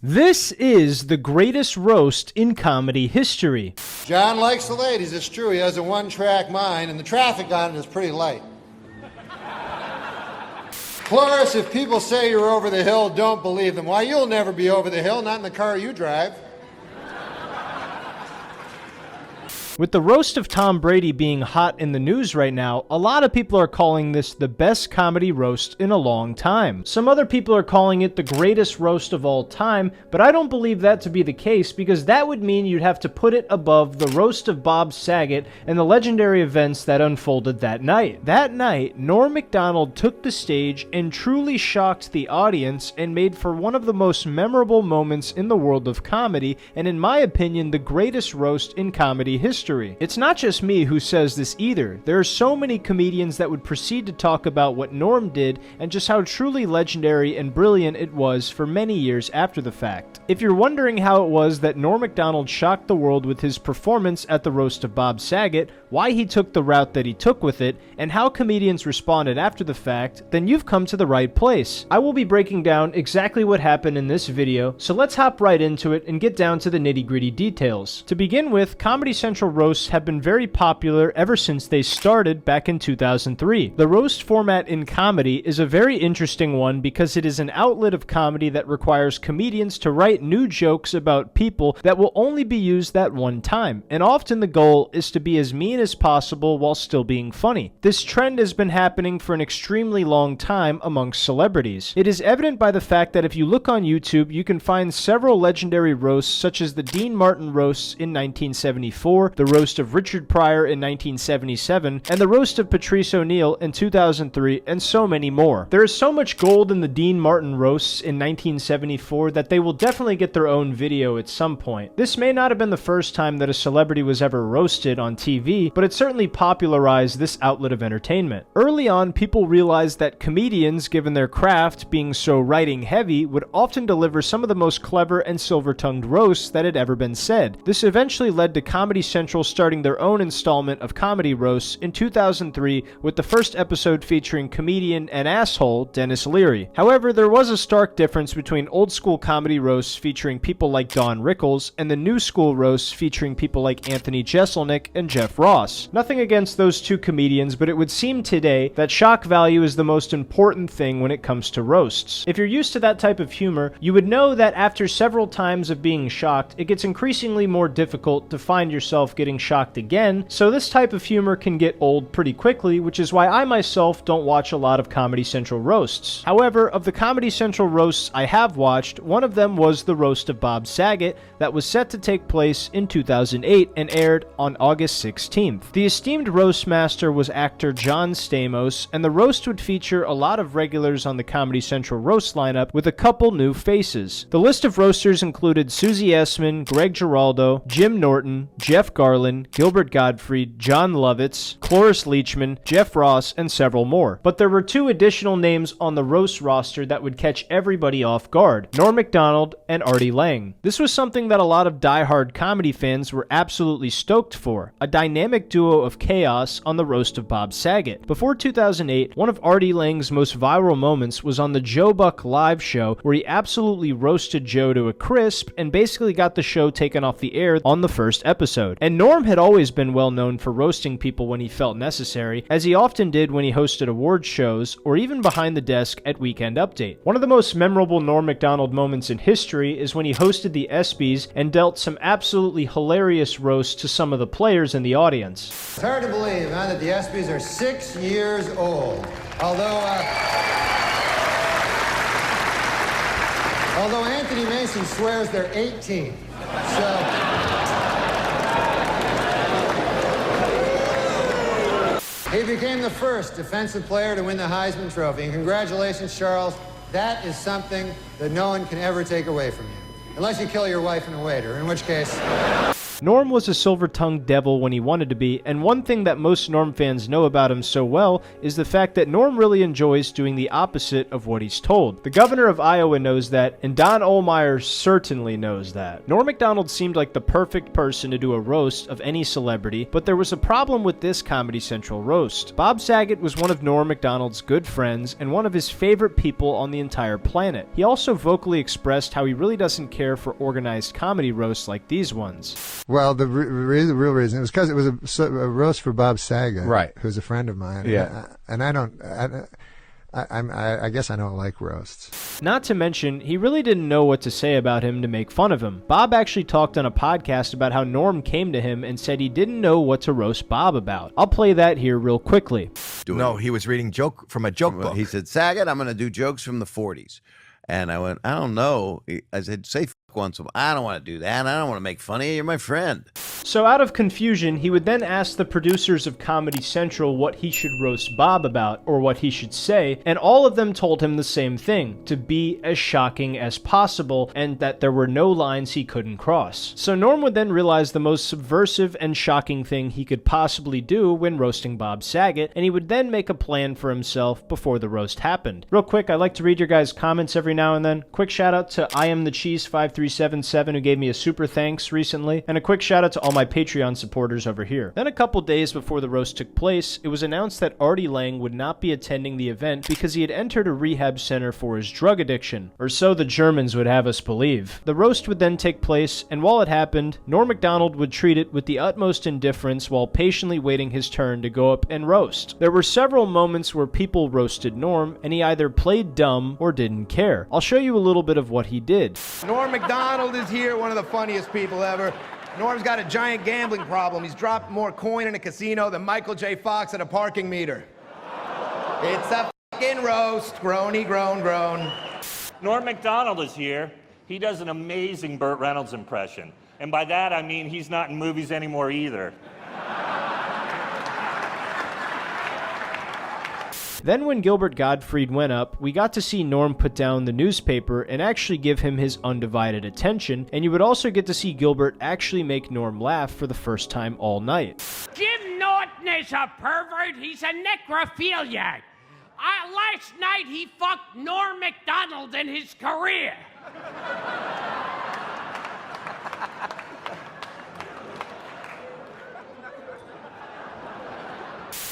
This is the greatest roast in comedy history. John likes the ladies, it's true. He has a one-track mind, and the traffic on it is pretty light. Cloris, if people say you're over the hill, don't believe them. Why, you'll never be over the hill, not in the car you drive. With the roast of Tom Brady being hot in the news right now, a lot of people are calling this the best comedy roast in a long time. Some other people are calling it the greatest roast of all time, but I don't believe that to be the case because that would mean you'd have to put it above the roast of Bob Saget and the legendary events that unfolded that night. That night, Norm MacDonald took the stage and truly shocked the audience and made for one of the most memorable moments in the world of comedy, and in my opinion, the greatest roast in comedy history. It's not just me who says this either. There are so many comedians that would proceed to talk about what Norm did and just how truly legendary and brilliant it was for many years after the fact. If you're wondering how it was that Norm MacDonald shocked the world with his performance at the roast of Bob Saget, why he took the route that he took with it, and how comedians responded after the fact, then you've come to the right place. I will be breaking down exactly what happened in this video, so let's hop right into it and get down to the nitty-gritty details. To begin with, Comedy Central roasts have been very popular ever since they started back in 2003. The roast format in comedy is a very interesting one because it is an outlet of comedy that requires comedians to write new jokes about people that will only be used that one time, and often the goal is to be as mean as possible while still being funny. This trend has been happening for an extremely long time amongst celebrities. It is evident by the fact that if you look on YouTube, you can find several legendary roasts such as the Dean Martin roasts in 1974, the roast of Richard Pryor in 1977, and the roast of Patrice O'Neal in 2003, and so many more. There is so much gold in the Dean Martin roasts in 1974 that they will definitely get their own video at some point. This may not have been the first time that a celebrity was ever roasted on TV, but it certainly popularized this outlet of entertainment. Early on, people realized that comedians, given their craft being so writing heavy, would often deliver some of the most clever and silver-tongued roasts that had ever been said. This eventually led to Comedy Central starting their own installment of comedy roasts in 2003 with the first episode featuring comedian and asshole Dennis Leary. However, there was a stark difference between old school comedy roasts featuring people like Don Rickles and the new school roasts featuring people like Anthony Jeselnik and Jeff Ross. Nothing against those two comedians, but it would seem today that shock value is the most important thing when it comes to roasts. If you're used to that type of humor, you would know that after several times of being shocked, it gets increasingly more difficult to find yourself getting shocked again, so this type of humor can get old pretty quickly, which is why I myself don't watch a lot of Comedy Central roasts. However, of the Comedy Central roasts I have watched, one of them was the roast of Bob Saget that was set to take place in 2008 and aired on August 16th. The esteemed roast master was actor John Stamos, and the roast would feature a lot of regulars on the Comedy Central roast lineup with a couple new faces. The list of roasters included Susie Essman, Greg Giraldo, Jim Norton, Jeff Garlin, Gilbert Gottfried, John Lovitz, Cloris Leachman, Jeff Ross, and several more. But there were two additional names on the roast roster that would catch everybody off guard: Norm MacDonald and Artie Lange. This was something that a lot of die-hard comedy fans were absolutely stoked for, a dynamic duo of chaos on the roast of Bob Saget. Before 2008, one of Artie Lange's most viral moments was on the Joe Buck live show, where he absolutely roasted Joe to a crisp and basically got the show taken off the air on the first episode. And Norm had always been well known for roasting people when he felt necessary, as he often did when he hosted awards shows or even behind the desk at Weekend Update. One of the most memorable Norm MacDonald moments in history is when he hosted the ESPYs and dealt some absolutely hilarious roasts to some of the players in the audience. It's hard to believe, huh, that the ESPYs are 6 years old. Although Anthony Mason swears they're 18. He became the first defensive player to win the Heisman Trophy. And congratulations, Charles. That is something that no one can ever take away from you. Unless you kill your wife and a waiter, in which case... Norm was a silver-tongued devil when he wanted to be, and one thing that most Norm fans know about him so well is the fact that Norm really enjoys doing the opposite of what he's told. The governor of Iowa knows that, and Don Ohlmeyer certainly knows that. Norm MacDonald seemed like the perfect person to do a roast of any celebrity, but there was a problem with this Comedy Central roast. Bob Saget was one of Norm MacDonald's good friends and one of his favorite people on the entire planet. He also vocally expressed how he really doesn't care for organized comedy roasts like these ones. Well, the real reason, it was because it was a roast for Bob Saget, right, who's a friend of mine. Yeah. And I guess I don't like roasts. Not to mention, he really didn't know what to say about him to make fun of him. Bob actually talked on a podcast about how Norm came to him and said he didn't know what to roast Bob about. I'll play that here real quickly. No, he was reading from a joke book. He said, Saget, I'm going to do jokes from the 40s. And I went, I don't know. I said, say f once. I don't want to do that. I don't want to make fun of you. You're my friend. So out of confusion, he would then ask the producers of Comedy Central what he should roast Bob about, or what he should say, and all of them told him the same thing, to be as shocking as possible, and that there were no lines he couldn't cross. So Norm would then realize the most subversive and shocking thing he could possibly do when roasting Bob Saget, and he would then make a plan for himself before the roast happened. Real quick, I like to read your guys' comments every now and then. Quick shout out to I Am The Cheese 5377 who gave me a super thanks recently, and a quick shout out to all my Patreon supporters over here. Then a couple days before the roast took place, it was announced that Artie Lang would not be attending the event because he had entered a rehab center for his drug addiction, or so the Germans would have us believe. The roast would then take place, and while it happened, Norm MacDonald would treat it with the utmost indifference while patiently waiting his turn to go up and roast. There were several moments where people roasted Norm, and he either played dumb or didn't care. I'll show you a little bit of what he did. Norm MacDonald is here, one of the funniest people ever. Norm's got a giant gambling problem. He's dropped more coin in a casino than Michael J. Fox at a parking meter. It's a fucking roast. Groany, groan, groan. Norm MacDonald is here. He does an amazing Burt Reynolds impression. And by that, I mean he's not in movies anymore either. Then when Gilbert Gottfried went up, we got to see Norm put down the newspaper and actually give him his undivided attention, and you would also get to see Gilbert actually make Norm laugh for the first time all night. Jim Norton is a pervert. He's a necrophiliac. Last night he fucked Norm MacDonald in his career.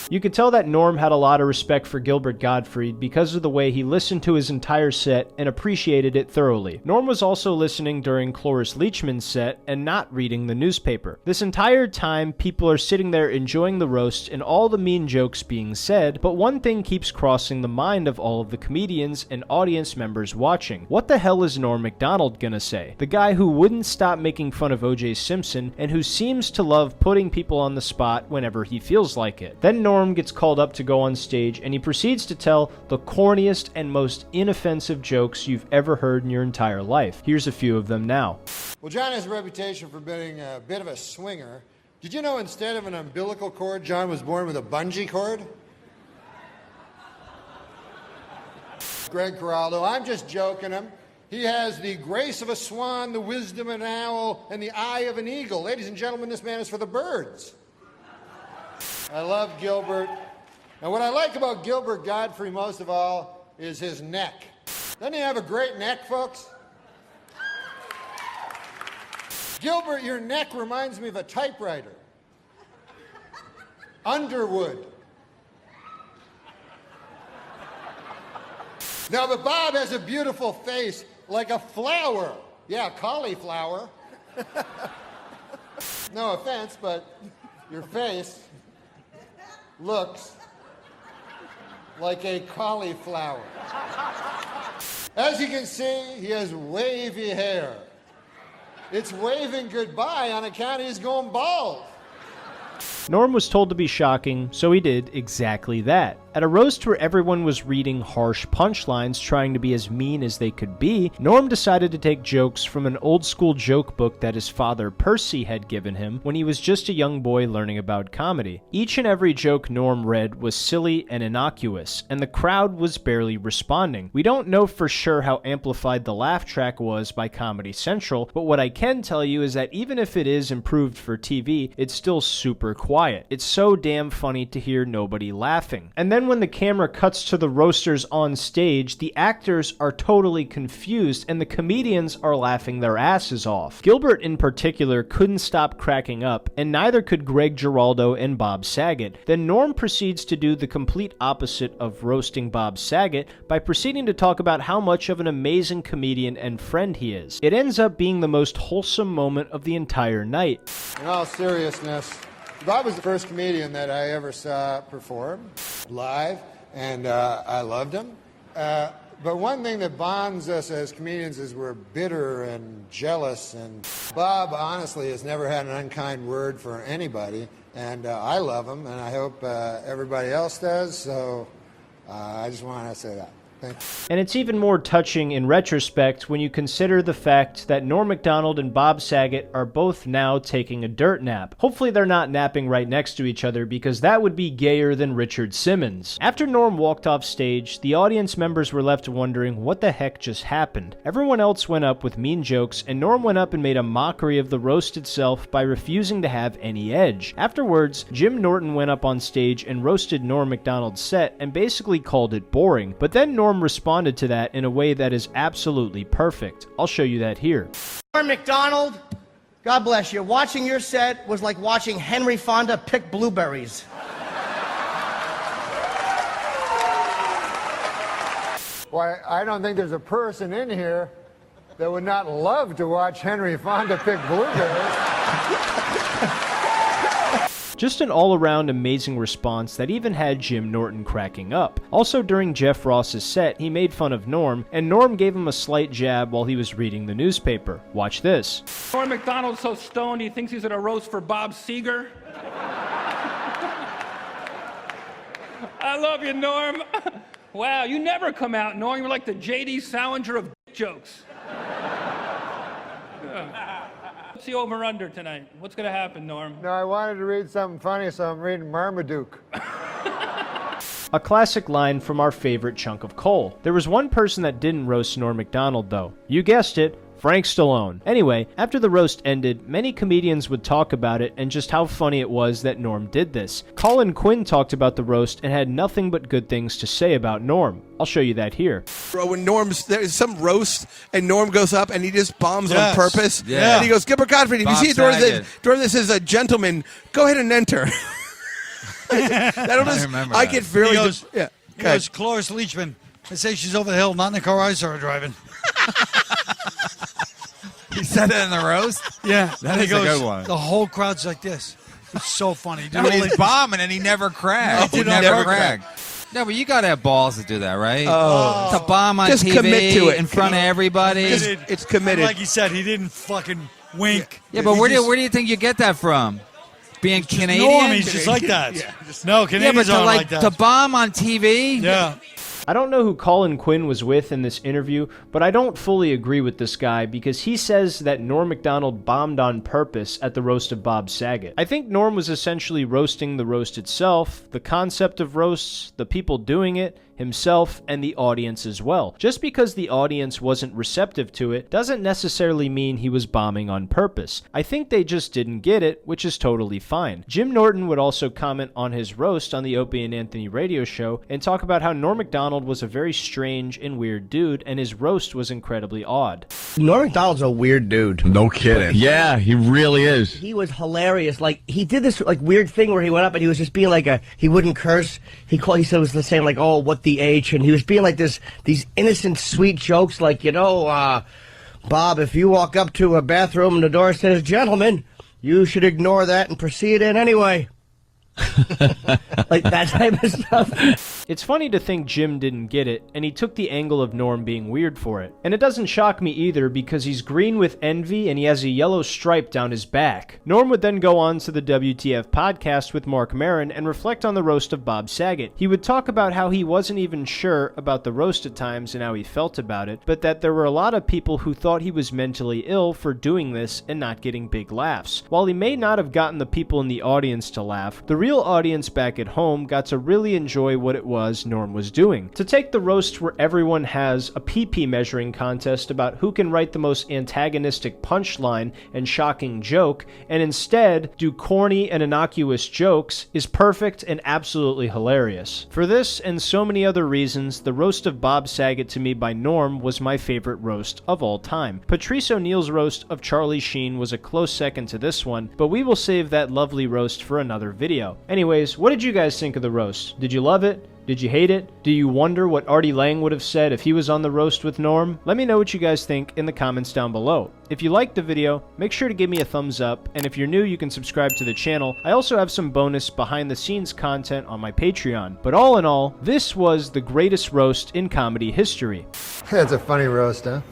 You could tell that Norm had a lot of respect for Gilbert Gottfried because of the way he listened to his entire set and appreciated it thoroughly. Norm was also listening during Cloris Leachman's set and not reading the newspaper. This entire time, people are sitting there enjoying the roast and all the mean jokes being said, but one thing keeps crossing the mind of all of the comedians and audience members watching. What the hell is Norm MacDonald gonna say? The guy who wouldn't stop making fun of O.J. Simpson and who seems to love putting people on the spot whenever he feels like it. Then Norm gets called up to go on stage and he proceeds to tell the corniest and most inoffensive jokes you've ever heard in your entire life. Here's a few of them now. Well, John has a reputation for being a bit of a swinger. Did you know instead of an umbilical cord, John was born with a bungee cord? Greg Coraldo, I'm just joking him. He has the grace of a swan, the wisdom of an owl, and the eye of an eagle. Ladies and gentlemen, this man is for the birds. I love Gilbert. And what I like about Gilbert Gottfried most of all is his neck. Doesn't he have a great neck, folks? Gilbert, your neck reminds me of a typewriter. Underwood. Now, but Bob has a beautiful face, like a flower. Yeah, cauliflower. No offense, but your face looks like a cauliflower. As you can see, he has wavy hair. It's waving goodbye on account he's going bald. Norm was told to be shocking, so he did exactly that. At a roast where everyone was reading harsh punchlines trying to be as mean as they could be, Norm decided to take jokes from an old-school joke book that his father Percy had given him when he was just a young boy learning about comedy. Each and every joke Norm read was silly and innocuous, and the crowd was barely responding. We don't know for sure how amplified the laugh track was by Comedy Central, but what I can tell you is that even if it is improved for TV, it's still super quiet. It's so damn funny to hear nobody laughing. And then when the camera cuts to the roasters on stage, the actors are totally confused and the comedians are laughing their asses off. Gilbert in particular couldn't stop cracking up, and neither could Greg Giraldo and Bob Saget. Then Norm proceeds to do the complete opposite of roasting Bob Saget by proceeding to talk about how much of an amazing comedian and friend he is. It ends up being the most wholesome moment of the entire night. In all seriousness, Bob was the first comedian that I ever saw perform live, and I loved him. But one thing that bonds us as comedians is we're bitter and jealous, and Bob, honestly, has never had an unkind word for anybody, and I love him, and I hope everybody else does, so I just want to say that. And it's even more touching in retrospect when you consider the fact that Norm Macdonald and Bob Saget are both now taking a dirt nap. Hopefully they're not napping right next to each other, because that would be gayer than Richard Simmons. After Norm walked off stage, the audience members were left wondering what the heck just happened. Everyone else went up with mean jokes, and Norm went up and made a mockery of the roast itself by refusing to have any edge. Afterwards, Jim Norton went up on stage and roasted Norm Macdonald's set and basically called it boring. But then Norm responded to that in a way that is absolutely perfect. I'll show you that here. Norm Macdonald, God bless you. Watching your set was like watching Henry Fonda pick blueberries. Why, I don't think there's a person in here that would not love to watch Henry Fonda pick blueberries. Just an all-around amazing response that even had Jim Norton cracking up. Also during Jeff Ross's set, he made fun of Norm, and Norm gave him a slight jab while he was reading the newspaper. Watch this. Norm Macdonald's so stoned he thinks he's at a roast for Bob Seger. I love you, Norm. Wow, you never come out, Norm. You're like the J.D. Salinger of jokes. What's the over-under tonight? What's going to happen, Norm? No, I wanted to read something funny, so I'm reading Marmaduke. A classic line from our favorite chunk of coal. There was one person that didn't roast Norm Macdonald, though. You guessed it. Frank Stallone. Anyway, after the roast ended, many comedians would talk about it and just how funny it was that Norm did this. Colin Quinn talked about the roast and had nothing but good things to say about Norm. I'll show you that here. Bro, when there's some roast and Norm goes up and he just bombs on purpose. Yeah. And he goes, Gilbert Gottfried, if you see during this as a gentleman, go ahead and enter. I get fairly... He goes, Cloris Leachman, they say she's over the hill, not in the car I saw her driving. He said that in the roast? Yeah. That is a good one. The whole crowd's like this. It's so funny. He's bombing and he never cracked. No, he never cracked. No, but you got to have balls to do that, right? Oh. To bomb on Just TV commit to it. in front of everybody. It's committed. Like he said, he didn't fucking wink. Yeah, but where do you think you get that from? Being Canadian? No, I mean, he's just like that. No, Canadians aren't like that. To bomb on TV? Yeah. I don't know who Colin Quinn was with in this interview, but I don't fully agree with this guy because he says that Norm Macdonald bombed on purpose at the roast of Bob Saget. I think Norm was essentially roasting the roast itself, the concept of roasts, the people doing it, himself, and the audience as well. Just because the audience wasn't receptive to it doesn't necessarily mean he was bombing on purpose. I think they just didn't get it, which is totally fine. Jim Norton would also comment on his roast on the Opie and Anthony radio show and talk about how Norm Macdonald was a very strange and weird dude, and his roast was incredibly odd. Norm Macdonald's a weird dude. No kidding. Yeah, he really is. He was hilarious. Like, he did this like weird thing where he went up and he was just being like he wouldn't curse. He said it was the same, like, oh, what the H, and he was being like these innocent, sweet jokes, like, Bob, if you walk up to a bathroom and the door says, gentlemen, you should ignore that and proceed in anyway. Like that type of stuff. It's funny to think Jim didn't get it, and he took the angle of Norm being weird for it. And it doesn't shock me either, because he's green with envy and he has a yellow stripe down his back. Norm would then go on to the WTF podcast with Mark Maron and reflect on the roast of Bob Saget. He would talk about how he wasn't even sure about the roast at times and how he felt about it, but that there were a lot of people who thought he was mentally ill for doing this and not getting big laughs. While he may not have gotten the people in the audience to laugh, the real audience back at home got to really enjoy what it was Norm was doing. To take the roast where everyone has a PP measuring contest about who can write the most antagonistic punchline and shocking joke, and instead do corny and innocuous jokes, is perfect and absolutely hilarious. For this and so many other reasons, the roast of Bob Saget to me by Norm was my favorite roast of all time. Patrice O'Neal's roast of Charlie Sheen was a close second to this one, but we will save that lovely roast for another video. Anyways, what did you guys think of the roast? Did you love it? Did you hate it? Do you wonder what Artie Lang would have said if he was on the roast with Norm? Let me know what you guys think in the comments down below. If you liked the video, make sure to give me a thumbs up, and if you're new, you can subscribe to the channel. I also have some bonus behind-the-scenes content on my Patreon. But all in all, this was the greatest roast in comedy history. That's a funny roast, huh?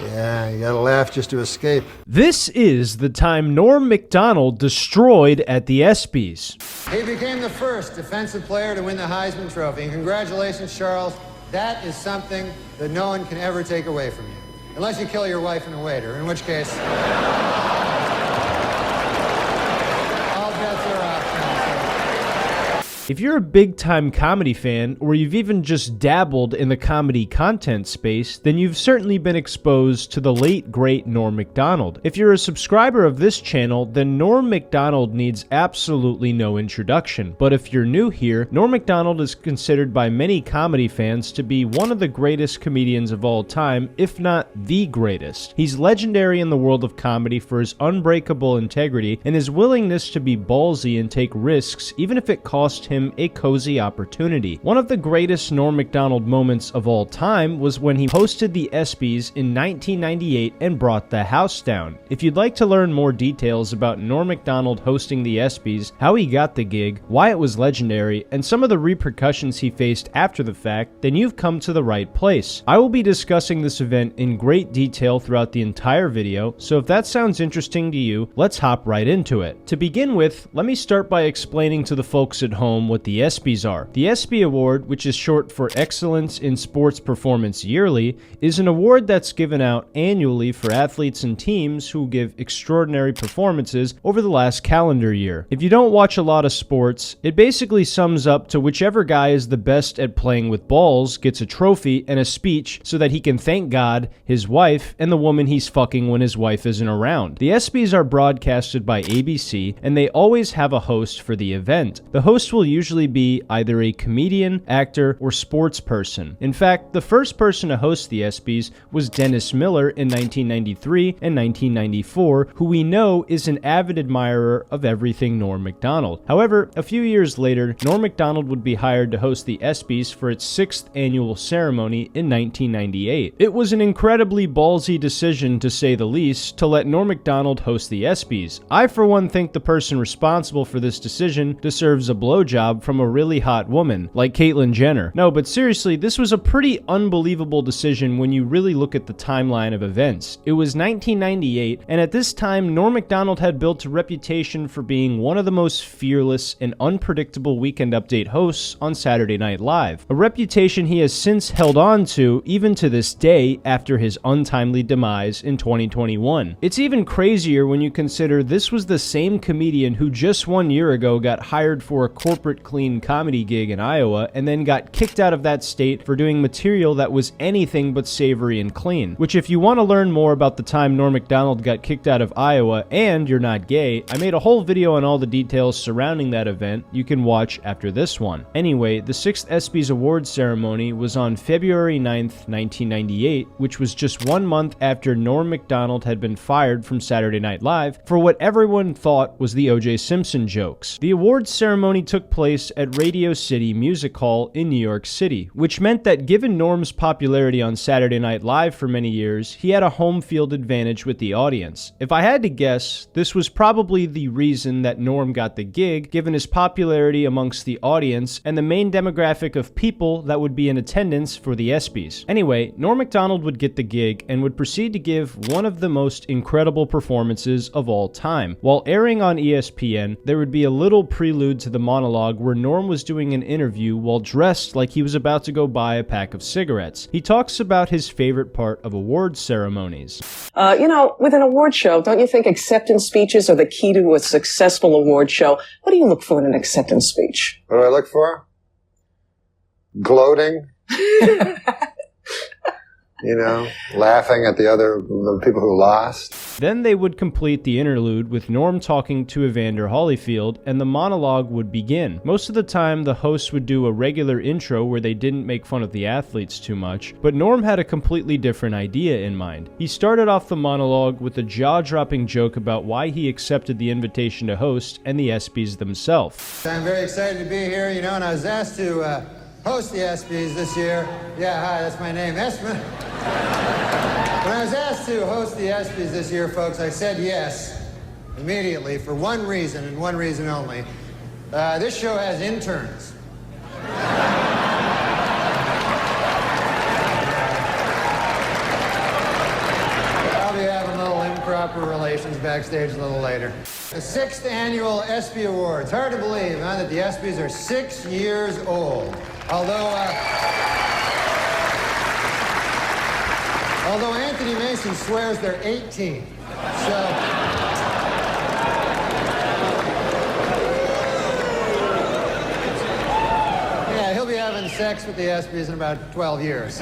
Yeah, you gotta laugh just to escape. This is the time Norm MacDonald destroyed at the ESPYs. He became the first defensive player to win the Heisman Trophy. And congratulations, Charles. That is something that no one can ever take away from you. Unless you kill your wife and a waiter, in which case... all bets are off. If you're a big-time comedy fan, or you've even just dabbled in the comedy content space, then you've certainly been exposed to the late, great Norm MacDonald. If you're a subscriber of this channel, then Norm MacDonald needs absolutely no introduction. But if you're new here, Norm MacDonald is considered by many comedy fans to be one of the greatest comedians of all time, if not the greatest. He's legendary in the world of comedy for his unbreakable integrity and his willingness to be ballsy and take risks, even if it cost him a cozy opportunity. One of the greatest Norm MacDonald moments of all time was when he hosted the ESPYs in 1998 and brought the house down. If you'd like to learn more details about Norm MacDonald hosting the ESPYs, how he got the gig, why it was legendary, and some of the repercussions he faced after the fact, then you've come to the right place. I will be discussing this event in great detail throughout the entire video, so if that sounds interesting to you, let's hop right into it. To begin with, let me start by explaining to the folks at home what the ESPYs are. The ESPY Award, which is short for Excellence in Sports Performance Yearly, is an award that's given out annually for athletes and teams who give extraordinary performances over the last calendar year. If you don't watch a lot of sports, it basically sums up to whichever guy is the best at playing with balls gets a trophy and a speech so that he can thank God, his wife, and the woman he's fucking when his wife isn't around. The ESPYs are broadcasted by ABC, and they always have a host for the event. The host will usually be either a comedian, actor, or sports person. In fact, the first person to host the ESPYs was Dennis Miller in 1993 and 1994, who we know is an avid admirer of everything Norm MacDonald. However, a few years later, Norm MacDonald would be hired to host the ESPYs for its 6th annual ceremony in 1998. It was an incredibly ballsy decision, to say the least, to let Norm MacDonald host the ESPYs. I, for one, think the person responsible for this decision deserves a blowjob from a really hot woman, like Caitlyn Jenner. No, but seriously, this was a pretty unbelievable decision when you really look at the timeline of events. It was 1998, and at this time, Norm MacDonald had built a reputation for being one of the most fearless and unpredictable Weekend Update hosts on Saturday Night Live, a reputation he has since held on to even to this day after his untimely demise in 2021. It's even crazier when you consider this was the same comedian who just 1 year ago got hired for a corporate clean comedy gig in Iowa and then got kicked out of that state for doing material that was anything but savory and clean. Which, if you want to learn more about the time Norm MacDonald got kicked out of Iowa and you're not gay, I made a whole video on all the details surrounding that event you can watch after this one. Anyway, the 6th ESPYs Awards ceremony was on February 9th, 1998, which was just 1 month after Norm MacDonald had been fired from Saturday Night Live for what everyone thought was the O.J. Simpson jokes. The awards ceremony took place place at Radio City Music Hall in New York City, which meant that given Norm's popularity on Saturday Night Live for many years, he had a home field advantage with the audience. If I had to guess, this was probably the reason that Norm got the gig, given his popularity amongst the audience and the main demographic of people that would be in attendance for the ESPYs. Anyway, Norm Macdonald would get the gig and would proceed to give one of the most incredible performances of all time. While airing on ESPN, there would be a little prelude to the monologue where Norm was doing an interview while dressed like he was about to go buy a pack of cigarettes. He talks about his favorite part of awards ceremonies. With an award show, don't you think acceptance speeches are the key to a successful award show? What do you look for in an acceptance speech? What do I look for? Gloating. Laughing at the people who lost. Then they would complete the interlude with Norm talking to Evander Holyfield, and the monologue would begin. Most of the time, the host would do a regular intro where they didn't make fun of the athletes too much, but Norm had a completely different idea in mind. He started off the monologue with a jaw-dropping joke about why he accepted the invitation to host and the ESPYs themselves. I'm very excited to be here, and I was asked to host the ESPYs this year. Yeah, hi, that's my name, Espen. When I was asked to host the ESPYs this year, folks, I said yes immediately for one reason and one reason only. This show has interns. I'll be having a little improper relations backstage a little later. The 6th annual ESPY Awards. Hard to believe, huh, that the ESPYs are 6 years old. Although Anthony Mason swears they're 18. Yeah, he'll be having sex with the ESPYs in about 12 years,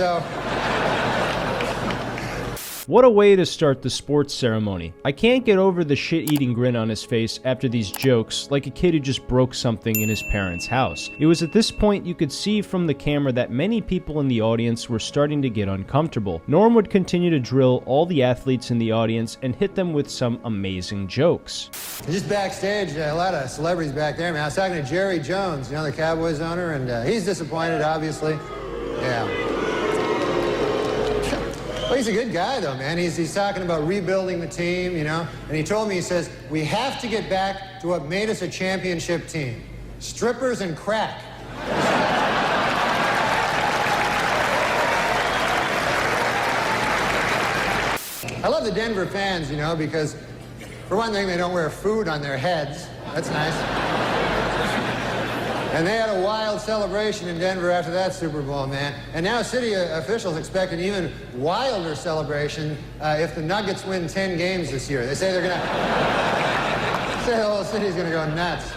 What a way to start the sports ceremony. I can't get over the shit-eating grin on his face after these jokes, like a kid who just broke something in his parents' house. It was at this point you could see from the camera that many people in the audience were starting to get uncomfortable. Norm would continue to drill all the athletes in the audience and hit them with some amazing jokes. Just backstage, a lot of celebrities back there. I was talking to Jerry Jones, the Cowboys owner, and he's disappointed, obviously. Yeah. Well, he's a good guy, though, man. He's talking about rebuilding the team, and he told me, he says, we have to get back to what made us a championship team. Strippers and crack. I love the Denver fans, because for one thing, they don't wear food on their heads. That's nice. And they had a wild celebration in Denver after that Super Bowl, man. And now city officials expect an even wilder celebration if the Nuggets win 10 games this year. They say they're going to... say the whole city's going to go nuts.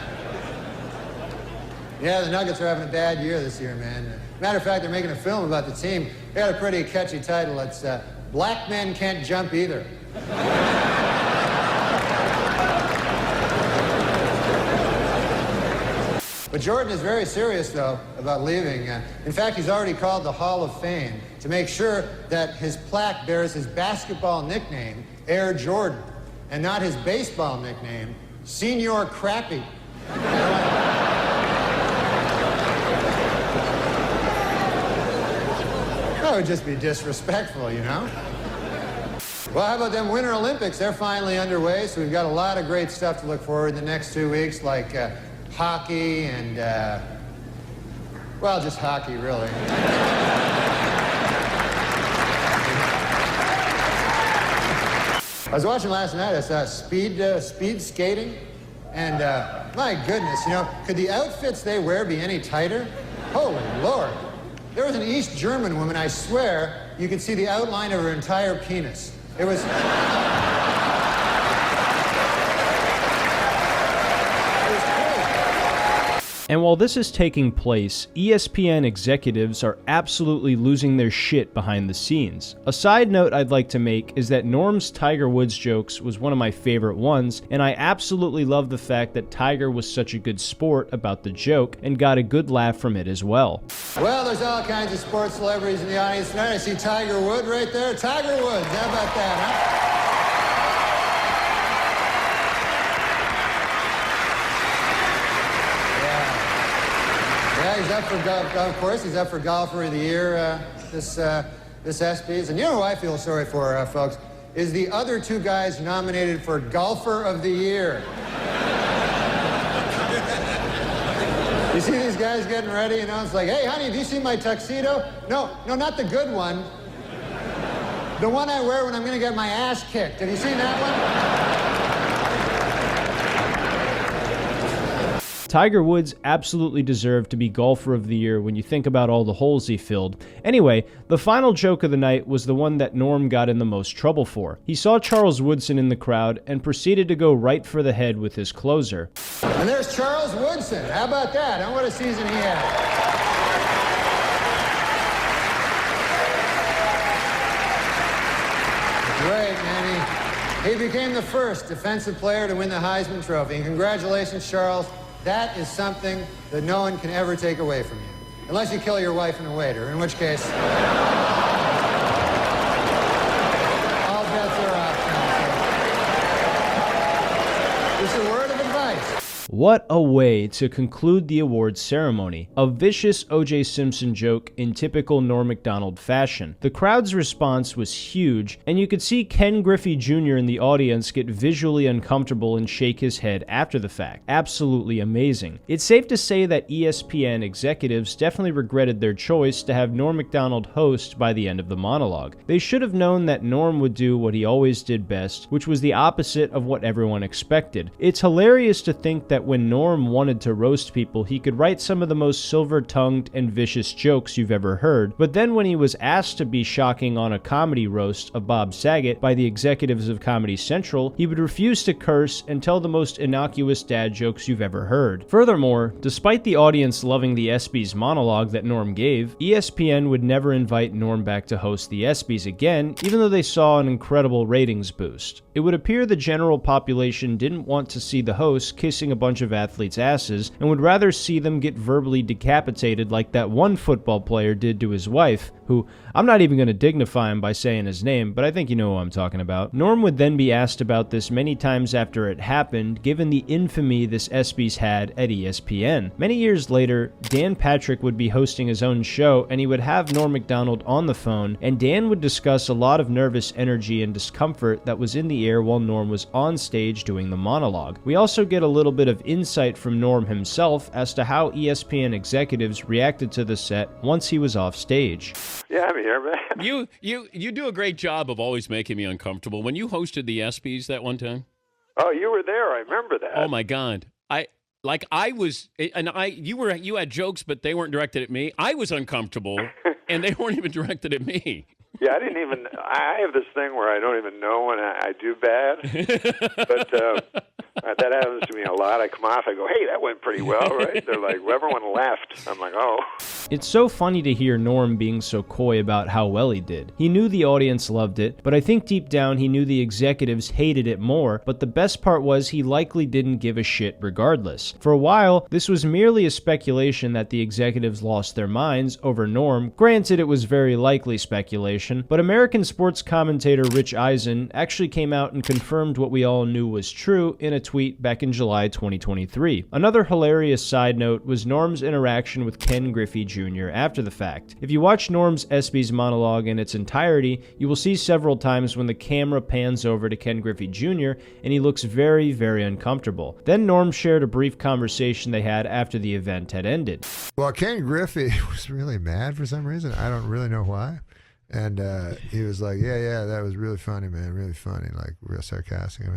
Yeah, the Nuggets are having a bad year this year, man. Matter of fact, they're making a film about the team. They got a pretty catchy title. It's Black Men Can't Jump Either. But Jordan is very serious, though, about leaving. In fact, he's already called the Hall of Fame to make sure that his plaque bears his basketball nickname, Air Jordan, and not his baseball nickname, Senior Crappy. That would just be disrespectful, Well, how about them Winter Olympics? They're finally underway, so we've got a lot of great stuff to look forward to the next 2 weeks, like hockey and, just hockey, really. I was watching last night, I saw speed skating, and my goodness, could the outfits they wear be any tighter? Holy Lord. There was an East German woman, I swear, you could see the outline of her entire penis. It was... And while this is taking place, ESPN executives are absolutely losing their shit behind the scenes. A side note I'd like to make is that Norm's Tiger Woods jokes was one of my favorite ones, and I absolutely love the fact that Tiger was such a good sport about the joke and got a good laugh from it as well. Well, there's all kinds of sports celebrities in the audience tonight. I see Tiger Woods right there. Tiger Woods, how about that, huh? Yeah, he's up for of course he's up for Golfer of the Year this ESPYs. And you know who I feel sorry for, folks, is the other two guys nominated for Golfer of the Year. You see these guys getting ready, you know, it's like, hey, honey, have you seen my tuxedo? No, not the good one. The one I wear when I'm going to get my ass kicked. Have you seen that one? Tiger Woods absolutely deserved to be Golfer of the Year when you think about all the holes he filled. Anyway, the final joke of the night was the one that Norm got in the most trouble for. He saw Charles Woodson in the crowd and proceeded to go right for the head with his closer. And there's Charles Woodson. How about that? And what a season he had. Great, man. He became the first defensive player to win the Heisman Trophy. And congratulations, Charles. That is something that no one can ever take away from you. Unless you kill your wife and a waiter, in which case, all bets are off. Just a word of advice. What a way to conclude the awards ceremony. A vicious O.J. Simpson joke in typical Norm MacDonald fashion. The crowd's response was huge, and you could see Ken Griffey Jr. in the audience get visually uncomfortable and shake his head after the fact. Absolutely amazing. It's safe to say that ESPN executives definitely regretted their choice to have Norm MacDonald host by the end of the monologue. They should have known that Norm would do what he always did best, which was the opposite of what everyone expected. It's hilarious to think that when Norm wanted to roast people, he could write some of the most silver-tongued and vicious jokes you've ever heard, but then when he was asked to be shocking on a comedy roast of Bob Saget by the executives of Comedy Central, he would refuse to curse and tell the most innocuous dad jokes you've ever heard. Furthermore, despite the audience loving the ESPYs monologue that Norm gave, ESPN would never invite Norm back to host the ESPYs again, even though they saw an incredible ratings boost. It would appear the general population didn't want to see the host kissing a bunch of athletes' asses and would rather see them get verbally decapitated like that one football player did to his wife, who, I'm not even going to dignify him by saying his name, but I think you know who I'm talking about. Norm would then be asked about this many times after it happened, given the infamy this ESPYs had at ESPN. Many years later, Dan Patrick would be hosting his own show, and he would have Norm MacDonald on the phone, and Dan would discuss a lot of nervous energy and discomfort that was in the air while Norm was on stage doing the monologue. We also get a little bit of insight from Norm himself as to how ESPN executives reacted to the set once he was off stage. Yeah, I'm here, man. You do a great job of always making me uncomfortable. When you hosted the ESPYs that one time. Oh, you were there. I remember that. Oh my God. You had jokes, but they weren't directed at me. I was uncomfortable, and they weren't even directed at me. Yeah, I have this thing where I don't even know when I do bad, but that happens to me a lot. I come off, I go, hey, that went pretty well, right? They're like, well, everyone left. I'm like, oh. It's so funny to hear Norm being so coy about how well he did. He knew the audience loved it, but I think deep down he knew the executives hated it more, but the best part was he likely didn't give a shit regardless. For a while, this was merely a speculation that the executives lost their minds over Norm. Granted, it was very likely speculation, but American sports commentator Rich Eisen actually came out and confirmed what we all knew was true in a tweet back in July 2023. Another hilarious side note was Norm's interaction with Ken Griffey Jr. after the fact. If you watch Norm's ESPYs monologue in its entirety, you will see several times when the camera pans over to Ken Griffey Jr. and he looks very, very uncomfortable. Then Norm shared a brief conversation they had after the event had ended. Well, Ken Griffey was really mad for some reason. I don't really know why. And he was like, yeah, that was really funny, man, really funny, like real sarcastic.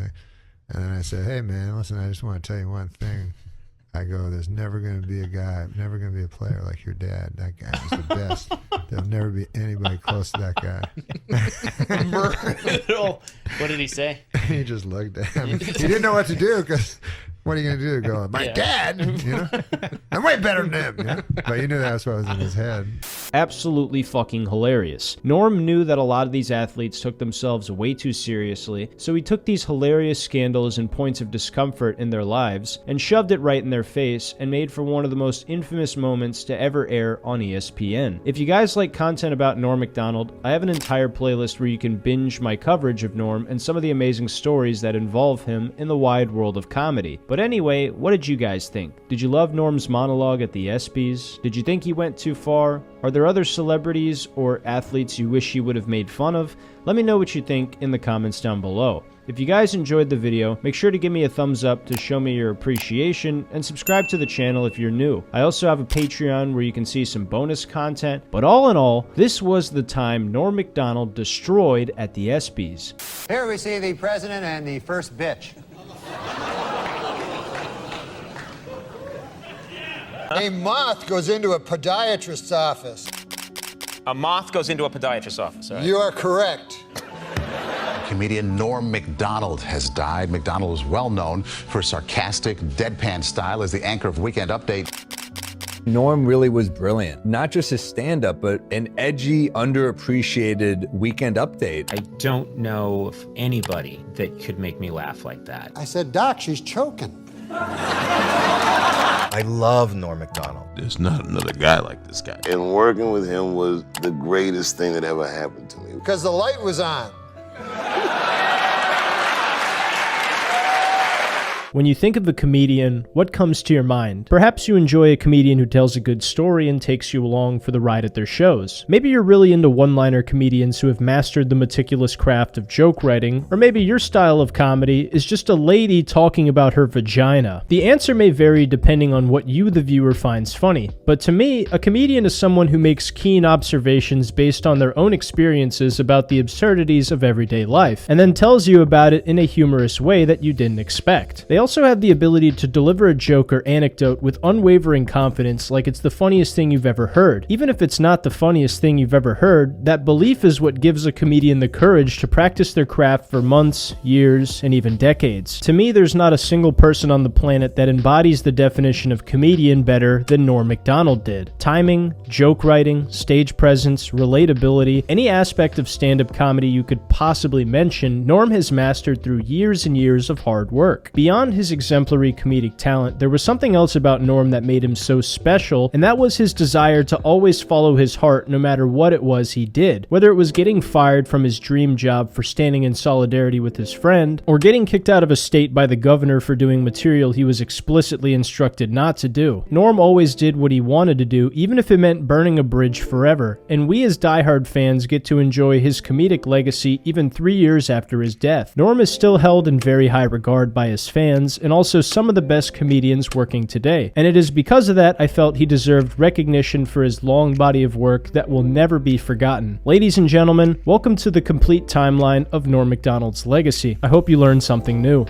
And then I said, hey, man, listen, I just want to tell you one thing. I go, there's never going to be a guy, never going to be a player like your dad. That guy was the best. There'll never be anybody close to that guy. What did he say? He just looked at him. He didn't know what to do because what are you going to do? Go, my dad, you know? I'm way better than him, you know? But you knew that's what was in his head. Absolutely fucking hilarious. Norm knew that a lot of these athletes took themselves way too seriously, so he took these hilarious scandals and points of discomfort in their lives and shoved it right in their face and made for one of the most infamous moments to ever air on ESPN. If you guys like content about Norm MacDonald, I have an entire playlist where you can binge my coverage of Norm and some of the amazing stories that involve him in the wide world of comedy. But But anyway, what did you guys think? Did you love Norm's monologue at the ESPYs? Did you think he went too far? Are there other celebrities or athletes you wish he would have made fun of? Let me know what you think in the comments down below. If you guys enjoyed the video, make sure to give me a thumbs up to show me your appreciation, and subscribe to the channel if you're new. I also have a Patreon where you can see some bonus content, but all in all, this was the time Norm MacDonald destroyed at the ESPYs. Here we see the president and the first bitch. A moth goes into a podiatrist's office. A moth goes into a podiatrist's office, all right? You are correct. Comedian Norm MacDonald has died. MacDonald was well known for sarcastic, deadpan style as the anchor of Weekend Update. Norm really was brilliant. Not just his stand-up, but an edgy, underappreciated Weekend Update. I don't know of anybody that could make me laugh like that. I said, Doc, she's choking. I love Norm MacDonald. There's not another guy like this guy. And working with him was the greatest thing that ever happened to me. Because the light was on. When you think of a comedian, what comes to your mind? Perhaps you enjoy a comedian who tells a good story and takes you along for the ride at their shows. Maybe you're really into one-liner comedians who have mastered the meticulous craft of joke writing, or maybe your style of comedy is just a lady talking about her vagina. The answer may vary depending on what you, the viewer, finds funny, but to me, a comedian is someone who makes keen observations based on their own experiences about the absurdities of everyday life, and then tells you about it in a humorous way that you didn't expect. They also have the ability to deliver a joke or anecdote with unwavering confidence like it's the funniest thing you've ever heard. Even if it's not the funniest thing you've ever heard, that belief is what gives a comedian the courage to practice their craft for months, years, and even decades. To me, there's not a single person on the planet that embodies the definition of comedian better than Norm MacDonald did. Timing, joke writing, stage presence, relatability, any aspect of stand-up comedy you could possibly mention, Norm has mastered through years and years of hard work. Beyond his exemplary comedic talent, there was something else about Norm that made him so special, and that was his desire to always follow his heart no matter what it was he did. Whether it was getting fired from his dream job for standing in solidarity with his friend, or getting kicked out of a state by the governor for doing material he was explicitly instructed not to do. Norm always did what he wanted to do, even if it meant burning a bridge forever, and we as diehard fans get to enjoy his comedic legacy even 3 years after his death. Norm is still held in very high regard by his fans, and also some of the best comedians working today. And it is because of that I felt he deserved recognition for his long body of work that will never be forgotten. Ladies and gentlemen, welcome to the complete timeline of Norm MacDonald's legacy. I hope you learned something new.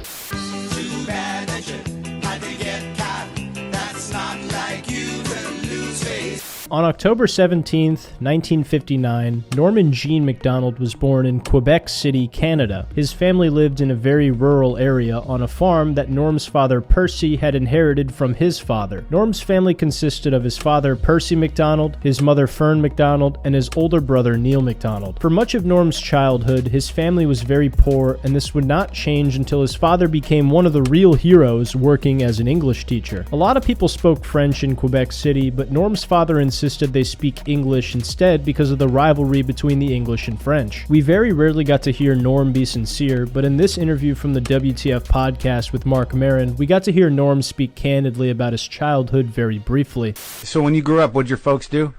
On October 17th, 1959, Norman Jean MacDonald was born in Quebec City, Canada. His family lived in a very rural area on a farm that Norm's father Percy had inherited from his father. Norm's family consisted of his father Percy MacDonald, his mother Fern MacDonald, and his older brother Neil MacDonald. For much of Norm's childhood, his family was very poor, and this would not change until his father became one of the real heroes working as an English teacher. A lot of people spoke French in Quebec City, but Norm's father insisted they speak English instead because of the rivalry between the English and French. We very rarely got to hear Norm be sincere, but in this interview from the WTF podcast with Mark Maron, we got to hear Norm speak candidly about his childhood very briefly. So when you grew up, what'd your folks do?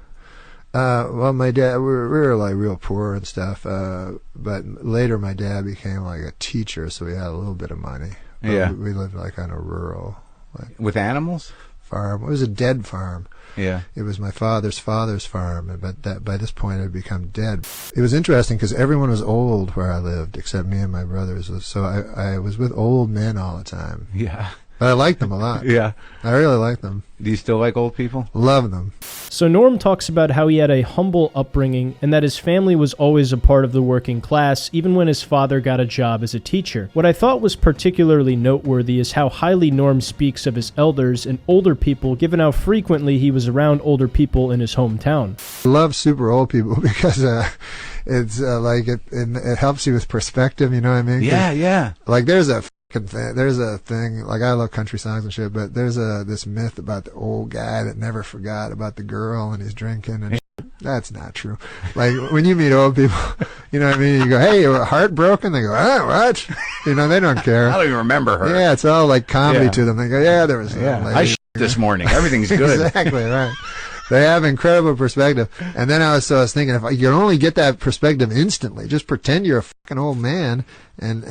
Well, my dad, we were like real poor and stuff, but later my dad became like a teacher, so we had a little bit of money. But Yeah. we lived like on a rural, like With animals? farm. It was a dead farm. Yeah. It was my father's farm, but that by this point it had become dead. It was interesting because everyone was old where I lived except me and my brothers. So I was with old men all the time. Yeah. But I liked them a lot. Yeah. I really liked them. Do you still like old people? Love them. So Norm talks about how he had a humble upbringing and that his family was always a part of the working class, even when his father got a job as a teacher. What I thought was particularly noteworthy is how highly Norm speaks of his elders and older people, given how frequently he was around older people in his hometown. I love super old people because it's like it helps you with perspective, you know what I mean? Yeah, yeah. Like there's a thing, like I love country songs and shit, but there's this myth about the old guy that never forgot about the girl and he's drinking and That's not true. Like, when you meet old people, you know what I mean? You go, hey, you heartbroken? They go, what? You know, they don't care. I don't even remember her. Yeah, it's all like comedy Yeah. to them. They go, yeah, there was Yeah, lady. I this morning. Everything's good. Exactly, right. They have incredible perspective. And then I was thinking, if you can only get that perspective instantly, just pretend you're a fucking old man and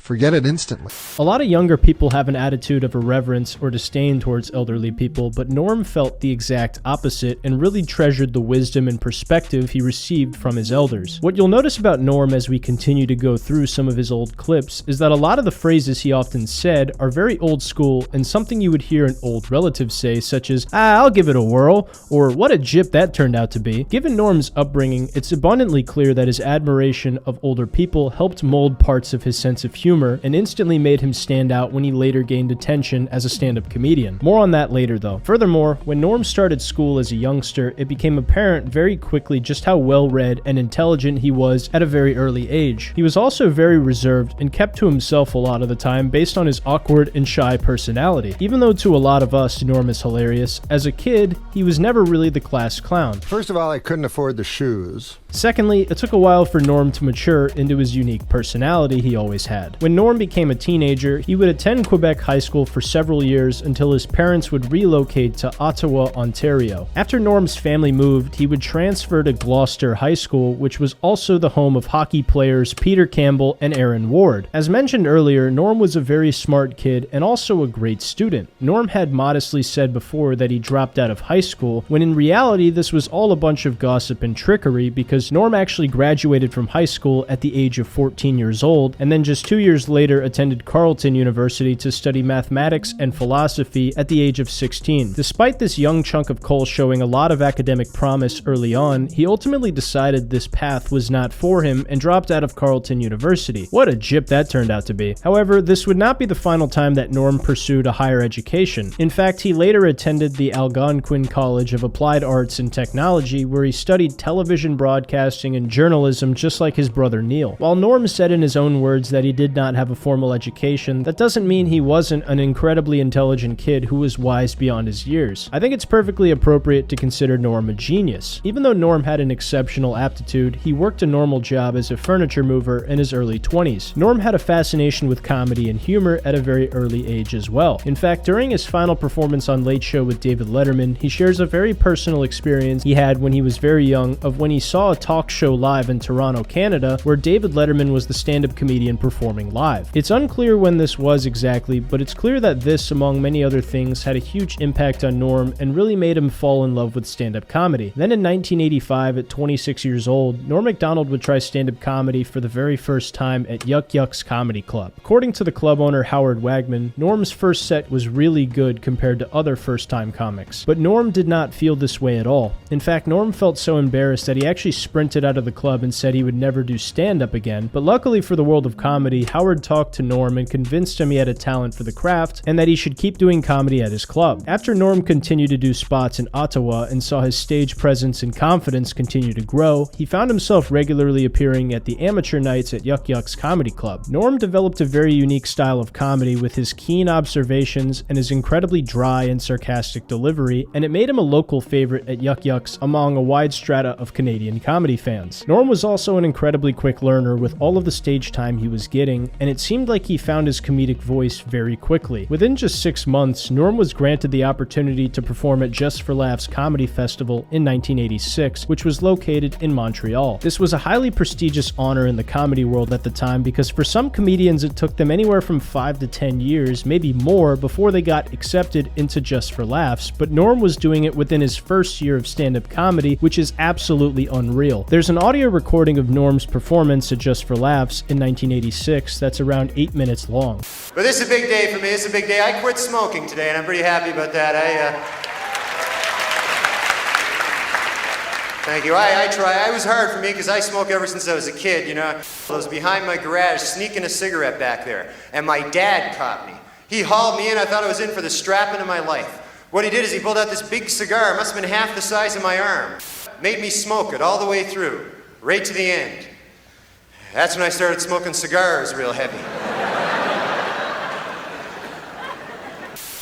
forget it instantly. A lot of younger people have an attitude of irreverence or disdain towards elderly people, but Norm felt the exact opposite and really treasured the wisdom and perspective he received from his elders. What you'll notice about Norm as we continue to go through some of his old clips is that a lot of the phrases he often said are very old school and something you would hear an old relative say, such as, I'll give it a whirl, or what a jip that turned out to be. Given Norm's upbringing, it's abundantly clear that his admiration of older people helped mold parts of his sense of humor and instantly made him stand out when he later gained attention as a stand-up comedian. More on that later though. Furthermore, when Norm started school as a youngster, it became apparent very quickly just how well-read and intelligent he was at a very early age. He was also very reserved and kept to himself a lot of the time based on his awkward and shy personality. Even though to a lot of us Norm is hilarious, as a kid, he was never really the class clown. First of all, I couldn't afford the shoes. Secondly, it took a while for Norm to mature into his unique personality he always had. When Norm became a teenager, he would attend Quebec High School for several years until his parents would relocate to Ottawa, Ontario. After Norm's family moved, he would transfer to Gloucester High School, which was also the home of hockey players Peter Campbell and Aaron Ward. As mentioned earlier, Norm was a very smart kid and also a great student. Norm had modestly said before that he dropped out of high school, when in reality this was all a bunch of gossip and trickery because Norm actually graduated from high school at the age of 14 years old and then just 2 years later attended Carleton University to study mathematics and philosophy at the age of 16. Despite this young chunk of coal showing a lot of academic promise early on, he ultimately decided this path was not for him and dropped out of Carleton University. What a jip that turned out to be. However, this would not be the final time that Norm pursued a higher education. In fact, he later attended the Algonquin College of Applied Arts and Technology, where he studied television broadcasting and journalism just like his brother Neil. While Norm said in his own words that he did not have a formal education, that doesn't mean he wasn't an incredibly intelligent kid who was wise beyond his years. I think it's perfectly appropriate to consider Norm a genius. Even though Norm had an exceptional aptitude, he worked a normal job as a furniture mover in his early 20s. Norm had a fascination with comedy and humor at a very early age as well. In fact, during his final performance on Late Show with David Letterman, he shares a very personal experience he had when he was very young of when he saw a talk show live in Toronto, Canada, where David Letterman was the stand-up comedian performing live. It's unclear when this was exactly, but it's clear that this, among many other things, had a huge impact on Norm and really made him fall in love with stand-up comedy. Then in 1985, at 26 years old, Norm MacDonald would try stand-up comedy for the very first time at Yuck Yuck's Comedy Club. According to the club owner Howard Wagman, Norm's first set was really good compared to other first-time comics. But Norm did not feel this way at all. In fact, Norm felt so embarrassed that he actually sprinted out of the club and said he would never do stand-up again. But luckily for the world of comedy, Howard talked to Norm and convinced him he had a talent for the craft and that he should keep doing comedy at his club. After Norm continued to do spots in Ottawa and saw his stage presence and confidence continue to grow, he found himself regularly appearing at the amateur nights at Yuck Yuck's Comedy Club. Norm developed a very unique style of comedy with his keen observations and his incredibly dry and sarcastic delivery, and it made him a local favorite at Yuck Yuck's among a wide strata of Canadian comedy fans. Norm was also an incredibly quick learner with all of the stage time he was getting, and it seemed like he found his comedic voice very quickly. Within just 6 months, Norm was granted the opportunity to perform at Just for Laughs Comedy Festival in 1986, which was located in Montreal. This was a highly prestigious honor in the comedy world at the time because for some comedians it took them anywhere from 5 to 10 years, maybe more, before they got accepted into Just for Laughs, but Norm was doing it within his first year of stand-up comedy, which is absolutely unreal. There's an audio recording of Norm's performance at Just for Laughs in 1986 that's around 8 minutes long. But this is a big day for me. This is a big day. I quit smoking today, and I'm pretty happy about that. Thank you. I try. It was hard for me because I smoke ever since I was a kid, you know. I was behind my garage sneaking a cigarette back there, and my dad caught me. He hauled me in. I thought I was in for the strapping of my life. What he did is he pulled out this big cigar, must have been half the size of my arm. Made me smoke it all the way through, right to the end. That's when I started smoking cigars real heavy.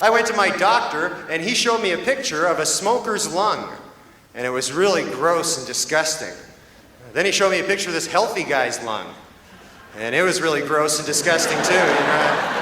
I went to my doctor, and he showed me a picture of a smoker's lung. and it was really gross and disgusting. Then he showed me a picture of this healthy guy's lung, and it was really gross and disgusting too, you know.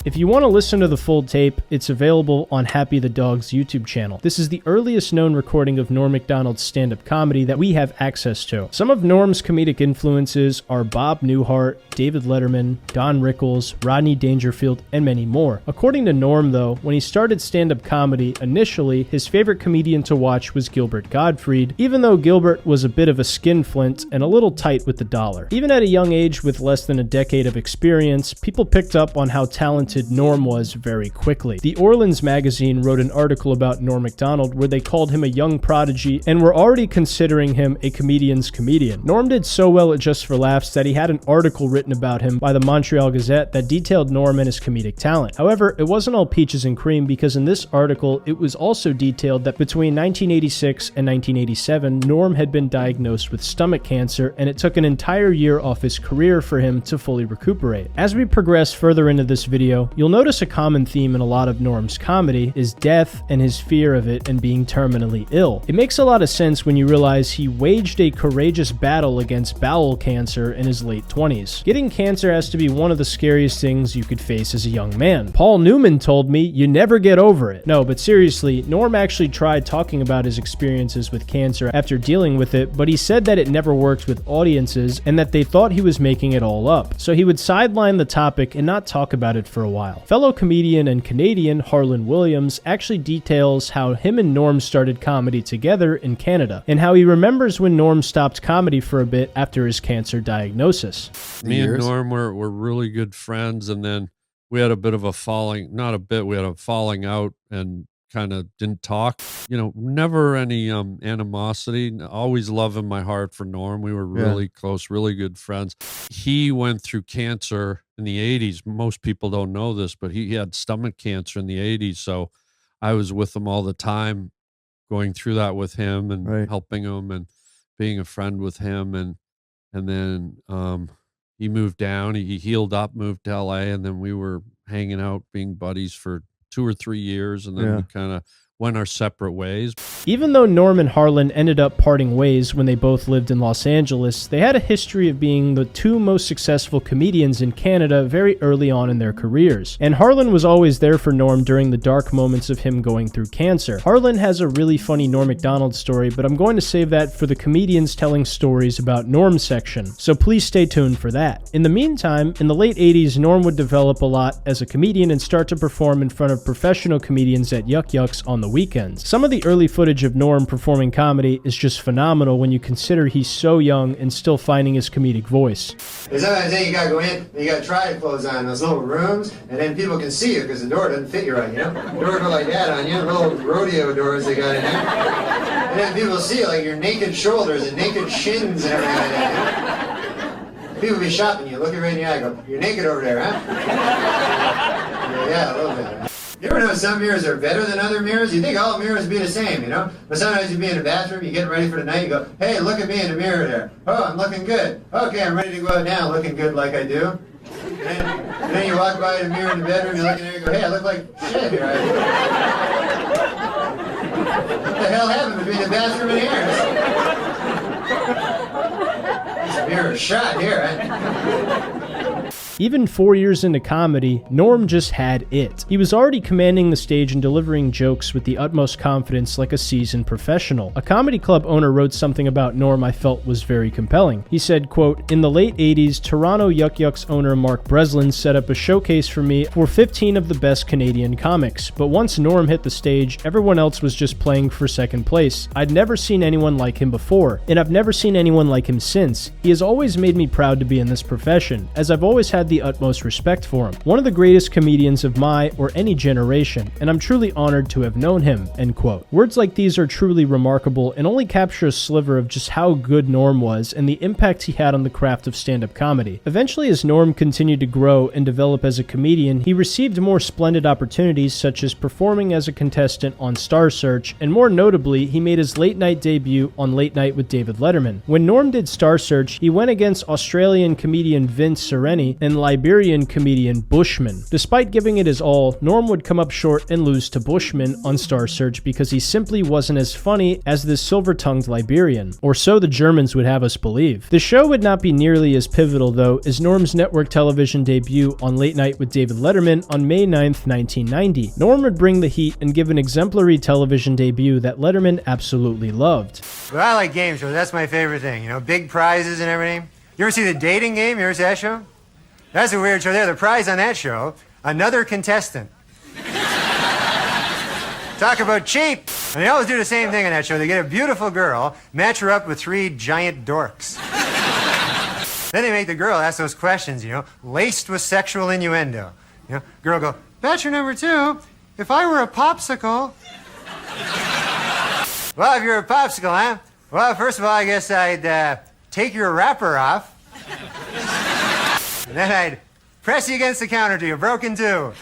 If you want to listen to the full tape, it's available on Happy the Dog's YouTube channel. This is the earliest known recording of Norm Macdonald's stand-up comedy that we have access to. Some of Norm's comedic influences are Bob Newhart, David Letterman, Don Rickles, Rodney Dangerfield, and many more. According to Norm, though, when he started stand-up comedy, initially, his favorite comedian to watch was Gilbert Gottfried, even though Gilbert was a bit of a skinflint and a little tight with the dollar. Even at a young age with less than a decade of experience, people picked up on how talented Norm was very quickly. The Orleans magazine wrote an article about Norm Macdonald where they called him a young prodigy and were already considering him a comedian's comedian. Norm did so well at Just for Laughs that he had an article written about him by the Montreal Gazette that detailed Norm and his comedic talent. However, it wasn't all peaches and cream, because in this article it was also detailed that between 1986 and 1987, Norm had been diagnosed with stomach cancer, and it took an entire year off his career for him to fully recuperate. As we progress further into this video, you'll notice a common theme in a lot of Norm's comedy is death and his fear of it and being terminally ill. It makes a lot of sense when you realize he waged a courageous battle against bowel cancer in his late 20s. Getting cancer has to be one of the scariest things you could face as a young man. Paul Newman told me, "You never get over it." No, but seriously, Norm actually tried talking about his experiences with cancer after dealing with it, but he said that it never worked with audiences and that they thought he was making it all up. So he would sideline the topic and not talk about it for a while. Fellow comedian and Canadian Harlan Williams actually details how him and Norm started comedy together in Canada, and how he remembers when Norm stopped comedy for a bit after his cancer diagnosis. Me and Norm were really good friends, and then we had a bit of a we had a falling out and kind of didn't talk. You know, never any animosity. Always love in my heart for Norm. We were really close, really good friends. He went through cancer in the 80s. Most people don't know this, but he had stomach cancer in the 80s. So I was with him all the time, going through that with him and helping him and being a friend with him. And then he moved down, he healed up, moved to LA, and then we were hanging out, being buddies for 2 or 3 years, and then we kind of went our separate ways. Even though Norm and Harlan ended up parting ways when they both lived in Los Angeles, they had a history of being the two most successful comedians in Canada very early on in their careers. And Harlan was always there for Norm during the dark moments of him going through cancer. Harlan has a really funny Norm Macdonald story, but I'm going to save that for the comedians telling stories about Norm section, so please stay tuned for that. In the meantime, in the late 80s, Norm would develop a lot as a comedian and start to perform in front of professional comedians at Yuck Yucks on the weekends. Some of the early footage of Norm performing comedy is just phenomenal when you consider he's so young and still finding his comedic voice. Sometimes then you gotta go in, and you gotta try to close on those little rooms, and then people can see you because the door doesn't fit you right, you know? The door go like that on you, little rodeo doors they got in there. And then people see like your naked shoulders and naked shins and everything like that. People be shopping you, looking right in the eye, go, "You're naked over there, huh?" Yeah, a little bit. You ever know some mirrors are better than other mirrors? You think all mirrors be the same, you know? But sometimes you be in the bathroom, you get ready for the night, you go, "Hey, look at me in the mirror there. Oh, I'm looking good. Okay, I'm ready to go out now, looking good like I do." And then you walk by the mirror in the bedroom, you look in there, you go, "Hey, I look like shit here." What the hell happened between the bathroom and here? This mirror shot here, right? Even 4 years into comedy, Norm just had it. He was already commanding the stage and delivering jokes with the utmost confidence like a seasoned professional. A comedy club owner wrote something about Norm I felt was very compelling. He said, quote, "In the late 80s, Toronto Yuck Yucks owner Mark Breslin set up a showcase for me for 15 of the best Canadian comics. But once Norm hit the stage, everyone else was just playing for second place. I'd never seen anyone like him before, and I've never seen anyone like him since. He has always made me proud to be in this profession, as I've always had the utmost respect for him. One of the greatest comedians of my or any generation, and I'm truly honored to have known him," end quote. Words like these are truly remarkable and only capture a sliver of just how good Norm was and the impact he had on the craft of stand-up comedy. Eventually, as Norm continued to grow and develop as a comedian, he received more splendid opportunities such as performing as a contestant on Star Search, and more notably, he made his late-night debut on Late Night with David Letterman. When Norm did Star Search, he went against Australian comedian Vince Sereni funny, and Liberian comedian Bushman. Despite giving it his all, Norm would come up short and lose to Bushman on Star Search because he simply wasn't as funny as this silver-tongued Liberian, or so the Germans would have us believe. The show would not be nearly as pivotal, though, as Norm's network television debut on Late Night with David Letterman on May 9th, 1990. Norm would bring the heat and give an exemplary television debut that Letterman absolutely loved. But I like game shows. That's my favorite thing. You know, big prizes and everything. You ever see The Dating Game? You ever see that show? That's a weird show there. The prize on that show, another contestant. Talk about cheap. And they always do the same thing on that show. They get a beautiful girl, match her up with 3 giant dorks. Then they make the girl ask those questions, you know, laced with sexual innuendo. You know, girl go, bachelor number 2, if I were a popsicle. Well, if you're a popsicle, huh? Well, first of all, I guess I'd take your wrapper off. And then I'd press you against the counter till you're broken too.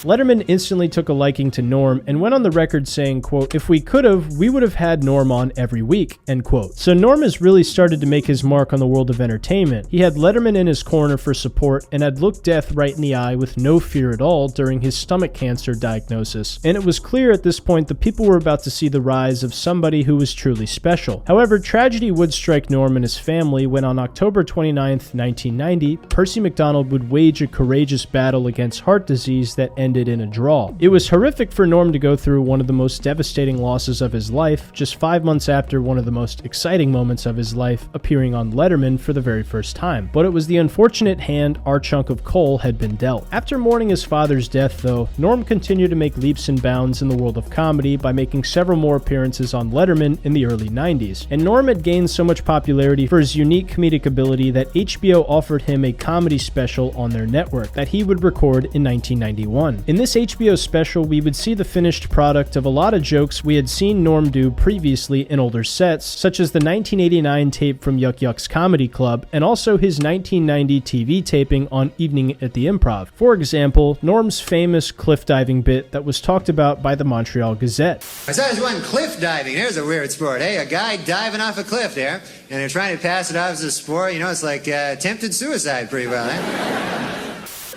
Letterman instantly took a liking to Norm and went on the record saying, quote, "If we could have, we would have had Norm on every week," end quote. So Norm has really started to make his mark on the world of entertainment. He had Letterman in his corner for support and had looked death right in the eye with no fear at all during his stomach cancer diagnosis. And it was clear at this point that people were about to see the rise of somebody who was truly special. However, tragedy would strike Norm and his family when on October 29th, 1990, Percy McDonald would wage a courageous battle against heart disease that ended in a draw. It was horrific for Norm to go through one of the most devastating losses of his life, just 5 months after one of the most exciting moments of his life, appearing on Letterman for the very first time. But it was the unfortunate hand our chunk of coal had been dealt. After mourning his father's death, though, Norm continued to make leaps and bounds in the world of comedy by making several more appearances on Letterman in the early 90s. And Norm had gained so much popularity for his unique comedic ability that HBO offered him a comedy special on their network that he would record in 1991. In this HBO special, we would see the finished product of a lot of jokes we had seen Norm do previously in older sets, such as the 1989 tape from Yuck Yuck's Comedy Club, and also his 1990 TV taping on Evening at the Improv. For example, Norm's famous cliff diving bit that was talked about by the Montreal Gazette. I saw this one cliff diving. There's a weird sport, eh? A guy diving off a cliff there, and they're trying to pass it off as a sport. You know, it's like attempted suicide pretty well, eh?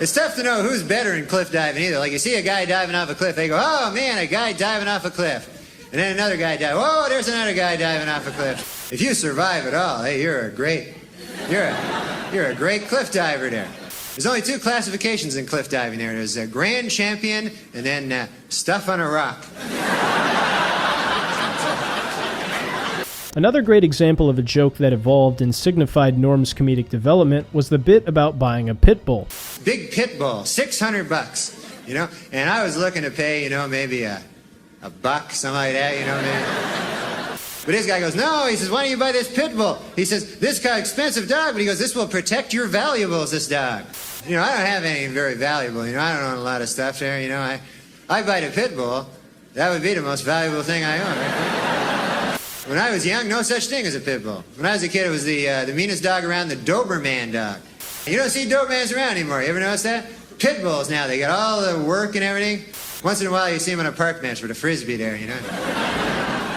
It's tough to know who's better in cliff diving either. Like you see a guy diving off a cliff, they go, "Oh man, a guy diving off a cliff." And then another guy dives, "Oh, there's another guy diving off a cliff." If you survive it all, hey, you're a great cliff diver there. There's only 2 classifications in cliff diving there. There's a grand champion and then stuff on a rock. Another great example of a joke that evolved and signified Norm's comedic development was the bit about buying a pit bull. Big pit bull, $600, you know? And I was looking to pay, you know, maybe a buck, something like that, you know, maybe. But this guy goes, "No," he says, "why don't you buy this pit bull?" He says, "This kind of expensive dog," but he goes, "This will protect your valuables, this dog." You know, I don't have anything very valuable, you know, I don't own a lot of stuff there, you know. I buy a pit bull, that would be the most valuable thing I own, right? When I was young, no such thing as a pit bull. When I was a kid, it was the meanest dog around, the Doberman dog. You don't see Dobermans around anymore. You ever notice that? Pit bulls now, they got all the work and everything. Once in a while, you see them on a park bench with a frisbee there, you know.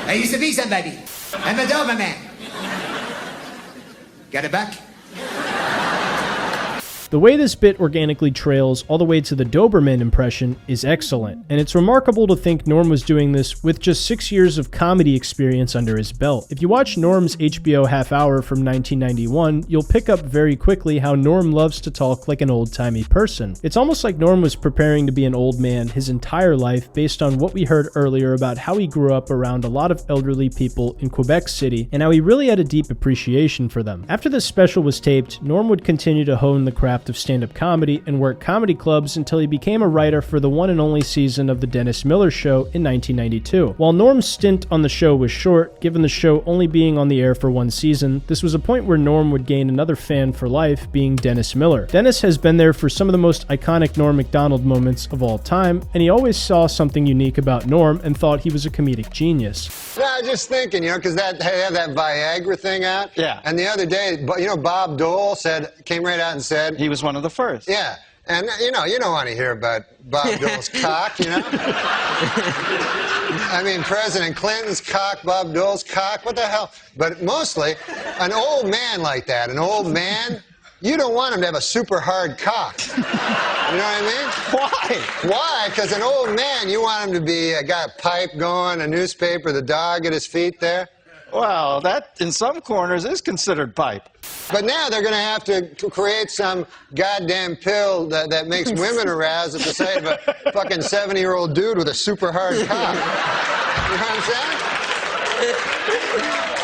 I used to be somebody. I'm a Doberman. Got a buck? The way this bit organically trails all the way to the Doberman impression is excellent, and it's remarkable to think Norm was doing this with just 6 years of comedy experience under his belt. If you watch Norm's HBO half hour from 1991, you'll pick up very quickly how Norm loves to talk like an old-timey person. It's almost like Norm was preparing to be an old man his entire life based on what we heard earlier about how he grew up around a lot of elderly people in Quebec City and how he really had a deep appreciation for them. After this special was taped, Norm would continue to hone the craft of stand-up comedy and work comedy clubs until he became a writer for the one and only season of The Dennis Miller Show in 1992. While Norm's stint on the show was short, given the show only being on the air for 1 season, this was a point where Norm would gain another fan for life, being Dennis Miller. Dennis has been there for some of the most iconic Norm MacDonald moments of all time, and he always saw something unique about Norm and thought he was a comedic genius. No, I was just thinking, you know, because they have that Viagra thing out. Yeah. And the other day, you know, Bob Dole came right out and said... He was one of the first. Yeah. And, you don't want to hear about Bob Dole's cock, you know? I mean, President Clinton's cock, Bob Dole's cock, what the hell? But mostly, an old man like that, an old man, you don't want him to have a super hard cock. You know what I mean? Why? Why? Because an old man, you want him to be, got a pipe going, a newspaper, the dog at his feet there. Well, that, in some corners, is considered pipe. But now they're going to have to create some goddamn pill that makes women aroused at the sight of a fucking 70-year-old dude with a super hard cock. You know what I'm saying?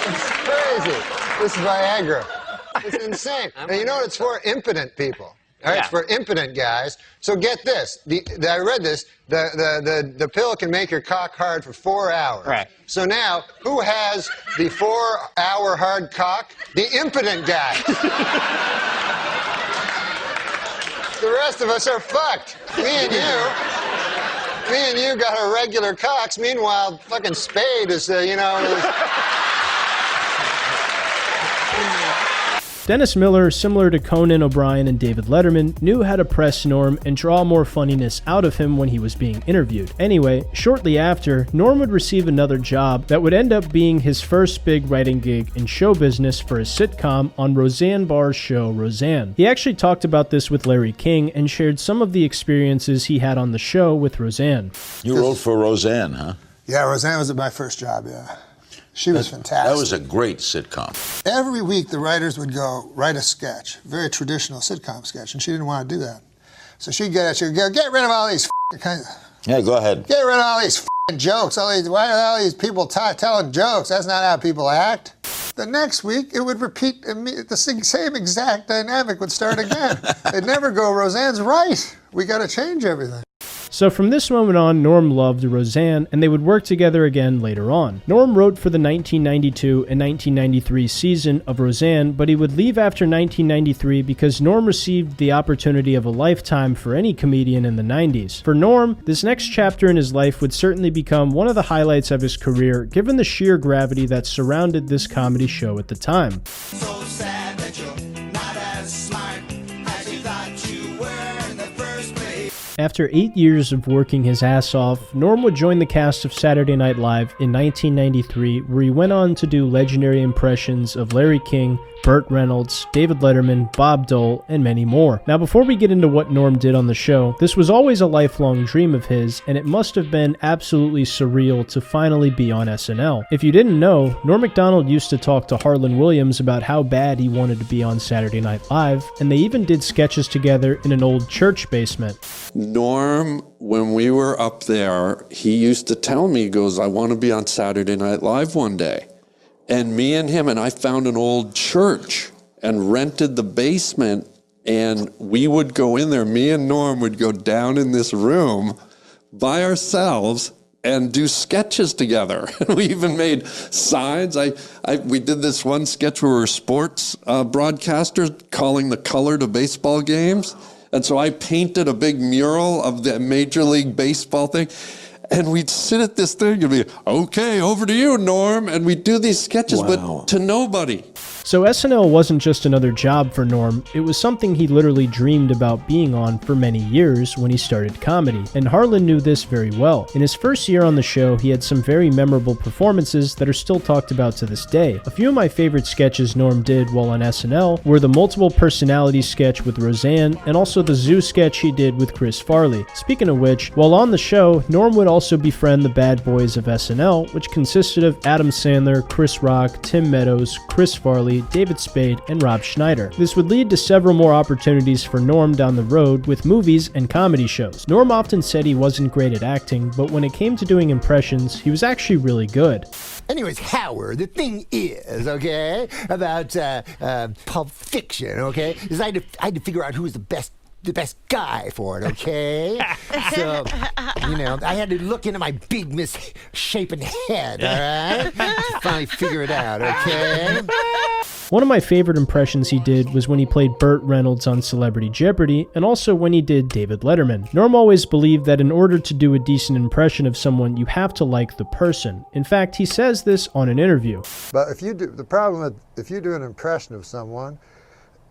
It's crazy. This is Viagra. It's insane. And you know what it's for? Impotent people. All right, it's for impotent guys. So get this. I read this. The pill can make your cock hard for 4 hours. Right. So now, who has the 4-hour hard cock? The impotent guy. The rest of us are fucked. Me and you got our regular cocks. Meanwhile, fucking Spade is, Dennis Miller, similar to Conan O'Brien and David Letterman, knew how to press Norm and draw more funniness out of him when he was being interviewed. Anyway, shortly after, Norm would receive another job that would end up being his first big writing gig in show business for a sitcom on Roseanne Barr's show Roseanne. He actually talked about this with Larry King and shared some of the experiences he had on the show with Roseanne. You wrote for Roseanne, huh? Yeah, Roseanne was my first job, yeah. She was fantastic. That was a great sitcom. Every week, the writers would go write a sketch, very traditional sitcom sketch, and she didn't want to do that. So she'd go, get rid of all these Yeah, go ahead. Get rid of all these jokes. Why are all these people telling jokes? That's not how people act. The next week, it would repeat, the same exact dynamic would start again. They'd never go, Roseanne's right. We got to change everything. So from this moment on, Norm loved Roseanne, and they would work together again later on. Norm wrote for the 1992 and 1993 season of Roseanne, but he would leave after 1993 because Norm received the opportunity of a lifetime for any comedian in the 90s. For Norm, this next chapter in his life would certainly become one of the highlights of his career, given the sheer gravity that surrounded this comedy show at the time. So sad that you're not as smart as you thought you were in the first place. After 8 years of working his ass off, Norm would join the cast of Saturday Night Live in 1993, where he went on to do legendary impressions of Larry King, Burt Reynolds, David Letterman, Bob Dole, and many more. Now, before we get into what Norm did on the show, this was always a lifelong dream of his, and it must have been absolutely surreal to finally be on SNL. If you didn't know, Norm MacDonald used to talk to Harlan Williams about how bad he wanted to be on Saturday Night Live, and they even did sketches together in an old church basement. Norm, when we were up there, he used to tell me, he goes, I want to be on Saturday Night Live one day. And me and him, and I found an old church and rented the basement, and we would go in there. Me and Norm would go down in this room by ourselves and do sketches together. We even made signs. We did this one sketch where we were sports broadcasters calling the color to baseball games. And so I painted a big mural of the Major League Baseball thing. And we'd sit at this thing and be, okay, over to you, Norm. And we'd do these sketches, but to nobody. So SNL wasn't just another job for Norm, it was something he literally dreamed about being on for many years when he started comedy, and Harlan knew this very well. In his first year on the show, he had some very memorable performances that are still talked about to this day. A few of my favorite sketches Norm did while on SNL were the multiple personality sketch with Roseanne, and also the zoo sketch he did with Chris Farley. Speaking of which, while on the show, Norm would also befriend the bad boys of SNL, which consisted of Adam Sandler, Chris Rock, Tim Meadows, Chris Farley, David Spade, and Rob Schneider. This would lead to several more opportunities for Norm down the road with movies and comedy shows. Norm often said he wasn't great at acting, but when it came to doing impressions, he was actually really good. Anyways, Howard, the thing is, okay, about Pulp Fiction, okay, is I had to figure out who was the best guy for it, okay? So, I had to look into my big misshapen head, all right? To finally figure it out, okay? One of my favorite impressions he did was when he played Burt Reynolds on Celebrity Jeopardy, and also when he did David Letterman. Norm always believed that in order to do a decent impression of someone, you have to like the person. In fact, he says this on an interview. But if you do an impression of someone,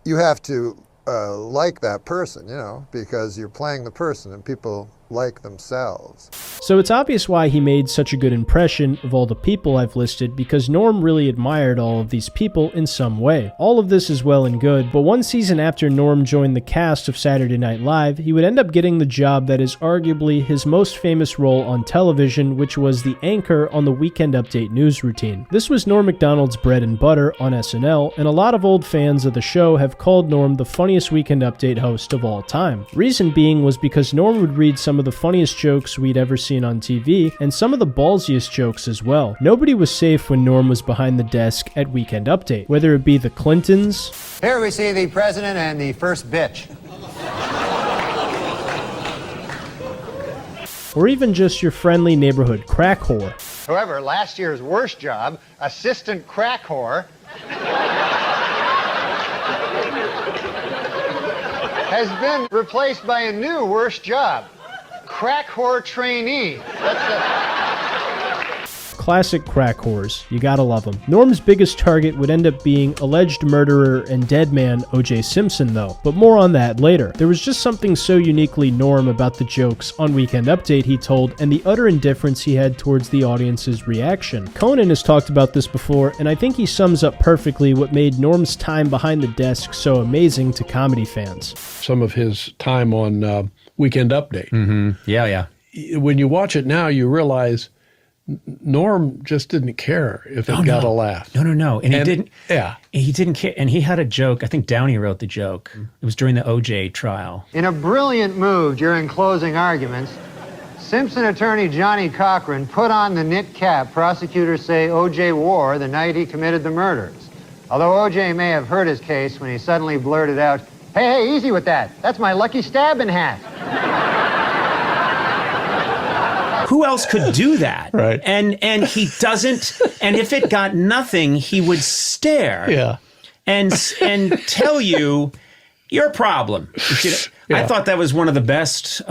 you have to like that person, you know, because you're playing the person and people like themselves. So it's obvious why he made such a good impression of all the people I've listed, because Norm really admired all of these people in some way. All of this is well and good, but one season after Norm joined the cast of Saturday Night Live, he would end up getting the job that is arguably his most famous role on television, which was the anchor on the Weekend Update news routine. This was Norm Macdonald's bread and butter on SNL, and a lot of old fans of the show have called Norm the funniest Weekend Update host of all time. Reason being was because Norm would read some of the funniest jokes we'd ever seen on TV, and some of the ballsiest jokes as well. Nobody was safe when Norm was behind the desk at Weekend Update, whether it be the Clintons. Here we see the president and the first bitch. Or even just your friendly neighborhood crack whore. However, last year's worst job, assistant crack whore, has been replaced by a new worst job, crack whore trainee. Classic crack whores. You gotta love them. Norm's biggest target would end up being alleged murderer and dead man O.J. Simpson, though, but more on that later. There was just something so uniquely Norm about the jokes on Weekend Update, he told, and the utter indifference he had towards the audience's reaction. Conan has talked about this before, and I think he sums up perfectly what made Norm's time behind the desk so amazing to comedy fans. Some of his time on Weekend Update. Mm-hmm. Yeah. When you watch it now, you realize Norm just didn't care if it got a laugh. No. And he didn't. Yeah. He didn't care. And he had a joke. I think Downey wrote the joke. It was during the OJ trial. In a brilliant move during closing arguments, Simpson attorney Johnny Cochran put on the knit cap prosecutors say OJ wore the night he committed the murders. Although OJ may have hurt his case when he suddenly blurted out, hey, easy with that. That's my lucky stabbing hat. Who else could do that? Right. And he doesn't. And if it got nothing, he would stare. Yeah. And tell you your problem. I thought that was one of the best.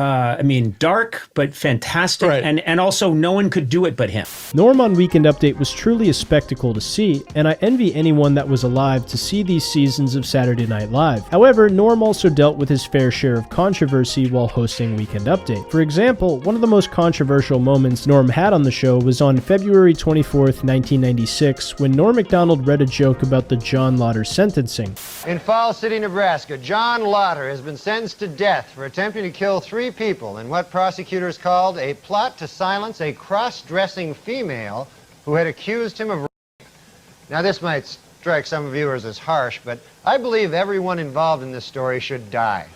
Dark but fantastic, right. and also no one could do it but him. Norm on Weekend Update was truly a spectacle to see, and I envy anyone that was alive to see these seasons of Saturday Night Live. However, Norm also dealt with his fair share of controversy while hosting Weekend Update. For example, one of the most controversial moments Norm had on the show was on February 24th, 1996, when Norm Macdonald read a joke about the John Lauder sentencing. In Falls City, Nebraska, John Lauder has been sentenced to death for attempting to kill 3 people in what prosecutors called a plot to silence a cross-dressing female who had accused him of rape. Now, this might strike some viewers as harsh, but I believe everyone involved in this story should die.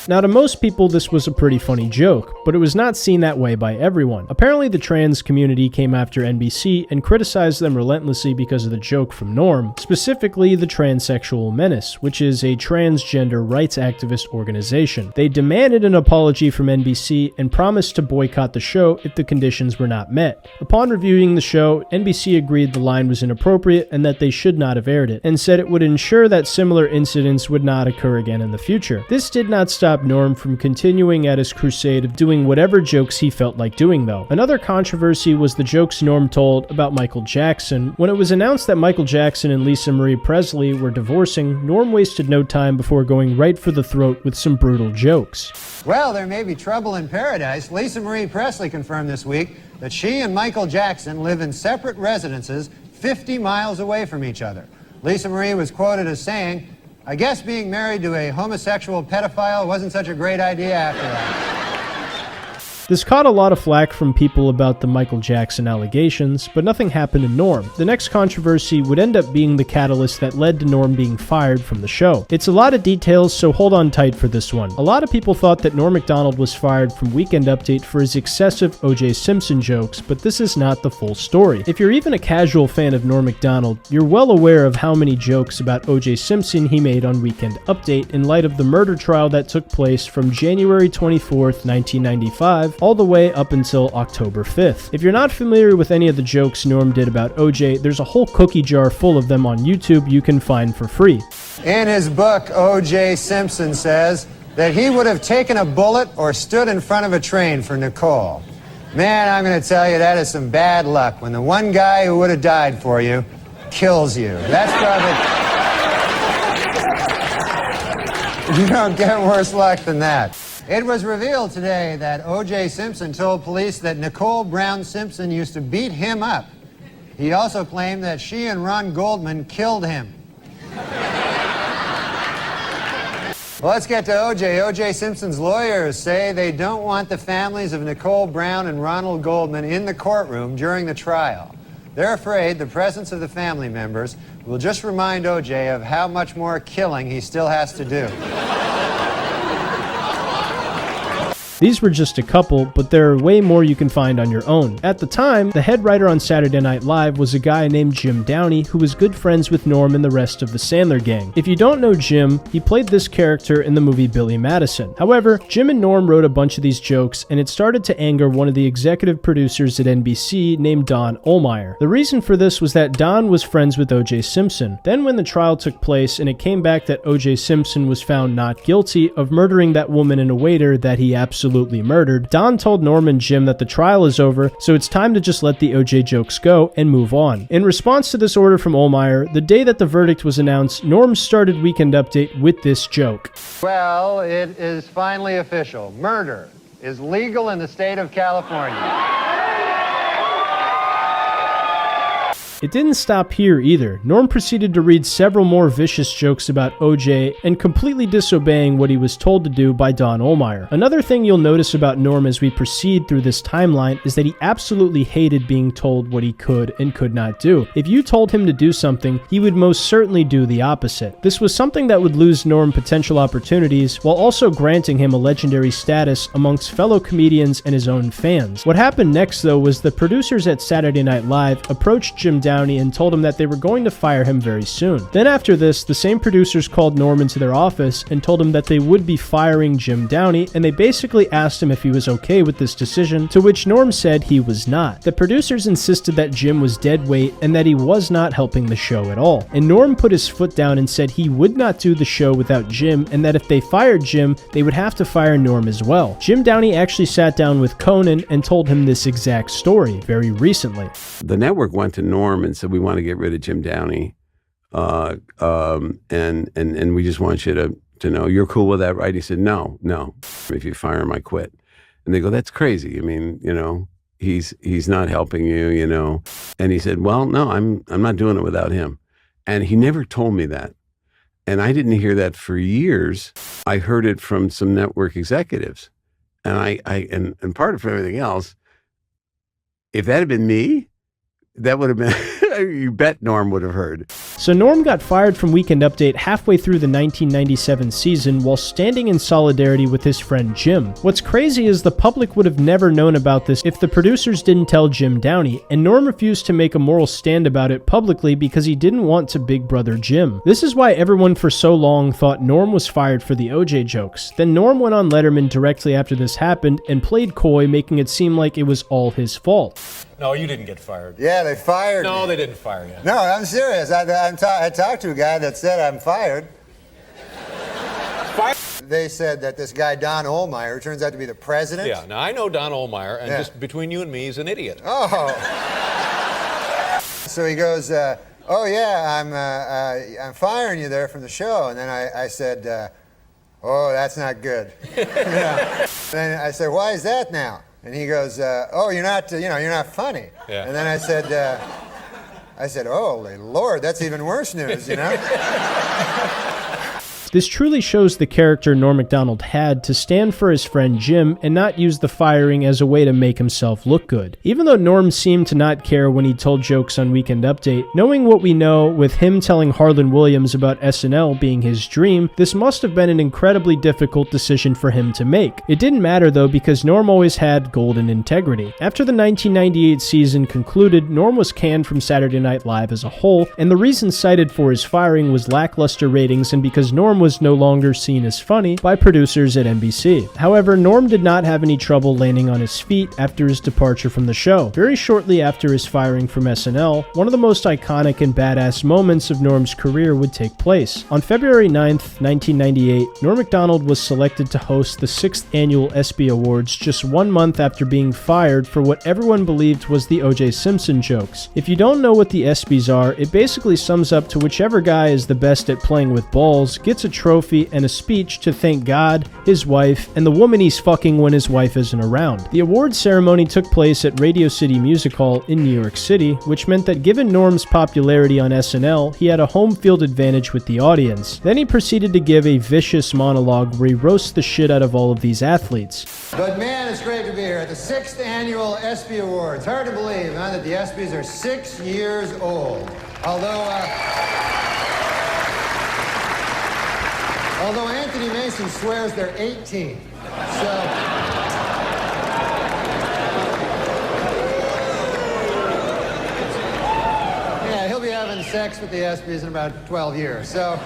Now, to most people, this was a pretty funny joke, but it was not seen that way by everyone. Apparently, the trans community came after NBC and criticized them relentlessly because of the joke from Norm, specifically the Transsexual Menace, which is a transgender rights activist organization. They demanded an apology from NBC and promised to boycott the show if the conditions were not met. Upon reviewing the show, NBC agreed the line was inappropriate and that they should not have aired it, and said it would ensure that similar incidents would not occur again in the future. This did not stop Norm from continuing at his crusade of doing whatever jokes he felt like doing, though. Another controversy was the jokes Norm told about Michael Jackson. When it was announced that Michael Jackson and Lisa Marie Presley were divorcing, Norm wasted no time before going right for the throat with some brutal jokes. Well, there may be trouble in paradise. Lisa Marie Presley confirmed this week that she and Michael Jackson live in separate residences 50 miles away from each other. Lisa Marie was quoted as saying, I guess being married to a homosexual pedophile wasn't such a great idea after all. This caught a lot of flack from people about the Michael Jackson allegations, but nothing happened to Norm. The next controversy would end up being the catalyst that led to Norm being fired from the show. It's a lot of details, so hold on tight for this one. A lot of people thought that Norm Macdonald was fired from Weekend Update for his excessive O.J. Simpson jokes, but this is not the full story. If you're even a casual fan of Norm Macdonald, you're well aware of how many jokes about O.J. Simpson he made on Weekend Update in light of the murder trial that took place from January 24th, 1995, all the way up until October 5th. If you're not familiar with any of the jokes Norm did about OJ, there's a whole cookie jar full of them on YouTube you can find for free. In his book, O.J. Simpson says that he would have taken a bullet or stood in front of a train for Nicole. Man, I'm going to tell you, that is some bad luck when the one guy who would have died for you kills you. That's probably... You don't get worse luck than that. It was revealed today that O.J. Simpson told police that Nicole Brown Simpson used to beat him up. He also claimed that she and Ron Goldman killed him. Well, let's get to O.J. O.J. Simpson's lawyers say they don't want the families of Nicole Brown and Ronald Goldman in the courtroom during the trial. They're afraid the presence of the family members will just remind O.J. of how much more killing he still has to do. These were just a couple, but there are way more you can find on your own. At the time, the head writer on Saturday Night Live was a guy named Jim Downey, who was good friends with Norm and the rest of the Sandler gang. If you don't know Jim, he played this character in the movie Billy Madison. However, Jim and Norm wrote a bunch of these jokes, and it started to anger one of the executive producers at NBC named Don Ohlmeyer. The reason for this was that Don was friends with O.J. Simpson. Then when the trial took place and it came back that O.J. Simpson was found not guilty of murdering that woman and a waiter that he absolutely murdered, Don told Norm and Jim that the trial is over, so it's time to just let the OJ jokes go and move on. In response to this order from Ohlmeyer, the day that the verdict was announced, Norm started Weekend Update with this joke. Well, it is finally official. Murder is legal in the state of California. It didn't stop here either. Norm proceeded to read several more vicious jokes about OJ and completely disobeying what he was told to do by Don Ohlmeyer. Another thing you'll notice about Norm as we proceed through this timeline is that he absolutely hated being told what he could and could not do. If you told him to do something, he would most certainly do the opposite. This was something that would lose Norm potential opportunities while also granting him a legendary status amongst fellow comedians and his own fans. What happened next though was the producers at Saturday Night Live approached Jim Downey and told him that they were going to fire him very soon. Then after this, the same producers called Norm into their office and told him that they would be firing Jim Downey, and they basically asked him if he was okay with this decision, to which Norm said he was not. The producers insisted that Jim was dead weight and that he was not helping the show at all. And Norm put his foot down and said he would not do the show without Jim, and that if they fired Jim, they would have to fire Norm as well. Jim Downey actually sat down with Conan and told him this exact story very recently. The network went to Norm and said, we want to get rid of Jim Downey, and we just want you to know you're cool with that, right? He said, no, if you fire him, I quit. And they go, that's crazy. I mean, he's not helping you, And he said, well, no, I'm not doing it without him. And he never told me that. And I didn't hear that for years. I heard it from some network executives. And and part of everything else, if that had been me, that would have been, you bet Norm would have heard. So Norm got fired from Weekend Update halfway through the 1997 season while standing in solidarity with his friend Jim. What's crazy is the public would have never known about this if the producers didn't tell Jim Downey, and Norm refused to make a moral stand about it publicly because he didn't want to big brother Jim. This is why everyone for so long thought Norm was fired for the OJ jokes. Then Norm went on Letterman directly after this happened and played coy, making it seem like it was all his fault. No, you didn't get fired. Yeah, they fired me. No, they didn't fire you. No, I'm serious. I talked to a guy that said I'm fired. They said that this guy, Don Ohlmeyer, turns out to be the president. Yeah, now I know Don Ohlmeyer, and just between you and me, he's an idiot. Oh. So he goes, oh yeah, I'm firing you there from the show. And then I said, oh, that's not good. Then I said, why is that now? And he goes, oh, you're not funny. Yeah. And then I said, oh, Lord, that's even worse news, This truly shows the character Norm MacDonald had to stand for his friend Jim and not use the firing as a way to make himself look good. Even though Norm seemed to not care when he told jokes on Weekend Update, knowing what we know with him telling Harlan Williams about SNL being his dream, this must have been an incredibly difficult decision for him to make. It didn't matter though, because Norm always had golden integrity. After the 1998 season concluded, Norm was canned from Saturday Night Live as a whole, and the reason cited for his firing was lackluster ratings and because Norm was no longer seen as funny by producers at NBC. However, Norm did not have any trouble landing on his feet after his departure from the show. Very shortly after his firing from SNL, one of the most iconic and badass moments of Norm's career would take place. On February 9th, 1998, Norm MacDonald was selected to host the 6th annual ESPY Awards just 1 month after being fired for what everyone believed was the O.J. Simpson jokes. If you don't know what the ESPYs are, it basically sums up to whichever guy is the best at playing with balls gets a trophy and a speech to thank God, his wife, and the woman he's fucking when his wife isn't around. The awards ceremony took place at Radio City Music Hall in New York City, which meant that given Norm's popularity on SNL, he had a home field advantage with the audience. Then he proceeded to give a vicious monologue where he roasts the shit out of all of these athletes. But man, it's great to be here at the 6th annual ESPY Awards. Hard to believe, huh, that the ESPYs are 6 years old. Although Anthony Mason swears they're 18. Yeah, he'll be having sex with the ESPYs in about 12 years. So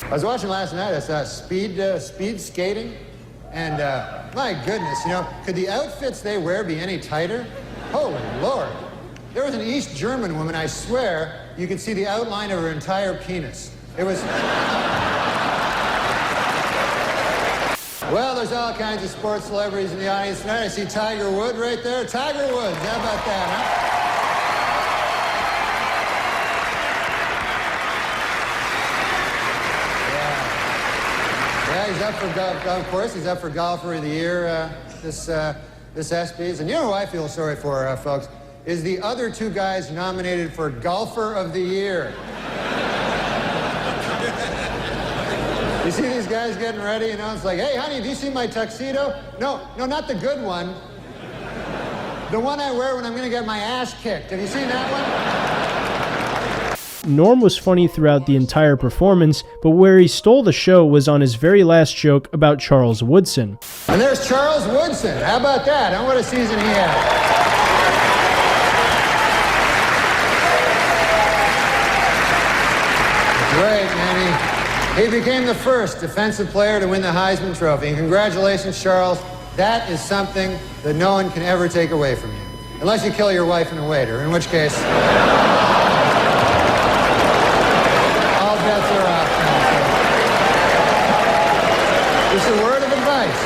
I was watching last night, I saw speed skating, and my goodness, could the outfits they wear be any tighter? Holy Lord. There was an East German woman, I swear, you could see the outline of her entire penis. It was... Well, there's all kinds of sports celebrities in the audience tonight. I see Tiger Woods right there. Tiger Woods, how about that, huh? Yeah, he's up for golf. Of course, he's up for Golfer of the Year this ESPYs. And you know who I feel sorry for, folks, is the other two guys nominated for Golfer of the Year. You see these guys getting ready, it's like, hey, honey, have you seen my tuxedo? No, not the good one. The one I wear when I'm going to get my ass kicked. Have you seen that one? Norm was funny throughout the entire performance, but where he stole the show was on his very last joke about Charles Woodson. And there's Charles Woodson. How about that? What a season he had. Great, man. He became the first defensive player to win the Heisman Trophy. And congratulations, Charles. That is something that no one can ever take away from you. Unless you kill your wife and a waiter, in which case... all bets are off. Just a word of advice.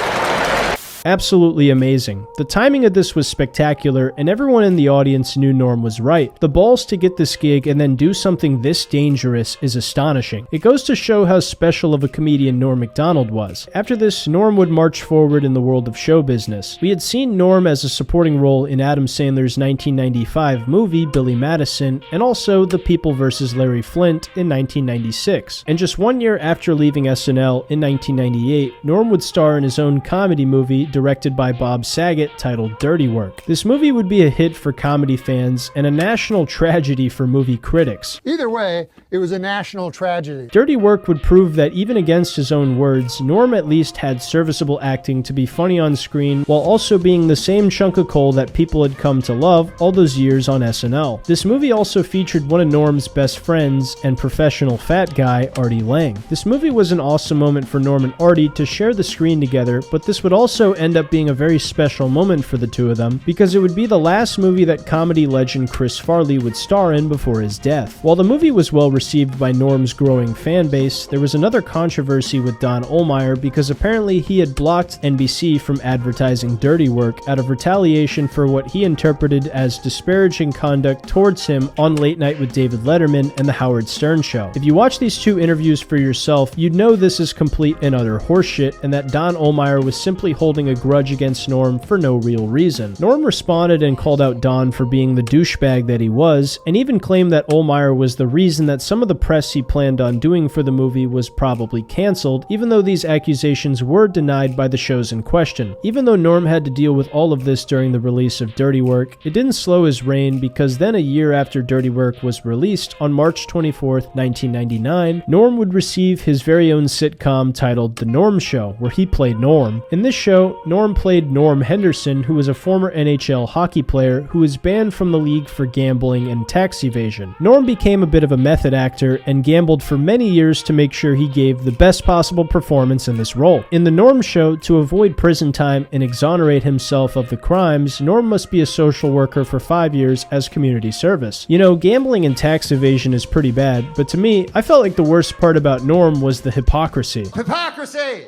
Absolutely amazing. The timing of this was spectacular, and everyone in the audience knew Norm was right. The balls to get this gig and then do something this dangerous is astonishing. It goes to show how special of a comedian Norm MacDonald was. After this, Norm would march forward in the world of show business. We had seen Norm as a supporting role in Adam Sandler's 1995 movie Billy Madison, and also The People vs. Larry Flynt in 1996. And just 1 year after leaving SNL in 1998, Norm would star in his own comedy movie directed by Bob Saget titled Dirty Work. This movie would be a hit for comedy fans and a national tragedy for movie critics. Either way, it was a national tragedy. Dirty Work would prove that even against his own words, Norm at least had serviceable acting to be funny on screen while also being the same chunk of coal that people had come to love all those years on SNL. This movie also featured one of Norm's best friends and professional fat guy, Artie Lang. This movie was an awesome moment for Norm and Artie to share the screen together, but this would also end up being a very special moment for the two of them because it would be the last movie that comedy legend Chris Farley would star in before his death. While the movie was well received by Norm's growing fan base, there was another controversy with Don Ohlmeyer because apparently he had blocked NBC from advertising Dirty Work out of retaliation for what he interpreted as disparaging conduct towards him on Late Night with David Letterman and The Howard Stern Show. If you watch these two interviews for yourself, you'd know this is complete and utter horseshit and that Don Ohlmeyer was simply holding a grudge against Norm for no real reason. Norm responded and called out Don for being the douchebag that he was, and even claimed that Ohlmeyer was the reason that some of the press he planned on doing for the movie was probably cancelled, even though these accusations were denied by the shows in question. Even though Norm had to deal with all of this during the release of Dirty Work, it didn't slow his reign because then a year after Dirty Work was released on March 24th, 1999, Norm would receive his very own sitcom titled The Norm Show, where he played Norm. In this show, Norm played Norm Henderson, who was a former NHL hockey player who was banned from the league for gambling and tax evasion. Norm became a bit of a method actor and gambled for many years to make sure he gave the best possible performance in this role. In The Norm Show, to avoid prison time and exonerate himself of the crimes, Norm must be a social worker for 5 years as community service. You know, gambling and tax evasion is pretty bad, but to me, I felt like the worst part about Norm was the hypocrisy. Hypocrisy!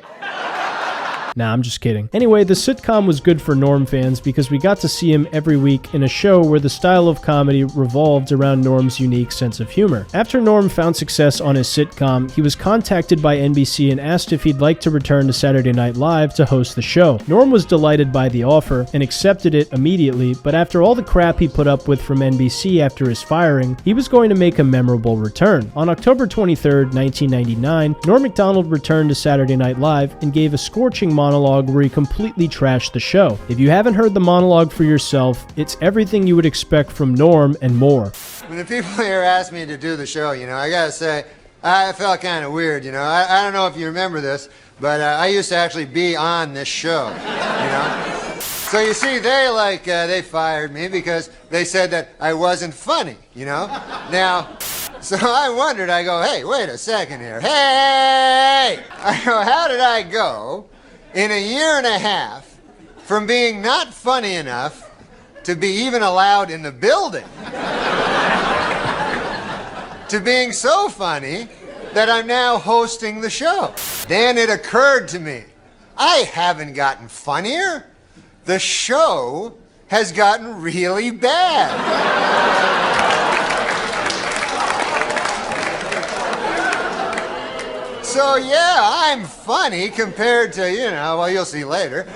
Nah, I'm just kidding. Anyway, the sitcom was good for Norm fans because we got to see him every week in a show where the style of comedy revolved around Norm's unique sense of humor. After Norm found success on his sitcom, he was contacted by NBC and asked if he'd like to return to Saturday Night Live to host the show. Norm was delighted by the offer and accepted it immediately, but after all the crap he put up with from NBC after his firing, he was going to make a memorable return. On October 23rd, 1999, Norm MacDonald returned to Saturday Night Live and gave a scorching monologue where he completely trashed the show. If you haven't heard the monologue for yourself, it's everything you would expect from Norm and more. When the people here asked me to do the show, I gotta say, I felt kind of weird, I don't know if you remember this, but I used to actually be on this show, So you see, they fired me because they said that I wasn't funny, Now, so I wondered, I go, hey, wait a second here. Hey! I go, how did I go in a year and a half from being not funny enough to be even allowed in the building to being so funny that I'm now hosting the show? Then it occurred to me, I haven't gotten funnier. The show has gotten really bad. So yeah, I'm funny compared to, well, you'll see later.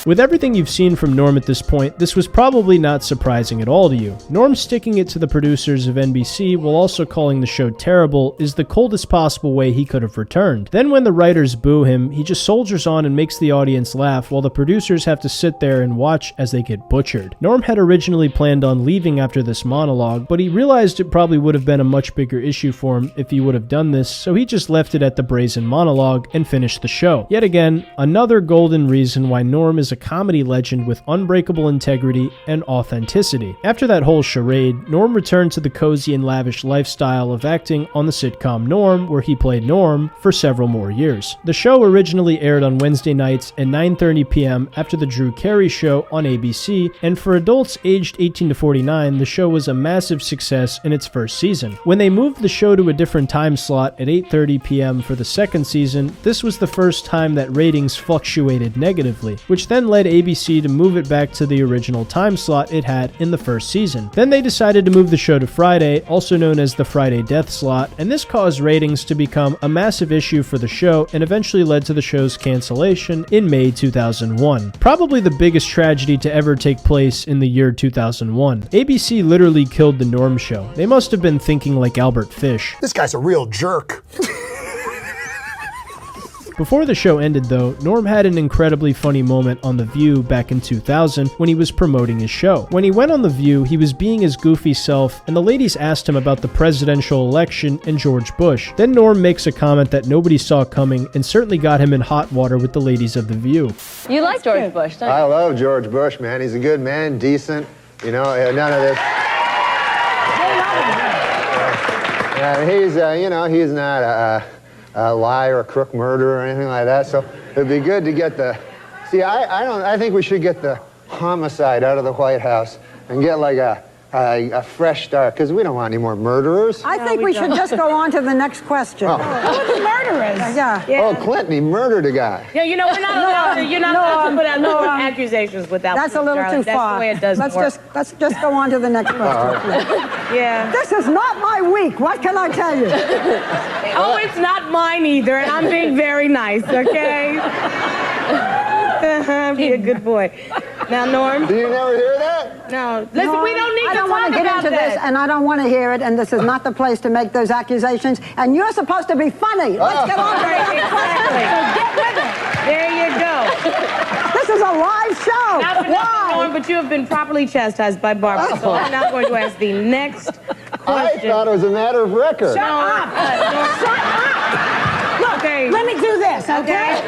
With everything you've seen from Norm at this point, this was probably not surprising at all to you. Norm sticking it to the producers of NBC while also calling the show terrible is the coldest possible way he could have returned. Then when the writers boo him, he just soldiers on and makes the audience laugh while the producers have to sit there and watch as they get butchered. Norm had originally planned on leaving after this monologue, but he realized it probably would have been a much bigger issue for him if he would have done this, so he just left it at the brazen monologue and finished the show. Yet again, another golden reason why Norm is a comedy legend with unbreakable integrity and authenticity. After that whole charade, Norm returned to the cozy and lavish lifestyle of acting on the sitcom Norm, where he played Norm for several more years. The show originally aired on Wednesday nights at 9:30 p.m. after the Drew Carey Show on ABC, and for adults aged 18 to 49, the show was a massive success in its first season. When they moved the show to a different time slot at 8:30 p.m. for the second season, this was the first time that ratings fluctuated negatively, which then led ABC to move it back to the original time slot it had in the first season. Then they decided to move the show to Friday, also known as the Friday Death slot, and this caused ratings to become a massive issue for the show and eventually led to the show's cancellation in May 2001. Probably the biggest tragedy to ever take place in the year 2001. ABC literally killed the Norm Show. They must have been thinking like Albert Fish. This guy's a real jerk. Before the show ended though, Norm had an incredibly funny moment on The View back in 2000 when he was promoting his show. When he went on The View, he was being his goofy self and the ladies asked him about the presidential election and George Bush. Then Norm makes a comment that nobody saw coming and certainly got him in hot water with the ladies of The View. You like George Bush, don't you? I love George Bush, man. He's a good man, decent, none of this. He's not a liar, a crook, murderer, or anything like that. So it'd be good to get I think we should get the homicide out of the White House and get like a fresh start, because we don't want any more murderers. I think we should just go on to the next question. Oh. Who are the murderers? Yeah. Oh, Clinton, he murdered a guy. Yeah, we're not allowed to. You're not allowed to put out no accusations without. That's a little too far. That's the way it doesn't work. Let's just go on to the next question. Yeah. This is not my week. What can I tell you? Oh, it's not mine either, and I'm being very nice. Okay. Be a good boy. Now, Norm. Do you never hear that? No. Listen, we don't need I to don't want talk to get about into that. this, and I don't want to hear it, and this is not the place to make those accusations, and you're supposed to be funny. Let's get on to the next question. So get with it. There you go. This is a live show. Not for nothing, Norm, but you have been properly chastised by Barbara, so I'm now going to ask the next question. I thought it was a matter of record. Shut up. Shut up. Look, Okay. let me do this, okay?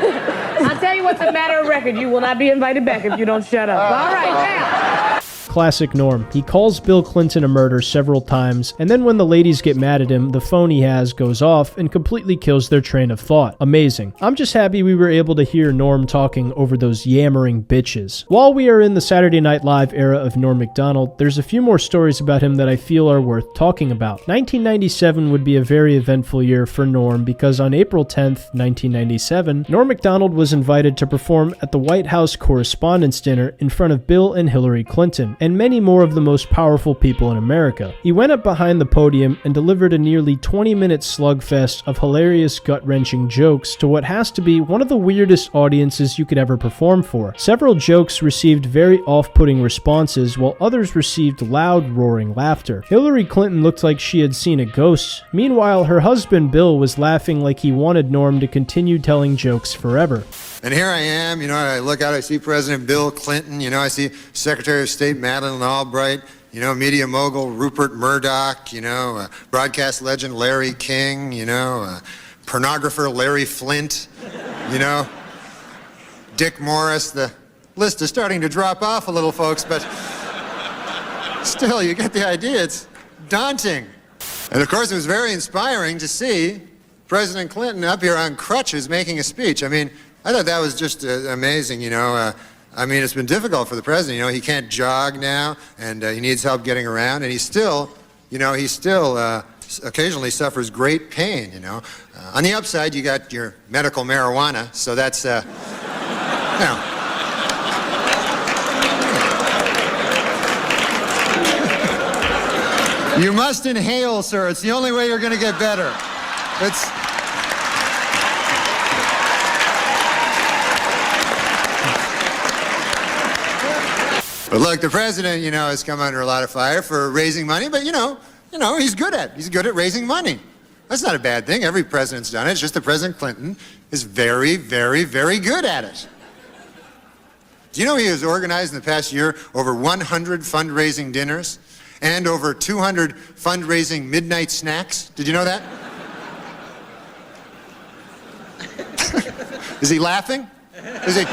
I'll tell you what's a matter of record. You will not be invited back if you don't shut up. All right, now. classic Norm. He calls Bill Clinton a murderer several times, and then when the ladies get mad at him, the phone he has goes off and completely kills their train of thought. Amazing. I'm just happy we were able to hear Norm talking over those yammering bitches. While we are in the Saturday Night Live era of Norm MacDonald, there's a few more stories about him that I feel are worth talking about. 1997 would be a very eventful year for Norm because on April 10th, 1997, Norm MacDonald was invited to perform at the White House Correspondents' Dinner in front of Bill and Hillary Clinton, and many more of the most powerful people in America. He went up behind the podium and delivered a nearly 20-minute slugfest of hilarious, gut-wrenching jokes to what has to be one of the weirdest audiences you could ever perform for. Several jokes received very off-putting responses, while others received loud, roaring laughter. Hillary Clinton looked like she had seen a ghost. Meanwhile, her husband Bill was laughing like he wanted Norm to continue telling jokes forever. And here I am, I look out, I see President Bill Clinton, I see Secretary of State Madeleine Albright, media mogul Rupert Murdoch, broadcast legend Larry King, pornographer Larry Flint, Dick Morris. The list is starting to drop off a little, folks, but still, you get the idea. It's daunting. And of course, it was very inspiring to see President Clinton up here on crutches making a speech. I thought that was just amazing, it's been difficult for the president. He can't jog now, and he needs help getting around, and he still occasionally suffers great pain, On the upside, you got your medical marijuana, so that's, You must inhale, sir. It's the only way you're going to get better. But look, the president, has come under a lot of fire for raising money, but he's good at it. He's good at raising money. That's not a bad thing. Every president's done it. It's just that President Clinton is very, very, very good at it. Do you know he has organized in the past year over 100 fundraising dinners and over 200 fundraising midnight snacks? Did you know that? Is he laughing? Is he?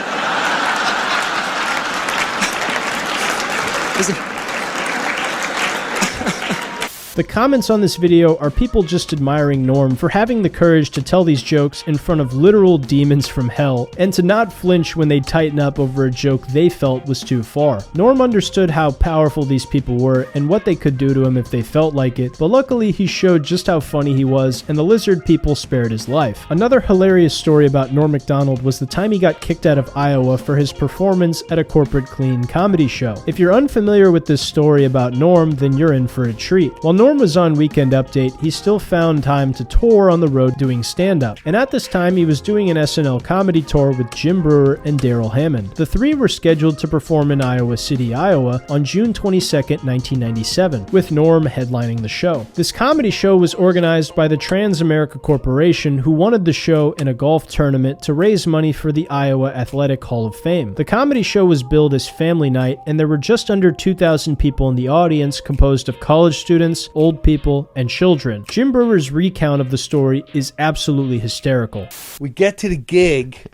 The comments on this video are people just admiring Norm for having the courage to tell these jokes in front of literal demons from hell, and to not flinch when they tighten up over a joke they felt was too far. Norm understood how powerful these people were and what they could do to him if they felt like it, but luckily he showed just how funny he was, and the lizard people spared his life. Another hilarious story about Norm MacDonald was the time he got kicked out of Iowa for his performance at a corporate clean comedy show. If you're unfamiliar with this story about Norm, then you're in for a treat. While Norm was on Weekend Update, he still found time to tour on the road doing stand-up, and at this time he was doing an SNL comedy tour with Jim Breuer and Daryl Hammond. The three were scheduled to perform in Iowa City, Iowa on June 22nd, 1997, with Norm headlining the show. This comedy show was organized by the Trans-America Corporation, who wanted the show in a golf tournament to raise money for the Iowa Athletic Hall of Fame. The comedy show was billed as Family Night, and there were just under 2,000 people in the audience, composed of college students, old people, and children. Jim Brewer's recount of the story is absolutely hysterical. We get to the gig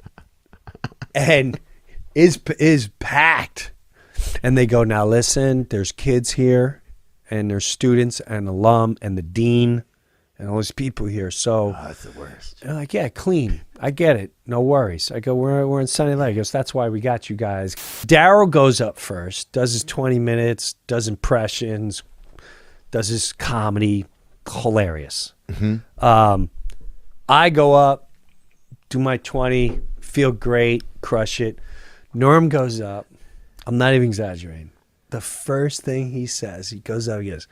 and is packed. And they go, now listen, there's kids here and there's students and alum and the dean and all these people here. So that's the worst. They're like, yeah, clean. I get it. No worries. I go, we're in Sunny Lake. He goes, that's why we got you guys. Daryl goes up first, does his 20 minutes, does impressions, does his comedy, hilarious. Mm-hmm. I go up, do my 20, feel great, crush it. Norm goes up. I'm not even exaggerating. The first thing he says, he goes up, he goes,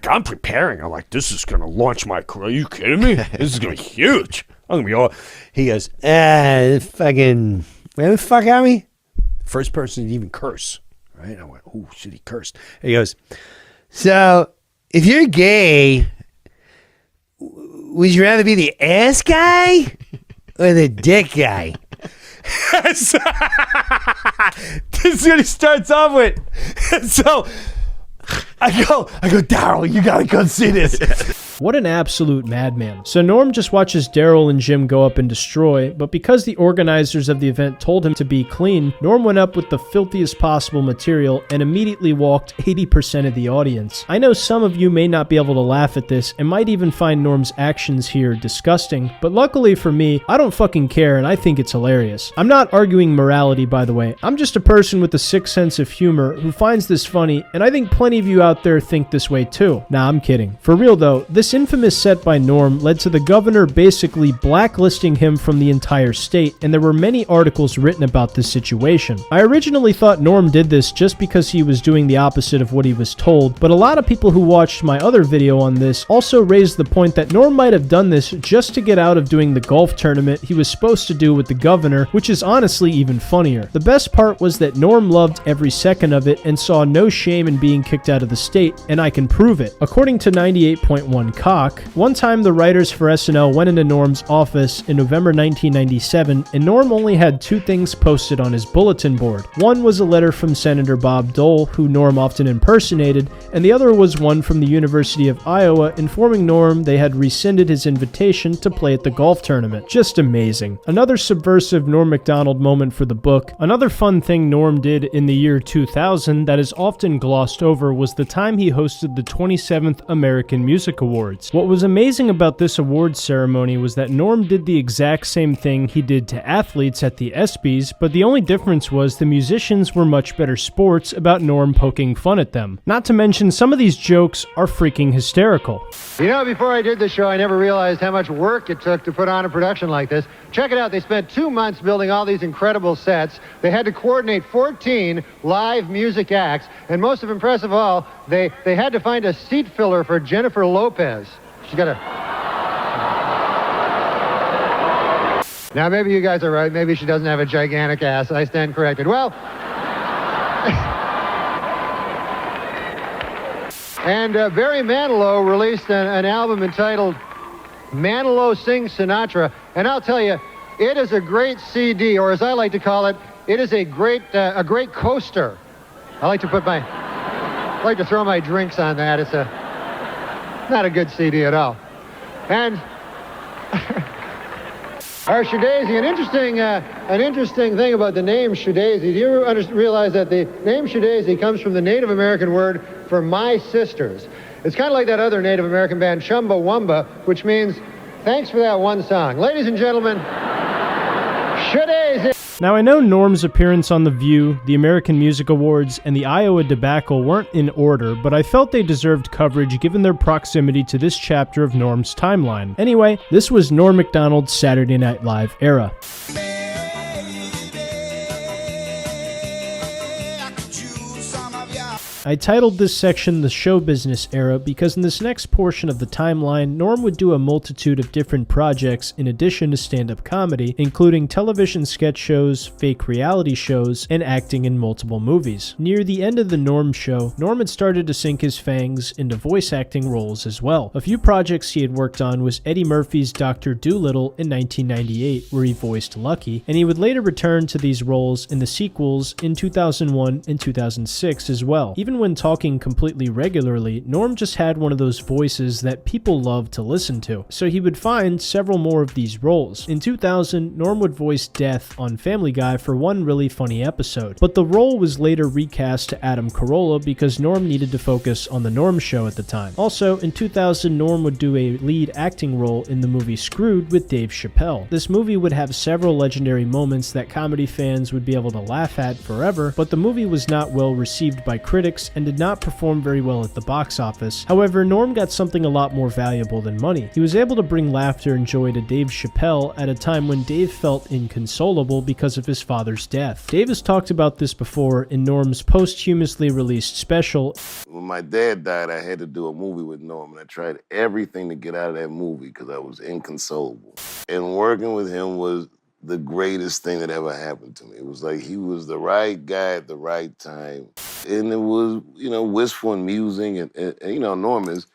I'm preparing. I'm like, this is going to launch my career. Are you kidding me? This is going to be huge. I'm going to be all... He goes, fucking, where the fuck are we? First person to even curse. Right? I went, oh, shit, he cursed. And he goes, so, if you're gay, would you rather be the ass guy or the dick guy? This is what he starts off with. So, I go, Daryl, you got to come see this. What an absolute madman. So Norm just watches Daryl and Jim go up and destroy, but because the organizers of the event told him to be clean, Norm went up with the filthiest possible material and immediately walked 80% of the audience. I know some of you may not be able to laugh at this and might even find Norm's actions here disgusting, but luckily for me, I don't fucking care and I think it's hilarious. I'm not arguing morality, by the way. I'm just a person with a sick sense of humor who finds this funny, and I think plenty of you out there think this way too. Nah, I'm kidding. For real though, this infamous set by Norm led to the governor basically blacklisting him from the entire state, and there were many articles written about this situation. I originally thought Norm did this just because he was doing the opposite of what he was told, but a lot of people who watched my other video on this also raised the point that Norm might have done this just to get out of doing the golf tournament he was supposed to do with the governor, which is honestly even funnier. The best part was that Norm loved every second of it and saw no shame in being kicked out of the state, and I can prove it. According to 98.1 Cock, one time the writers for SNL went into Norm's office in November 1997, and Norm only had two things posted on his bulletin board. One was a letter from Senator Bob Dole, who Norm often impersonated, and the other was one from the University of Iowa informing Norm they had rescinded his invitation to play at the golf tournament. Just amazing. Another subversive Norm MacDonald moment for the book. Another fun thing Norm did in the year 2000 that is often glossed over was the time he hosted the 27th American Music Awards. What was amazing about this awards ceremony was that Norm did the exact same thing he did to athletes at the ESPYs, but the only difference was the musicians were much better sports about Norm poking fun at them. Not to mention, some of these jokes are freaking hysterical. You know, before I did the show, I never realized how much work it took to put on a production like this. Check it out. They spent 2 months building all these incredible sets. They had to coordinate 14 live music acts, and most impressive of all, they had to find a seat filler for Jennifer Lopez. She's got a... Now, maybe you guys are right. Maybe she doesn't have a gigantic ass. I stand corrected. Well... And Barry Manilow released an album entitled Manilow Sings Sinatra, and I'll tell you, it is a great CD, or as I like to call it, it is a great coaster. I like to throw my drinks on that. It's not a good CD at all. And our Shadazy, an interesting thing about the name Shadazy. Do you realize that the name Shadazy comes from the Native American word for my sisters? It's kind of like that other Native American band Chumbawamba, which means thanks for that one song. Ladies and gentlemen, Shadazy. Now, I know Norm's appearance on The View, the American Music Awards, and the Iowa debacle weren't in order, but I felt they deserved coverage given their proximity to this chapter of Norm's timeline. Anyway, this was Norm MacDonald's Saturday Night Live era. I titled this section the show business era because in this next portion of the timeline, Norm would do a multitude of different projects in addition to stand-up comedy, including television sketch shows, fake reality shows, and acting in multiple movies. Near the end of the Norm show, Norm had started to sink his fangs into voice acting roles as well. A few projects he had worked on was Eddie Murphy's Dr. Dolittle in 1998, where he voiced Lucky, and he would later return to these roles in the sequels in 2001 and 2006 as well. Even when talking completely regularly, Norm just had one of those voices that people love to listen to, so he would find several more of these roles. In 2000, Norm would voice Death on Family Guy for one really funny episode, but the role was later recast to Adam Carolla because Norm needed to focus on the Norm Show at the time. Also, in 2000, Norm would do a lead acting role in the movie Screwed with Dave Chappelle. This movie would have several legendary moments that comedy fans would be able to laugh at forever, but the movie was not well received by critics and did not perform very well at the box office. However, Norm got something a lot more valuable than money. He was able to bring laughter and joy to Dave Chappelle at a time when Dave felt inconsolable because of his father's death. Dave has talked about this before in Norm's posthumously released special. When my dad died, I had to do a movie with Norm, and I tried everything to get out of that movie because I was inconsolable. And working with him was the greatest thing that ever happened to me. It was like he was the right guy at the right time. And it was, wistful and musing. And Norm is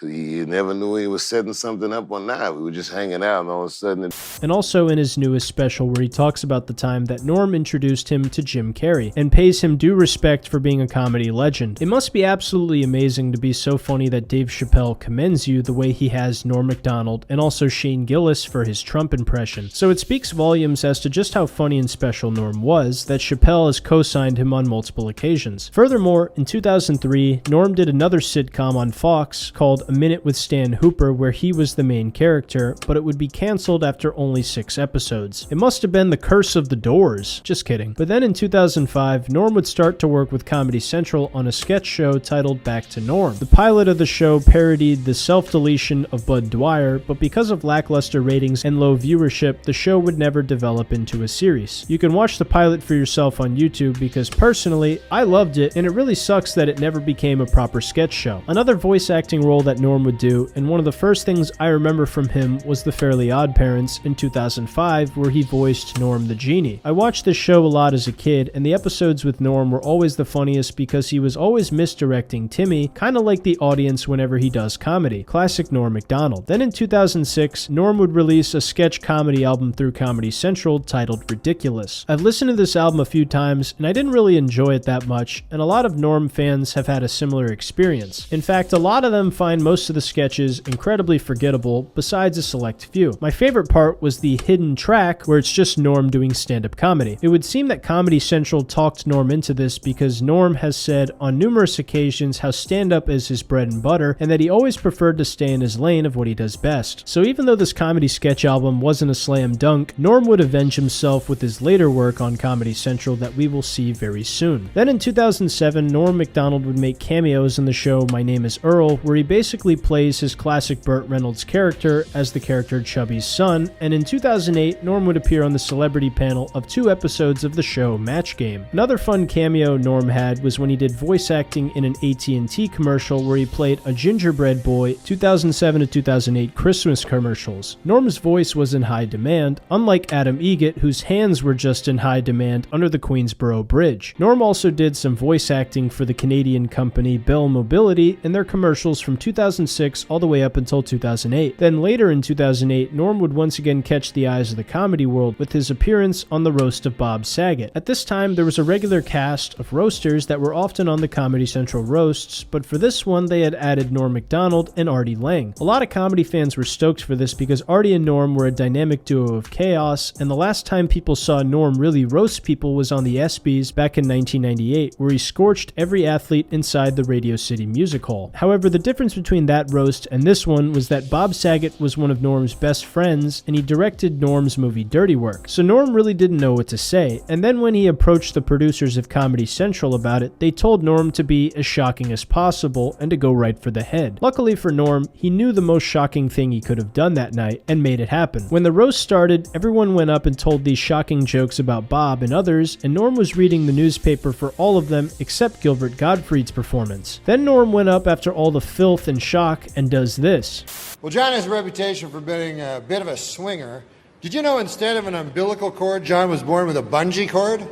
He never knew he was setting something up or not. We were just hanging out, and all of a sudden... And also in his newest special where he talks about the time that Norm introduced him to Jim Carrey and pays him due respect for being a comedy legend. It must be absolutely amazing to be so funny that Dave Chappelle commends you the way he has Norm MacDonald and also Shane Gillis for his Trump impression. So it speaks volumes as to just how funny and special Norm was that Chappelle has co-signed him on multiple occasions. Furthermore, in 2003, Norm did another sitcom on Fox called A Minute with Stan Hooper where he was the main character, but it would be canceled after only 6 episodes. It must have been the curse of the Doors. Just kidding. But then in 2005, Norm would start to work with Comedy Central on a sketch show titled Back to Norm. The pilot of the show parodied the self-deletion of Bud Dwyer, but because of lackluster ratings and low viewership, the show would never develop into a series. You can watch the pilot for yourself on YouTube because personally, I loved it, and it really sucks that it never became a proper sketch show. Another voice acting role that Norm would do, and one of the first things I remember from him was The Fairly Odd Parents in 2005, where he voiced Norm the Genie. I watched this show a lot as a kid, and the episodes with Norm were always the funniest because he was always misdirecting Timmy, kinda like the audience whenever he does comedy. Classic Norm MacDonald. Then in 2006, Norm would release a sketch comedy album through Comedy Central titled Ridiculous. I've listened to this album a few times, and I didn't really enjoy it that much, and a lot of Norm fans have had a similar experience. In fact, a lot of them find most of the sketches incredibly forgettable, besides a select few. My favorite part was the hidden track where it's just Norm doing stand-up comedy. It would seem that Comedy Central talked Norm into this because Norm has said on numerous occasions how stand-up is his bread and butter, and that he always preferred to stay in his lane of what he does best. So even though this comedy sketch album wasn't a slam dunk, Norm would avenge himself with his later work on Comedy Central that we will see very soon. Then in 2007, Norm MacDonald would make cameos in the show My Name is Earl, where he basically plays his classic Burt Reynolds character as the character Chubby's son, and in 2008, Norm would appear on the celebrity panel of 2 episodes of the show Match Game. Another fun cameo Norm had was when he did voice acting in an AT&T commercial where he played a gingerbread boy, 2007 to 2008 Christmas commercials. Norm's voice was in high demand, unlike Adam Egget, whose hands were just in high demand under the Queensboro Bridge. Norm also did some voice acting for the Canadian company Bell Mobility in their commercials from 2006 all the way up until 2008. Then later in 2008, Norm would once again catch the eyes of the comedy world with his appearance on the roast of Bob Saget. At this time, there was a regular cast of roasters that were often on the Comedy Central roasts, but for this one, they had added Norm MacDonald and Artie Lang. A lot of comedy fans were stoked for this because Artie and Norm were a dynamic duo of chaos, and the last time people saw Norm really roast people was on the ESPYs back in 1998, where he scorched every athlete inside the Radio City Music Hall. However, the difference between that roast and this one was that Bob Saget was one of Norm's best friends, and he directed Norm's movie Dirty Work. So Norm really didn't know what to say, and then when he approached the producers of Comedy Central about it, they told Norm to be as shocking as possible and to go right for the head. Luckily for Norm, he knew the most shocking thing he could have done that night and made it happen. When the roast started, everyone went up and told these shocking jokes about Bob and others, and Norm was reading the newspaper for all of them except Gilbert Gottfried's performance. Then Norm went up after all the filth and shock and does this. Well, John has a reputation for being a bit of a swinger. Did you know instead of an umbilical cord, John was born with a bungee cord?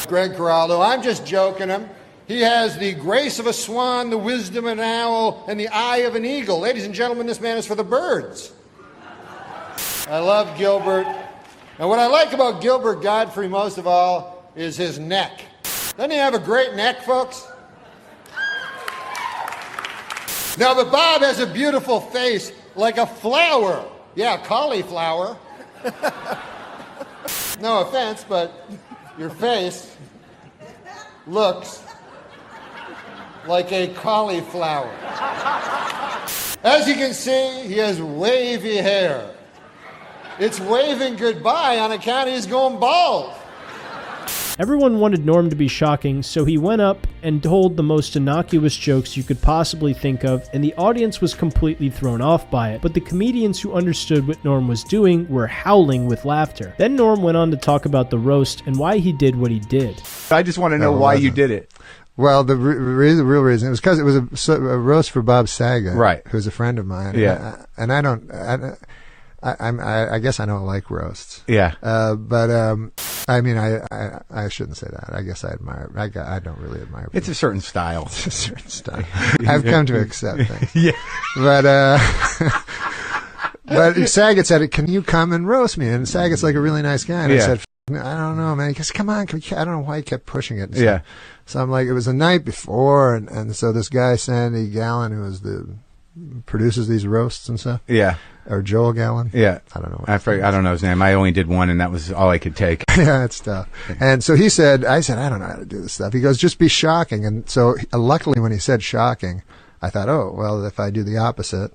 Greg Giraldo, I'm just joking him. He has the grace of a swan, the wisdom of an owl, and the eye of an eagle. Ladies and gentlemen, this man is for the birds. I love Gilbert. And what I like about Gilbert Godfrey most of all is his neck. Doesn't he have a great neck, folks? No, but Bob has a beautiful face, like a flower. Yeah, cauliflower. No offense, but your face looks like a cauliflower. As you can see, he has wavy hair. It's waving goodbye on account he's going bald. Everyone wanted Norm to be shocking, so he went up and told the most innocuous jokes you could possibly think of, and the audience was completely thrown off by it, but the comedians who understood what Norm was doing were howling with laughter. Then Norm went on to talk about the roast and why he did what he did. I just want to know why you did it. Well, the real reason, it was because it was a roast for Bob Saget, right? Who's a friend of mine. Yeah. And I guess I don't like roasts. Yeah. But I mean, I shouldn't say that. I guess I admire. I don't really admire people. It's a certain style. It's a certain style. I've come to accept things. Yeah. But Saget said, "Can you come and roast me?" And Saget's like a really nice guy. And I Yeah. said, "I don't know, man." He goes, "Come on." I don't know why he kept pushing it. Yeah. So I'm like, it was the night before, and so this guy, Sandy Gallen, who produces these roasts and stuff. Yeah. Or Joel Gallen. Yeah. I don't know. I don't know his name. I only did one, and that was all I could take. Yeah, it's tough. And so I said, I don't know how to do this stuff. He goes, just be shocking. And so luckily when he said shocking, I thought, oh, well, if I do the opposite,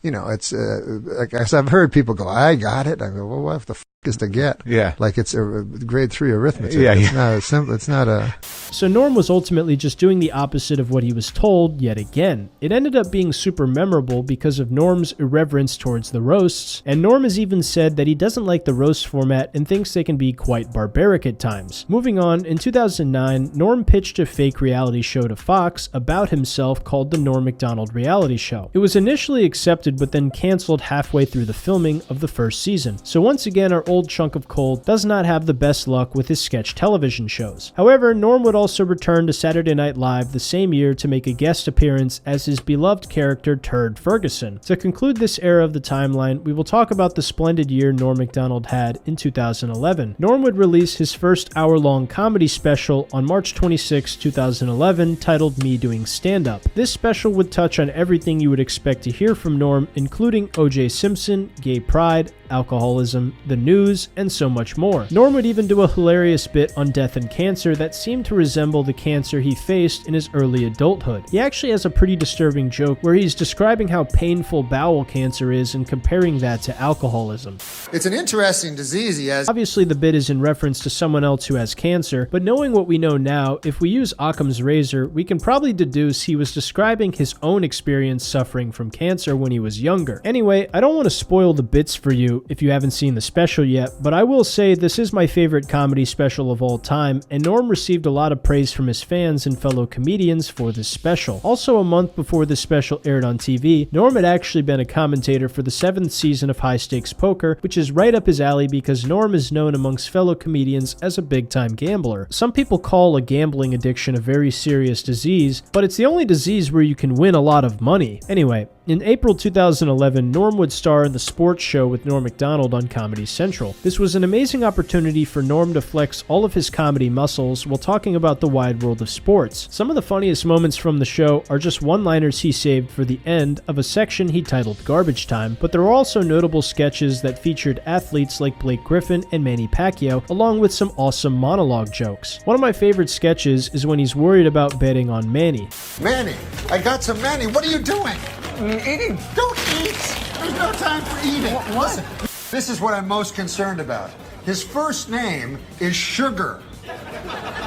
it's like I've heard people go, I got it. I go, well, what the f is to get? Yeah. Like it's a grade 3 arithmetic. Yeah, it's not simple. It's not a... So Norm was ultimately just doing the opposite of what he was told yet again. It ended up being super memorable because of Norm's irreverence towards the roasts, and Norm has even said that he doesn't like the roast format and thinks they can be quite barbaric at times. Moving on, in 2009, Norm pitched a fake reality show to Fox about himself called the Norm MACDONALD Reality Show. It was initially accepted but then canceled halfway through the filming of the first season. So once again, our old chunk of coal does not have the best luck with his sketch television shows. However, Norm would also return to Saturday Night Live the same year to make a guest appearance as his beloved character Turd Ferguson. To conclude this era of the timeline, we will talk about the splendid year Norm MACDONALD had in 2011. Norm would release his first hour-long comedy special on March 26, 2011, titled Me Doing Stand-Up. This special would touch on everything you would expect to hear from Norm, including O.J. Simpson, gay pride, alcoholism, the news, and so much more. Norm would even do a hilarious bit on death and cancer that seemed to resemble the cancer he faced in his early adulthood. He actually has a pretty disturbing joke where he's describing how painful bowel cancer is and comparing that to alcoholism. It's an interesting disease he has. Obviously the bit is in reference to someone else who has cancer, but knowing what we know now, if we use Occam's razor, we can probably deduce he was describing his own experience suffering from cancer when he was younger. Anyway, I don't want to spoil the bits for you if you haven't seen the special yet, but I will say this is my favorite comedy special of all time, and Norm received a lot of praise from his fans and fellow comedians for this special. Also, a month before this special aired on TV, Norm had actually been a commentator for the 7th season of High Stakes Poker, which is right up his alley because Norm is known amongst fellow comedians as a big-time gambler. Some people call a gambling addiction a very serious disease, but it's the only disease where you can win a lot of money. Anyway, in April 2011, Norm would star in the sports show with Norm MACDONALD on Comedy Central. This was an amazing opportunity for Norm to flex all of his comedy muscles while talking about the wide world of sports. Some of the funniest moments from the show are just one-liners he saved for the end of a section he titled Garbage Time, but there were also notable sketches that featured athletes like Blake Griffin and Manny Pacquiao, along with some awesome monologue jokes. One of my favorite sketches is when he's worried about betting on Manny. Manny, I got some Manny. What are you doing? Eating. Don't eat. There's no time for eating. What? Listen, this is what I'm most concerned about. His first name is Sugar.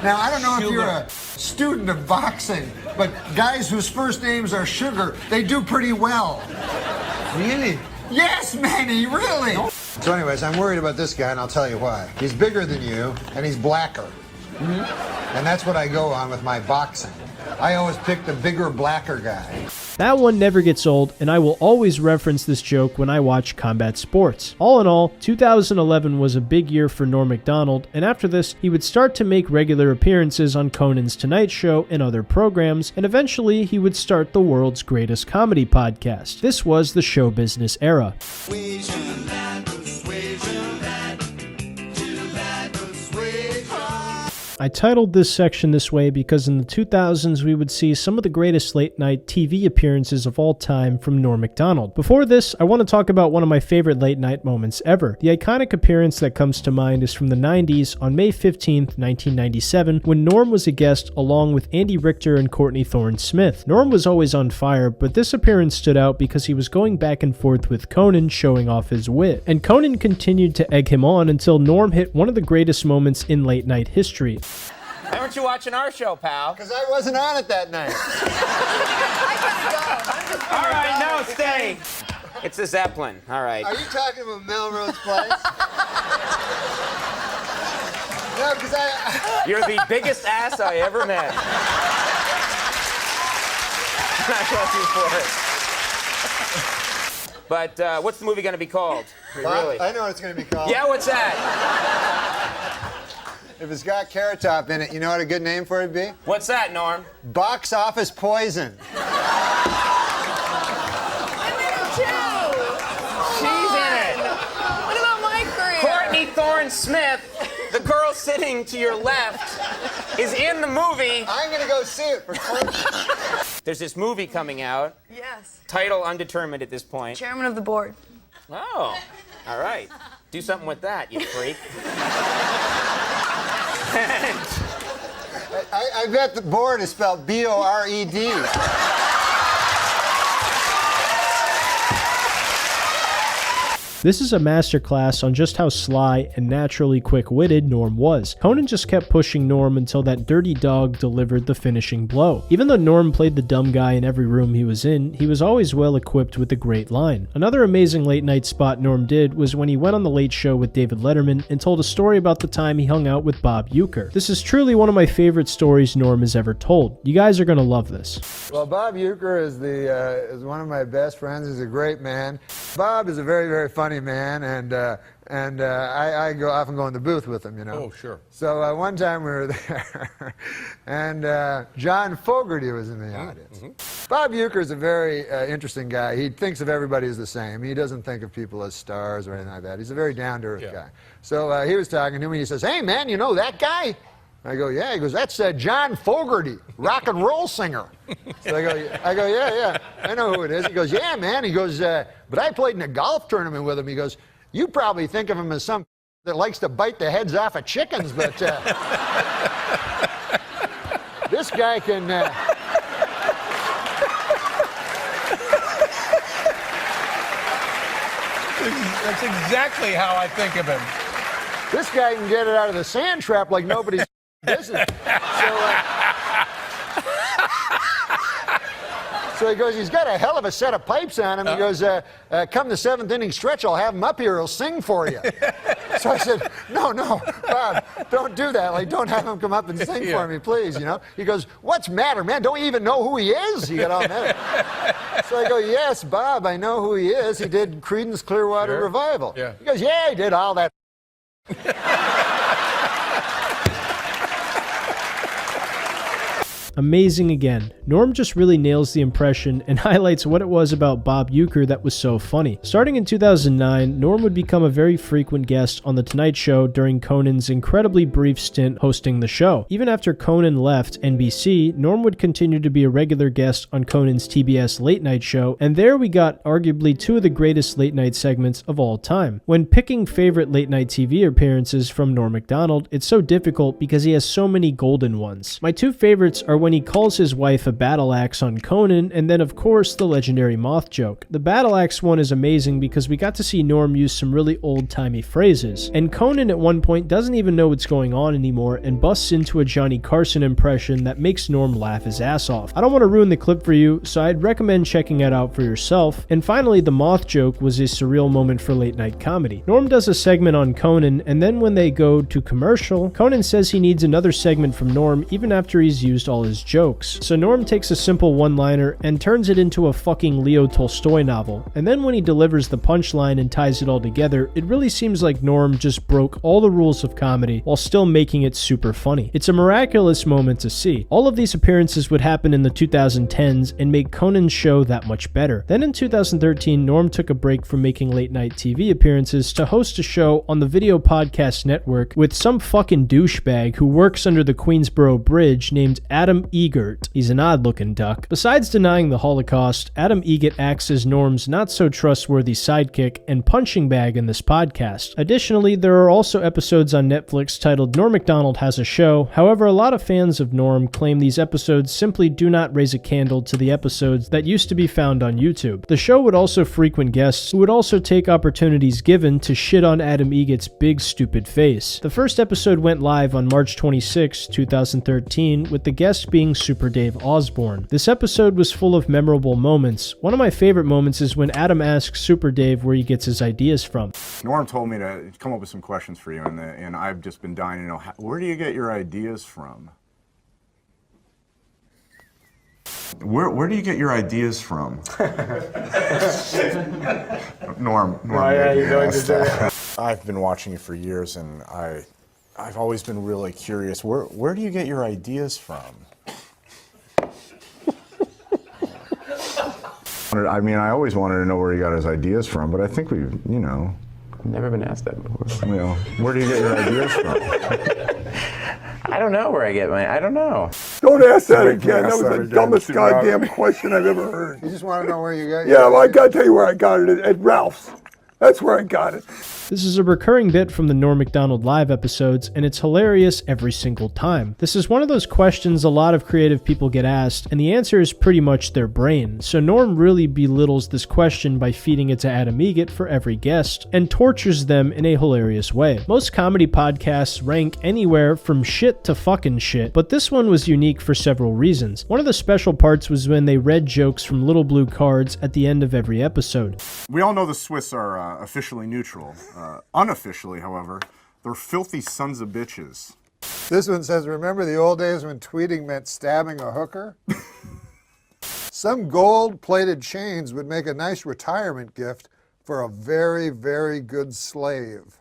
Now, I don't know if you're a student of boxing, but guys whose first names are Sugar, they do pretty well. Really? Yes, Manny, really. So anyways, I'm worried about this guy, and I'll tell you why. He's bigger than you, and he's blacker. And that's what I go on with my boxing. I always pick the bigger, blacker guy. That one never gets old, and I will always reference this joke when I watch combat sports. All in all, 2011 was a big year for Norm MACDONALD, and after this, he would start to make regular appearances on Conan's Tonight Show and other programs, and eventually he would start the world's greatest comedy podcast. This was the show business era. I titled this section this way because in the 2000s we would see some of the greatest late night TV appearances of all time from Norm MACDONALD. Before this, I want to talk about one of my favorite late night moments ever. The iconic appearance that comes to mind is from the 90s on May 15th, 1997, when Norm was a guest along with Andy Richter and Courtney Thorne-Smith. Norm was always on fire, but this appearance stood out because he was going back and forth with Conan, showing off his wit. And Conan continued to egg him on until Norm hit one of the greatest moments in late night history. Why weren't you watching our show, pal? Because I wasn't on it that night. All right, no, stay. It's the Zeppelin. All right. Are you talking about Melrose Place? No, because You're the biggest ass I ever met. I love you for it. But what's the movie going to be called? me, Bob, really. I know what it's going to be called. Yeah, what's that? If it's got Carrot Top in it, you know what a good name for it would be? What's that, Norm? Box Office Poison. She's in it. What about my career? Courtney Thorne Smith, the girl sitting to your left, is in the movie. I'm going to go see it for Courtney. There's this movie coming out. Yes. Title undetermined at this point. Chairman of the board. Oh, all right. Do something with that, you freak. I bet the board is spelled B-O-R-E-D. This is a masterclass on just how sly and naturally quick-witted Norm was. Conan just kept pushing Norm until that dirty dog delivered the finishing blow. Even though Norm played the dumb guy in every room he was in, he was always well equipped with a great line. Another amazing late night spot Norm did was when he went on The Late Show with David Letterman and told a story about the time he hung out with Bob Uecker. This is truly one of my favorite stories Norm has ever told. You guys are gonna love this. Well, Bob Uecker is one of my best friends. He's a great man. Bob is a very, very funny man, and I often go in the booth with him, you know. Oh, sure. So one time we were there, and John Fogerty was in the audience. Bob Uecker is a very interesting guy. He thinks of everybody as the same. He doesn't think of people as stars or anything like that. He's a very down-to-earth guy. So he was talking to me, and he says, "Hey, man, you know that guy?" I go, "Yeah." He goes, "That's John Fogerty, rock and roll singer." So I go, yeah, I know who it is. He goes, "Yeah, man." He goes, "But I played in a golf tournament with him." He goes, "You probably think of him as some that likes to bite the heads off of chickens, but this guy can." That's exactly how I think of him. This guy can get it out of the sand trap like nobody's business. So he goes, "He's got a hell of a set of pipes on him." He goes, "Come the seventh inning stretch, I'll have him up here. He'll sing for you." So I said, no, Bob, don't do that. Like, don't have him come up and sing for me, please, you know. He goes, "What's the matter, man? Don't you even know who he is?" He got all mad. So I go, "Yes, Bob, I know who he is. He did Creedence Clearwater Revival." Yeah. He goes, "Yeah, he did all that." Amazing again. Norm just really nails the impression and highlights what it was about Bob Uecker that was so funny. Starting in 2009, Norm would become a very frequent guest on The Tonight Show during Conan's incredibly brief stint hosting the show. Even after Conan left NBC, Norm would continue to be a regular guest on Conan's TBS Late Night Show, and there we got arguably two of the greatest late night segments of all time. When picking favorite late night TV appearances from Norm MacDonald, it's so difficult because he has so many golden ones. My two favorites are when he calls his wife a battle axe on Conan, and then of course the legendary moth joke. The battle axe one is amazing because we got to see Norm use some really old-timey phrases, and Conan at one point doesn't even know what's going on anymore and busts into a Johnny Carson impression that makes Norm laugh his ass off. I don't want to ruin the clip for you, so I'd recommend checking it out for yourself. And finally, the moth joke was a surreal moment for late night comedy. Norm does a segment on Conan, and then when they go to commercial, Conan says he needs another segment from Norm even after he's used all his jokes. So Norm takes a simple one-liner and turns it into a fucking Leo Tolstoy novel. And then when he delivers the punchline and ties it all together, it really seems like Norm just broke all the rules of comedy while still making it super funny. It's a miraculous moment to see. All of these appearances would happen in the 2010s and make Conan's show that much better. Then in 2013, Norm took a break from making late night TV appearances to host a show on the Video Podcast Network with some fucking douchebag who works under the Queensboro Bridge named Adam Egert. He's an odd-looking duck. Besides denying the Holocaust, Adam Egert acts as Norm's not-so-trustworthy sidekick and punching bag in this podcast. Additionally, there are also episodes on Netflix titled Norm MacDonald Has a Show. However, a lot of fans of Norm claim these episodes simply do not raise a candle to the episodes that used to be found on YouTube. The show would also frequent guests who would also take opportunities given to shit on Adam Egert's big stupid face. The first episode went live on March 26, 2013, with the guest being Super Dave Osborne. This episode was full of memorable moments. One of my favorite moments is when Adam asks Super Dave where he gets his ideas from. Norm told me to come up with some questions for you, and I've just been dying to know, where do you get your ideas from? Where do you get your ideas from? Norm yeah, maybe you're going asked to do that. I've been watching you for years, and I've always been really curious. Where do you get your ideas from? I mean, I always wanted to know where he got his ideas from, but I think we've, you know. Never been asked that before. You know, where do you get your ideas from? I don't know where I get I don't know. Don't ask that again. That was the dumbest goddamn question I've ever heard. You just want to know where you got it? Yeah, well, I gotta tell you where I got it, at Ralph's. That's where I got it. This is a recurring bit from the Norm MacDonald live episodes, and it's hilarious every single time. This is one of those questions a lot of creative people get asked, and the answer is pretty much their brain. So Norm really belittles this question by feeding it to Adam Egget for every guest, and tortures them in a hilarious way. Most comedy podcasts rank anywhere from shit to fucking shit, but this one was unique for several reasons. One of the special parts was when they read jokes from little blue cards at the end of every episode. We all know the Swiss are officially neutral. Unofficially, however, they're filthy sons of bitches. This one says, remember the old days when tweeting meant stabbing a hooker? Some gold-plated chains would make a nice retirement gift for a very, very good slave.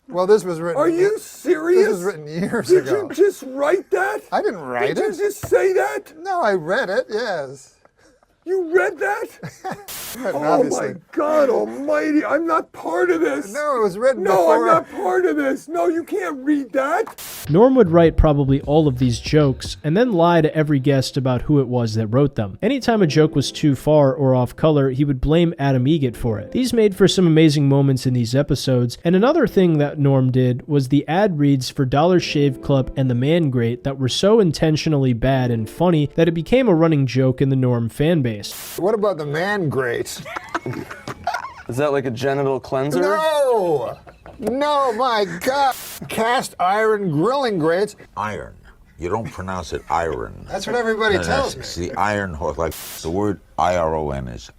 Well, this was written... Are you serious? This was written years ago. Did you just write that? I didn't write it. Did you just say that? No, I read it, yes. You read that? Oh Obviously. my God almighty, I'm not part of this. No, it was written No, before. I'm not part of this. No, you can't read that. Norm would write probably all of these jokes, and then lie to every guest about who it was that wrote them. Anytime a joke was too far or off color, he would blame Adam Egget for it. These made for some amazing moments in these episodes, and another thing that Norm did was the ad reads for Dollar Shave Club and the Man Grate that were so intentionally bad and funny that it became a running joke in the Norm fan base. What about the Man Grate? Is that like a genital cleanser? No! No, my God! Cast iron grilling grates. Iron. You don't pronounce it iron. That's what everybody tells me. It's the iron horse. Like the word IRON is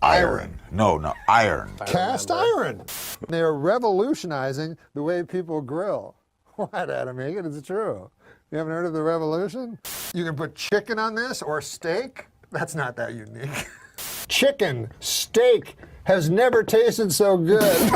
iron. No, iron. Cast iron. They're revolutionizing the way people grill. What, Adam Egget? It's true. You haven't heard of the revolution? You can put chicken on this or steak. That's not that unique. Chicken, steak, has never tasted so good.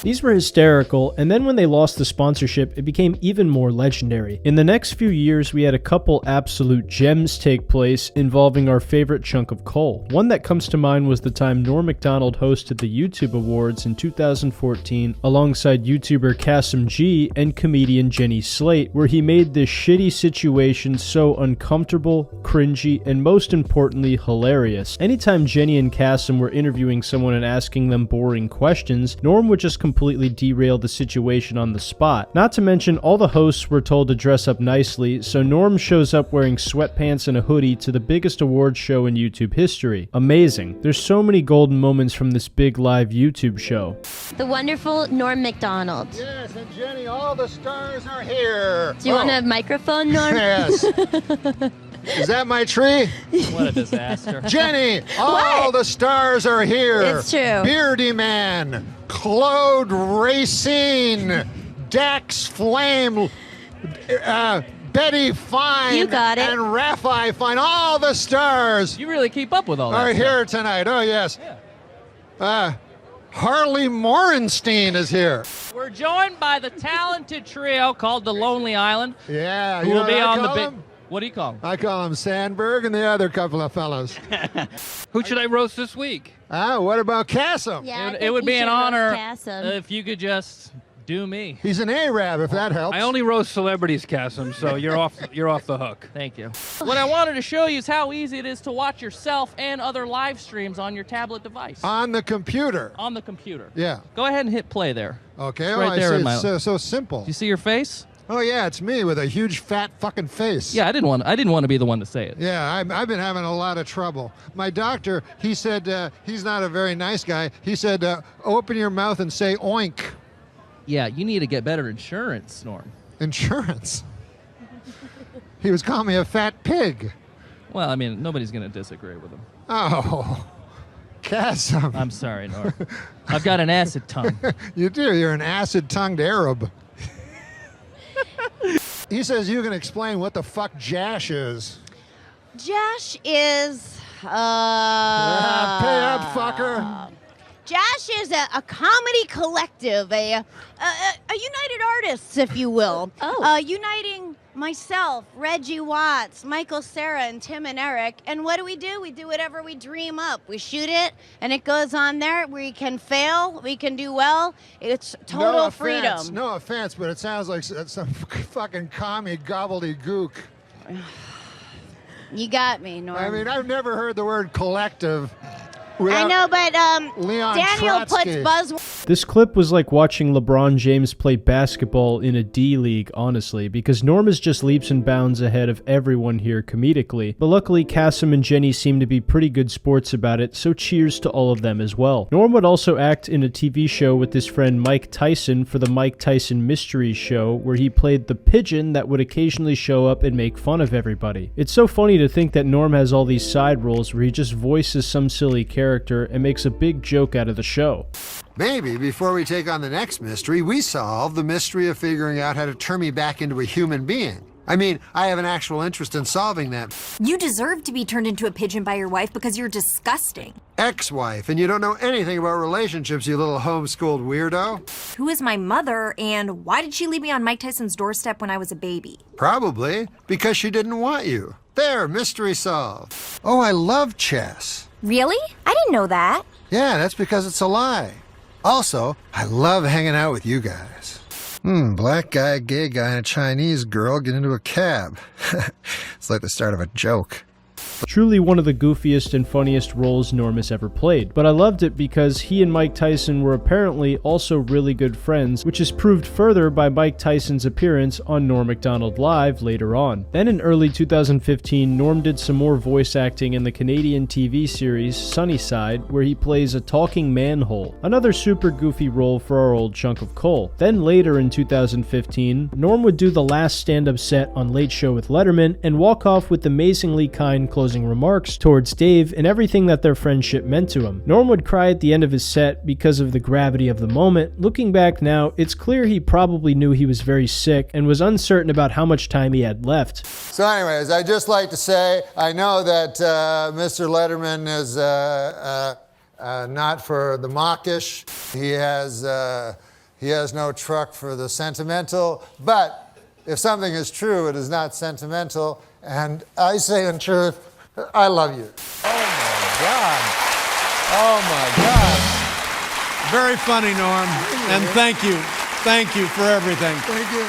These were hysterical, and then when they lost the sponsorship, it became even more legendary. In the next few years, we had a couple absolute gems take place involving our favorite chunk of coal. One that comes to mind was the time Norm MacDonald hosted the YouTube Awards in 2014 alongside YouTuber Kasim G and comedian Jenny Slate, where he made this shitty situation so uncomfortable, cringy, and most importantly, hilarious. Anytime Jenny and Kasim were interviewing someone and asking them boring questions, Norm would just completely derail the situation on the spot. Not to mention, all the hosts were told to dress up nicely, so Norm shows up wearing sweatpants and a hoodie to the biggest award show in YouTube history. Amazing. There's so many golden moments from this big live YouTube show. The wonderful Norm MacDonald. Yes, and Jenny, all the stars are here. Do you want a microphone, Norm? Yes. Is that my tree? What a disaster. Jenny, all the stars are here. It's true. Beardy Man, Claude Racine, Dax Flame, Betty Fine, You got it. and Raphi Fine. All the stars You really keep up with all that are stuff. here tonight. Oh, yes. Harley Morenstein is here. We're joined by the talented trio called the Lonely Island. Yeah, Who you will know be what I on the call big. them? What do you call them? I call him Sandberg and the other couple of fellows. Who should I roast this week? What about Kasim? Yeah, It would be an honor Kasim. if you could just do me. He's an Arab, if that helps. I only roast celebrities, Kasim, so you're off the hook. Thank you. What I wanted to show you is how easy it is to watch yourself and other live streams on your tablet device. On the computer. On the computer. Yeah. Go ahead and hit play there. Okay, It's oh, right I there see. in my- It's so simple. Do you see your face? Oh, yeah, it's me with a huge fat fucking face. Yeah, I didn't want to be the one to say it. Yeah, I've been having a lot of trouble. My doctor, he said, he's not a very nice guy. He said, open your mouth and say oink. Yeah, you need to get better insurance, Norm. Insurance? He was calling me a fat pig. Well, I mean, nobody's going to disagree with him. Oh, Kasim. I'm sorry, Norm. I've got an acid tongue. You do. You're an acid-tongued Arab. He says you can explain what the fuck Jash is. Jash is, pay up, fucker. Jash is a comedy collective, a United Artists, if you will. Uniting myself, Reggie Watts, Michael Cera, and Tim and Eric. And what do? We do whatever we dream up. We shoot it, and it goes on there. We can fail, we can do well. It's total freedom. No offense, but it sounds like some fucking commie gobbledygook. You got me, Norm. I mean, I've never heard the word collective. I know, but Leon Daniel Trotsky. puts buzzwords. This clip was like watching LeBron James play basketball in a D League, honestly, because Norm is just leaps and bounds ahead of everyone here comedically. But luckily, Kasim and Jenny seem to be pretty good sports about it, so cheers to all of them as well. Norm would also act in a TV show with his friend Mike Tyson for the Mike Tyson Mystery Show, where he played the pigeon that would occasionally show up and make fun of everybody. It's so funny to think that Norm has all these side roles where he just voices some silly character and makes a big joke out of the show. Maybe before we take on the next mystery, we solve the mystery of figuring out how to turn me back into a human being. I mean, I have an actual interest in solving that. You deserve to be turned into a pigeon by your wife because you're disgusting. Ex-wife, and you don't know anything about relationships, you little homeschooled weirdo. Who is my mother, and why did she leave me on Mike Tyson's doorstep when I was a baby? Probably because she didn't want you. There, mystery solved. Oh, I love chess. Really? I didn't know that. Yeah, that's because it's a lie. Also, I love hanging out with you guys. Black guy, gay guy, and a Chinese girl get into a cab. It's like the start of a joke. Truly one of the goofiest and funniest roles Norm has ever played, but I loved it because he and Mike Tyson were apparently also really good friends, which is proved further by Mike Tyson's appearance on Norm MacDonald Live later on. Then in early 2015, Norm did some more voice acting in the Canadian TV series Sunnyside, where he plays a talking manhole, another super goofy role for our old chunk of coal. Then later in 2015, Norm would do the last stand-up set on Late Show with Letterman and walk off with amazingly kind closing remarks towards Dave and everything that their friendship meant to him. Norm would cry at the end of his set because of the gravity of the moment. Looking back now, it's clear he probably knew he was very sick and was uncertain about how much time he had left. So anyways, I'd just like to say, I know that Mr. Letterman is not for the mawkish. He has no truck for the sentimental, but if something is true, it is not sentimental, and I say in truth, I love you. Oh my God. Very funny, Norm. And thank you. Thank you for everything. Thank you.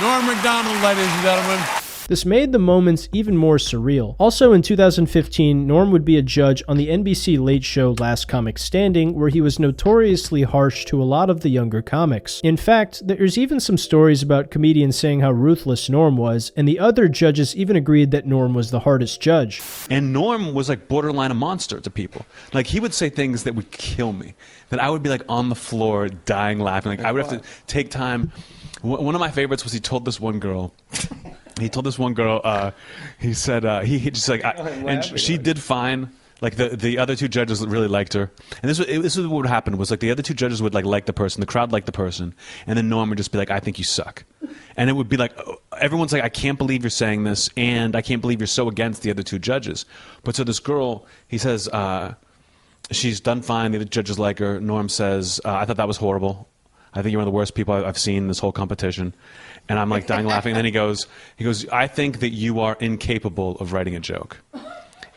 Norm MacDonald, ladies and gentlemen. This made the moments even more surreal. Also in 2015, Norm would be a judge on the NBC Late Show Last Comic Standing, where he was notoriously harsh to a lot of the younger comics. In fact, there's even some stories about comedians saying how ruthless Norm was, and the other judges even agreed that Norm was the hardest judge. And Norm was like borderline a monster to people. Like, he would say things that would kill me, that I would be like on the floor dying laughing. Like, I would have to take time. One of my favorites was he told this one girl, he said, he just like, and she did fine. Like the other two judges really liked her, and this is what would happen was like the other two judges would like the person, the crowd liked the person, and then Norm would just be like, I think you suck, and it would be like everyone's like, I can't believe you're saying this, and I can't believe you're so against the other two judges. But so this girl, he says, she's done fine. The other judges like her. Norm says, I thought that was horrible. I think you're one of the worst people I've seen in this whole competition. And I'm like dying laughing. And then he goes, I think that you are incapable of writing a joke.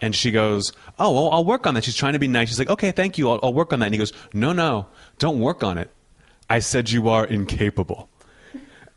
And she goes, oh, well, I'll work on that. She's trying to be nice. She's like, okay, thank you. I'll work on that. And he goes, no, don't work on it. I said you are incapable.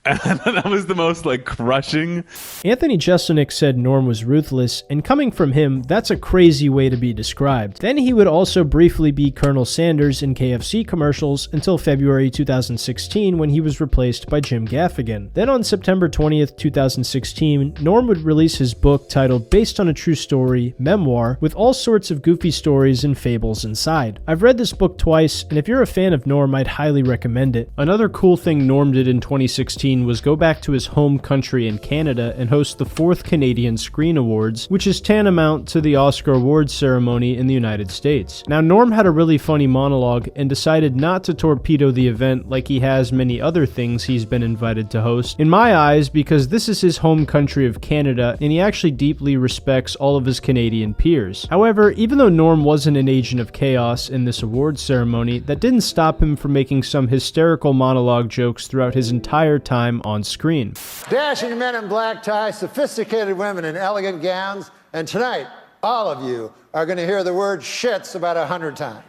And that was the most like crushing. Anthony Jeselnik said Norm was ruthless, and coming from him, that's a crazy way to be described. Then he would also briefly be Colonel Sanders in KFC commercials until February 2016 when he was replaced by Jim Gaffigan. Then on September 20th, 2016, Norm would release his book titled Based on a True Story, Memoir, with all sorts of goofy stories and fables inside. I've read this book twice, and if you're a fan of Norm, I'd highly recommend it. Another cool thing Norm did in 2016 2017 was go back to his home country in Canada and host the 4th Canadian Screen Awards, which is tantamount to the Oscar awards ceremony in the United States. Now, Norm had a really funny monologue and decided not to torpedo the event like he has many other things he's been invited to host, in my eyes, because this is his home country of Canada and he actually deeply respects all of his Canadian peers. However, even though Norm wasn't an agent of chaos in this awards ceremony, that didn't stop him from making some hysterical monologue jokes throughout his entire time on screen. Dashing men in black ties, sophisticated women in elegant gowns, and tonight, all of you are going to hear the word shits about 100 times.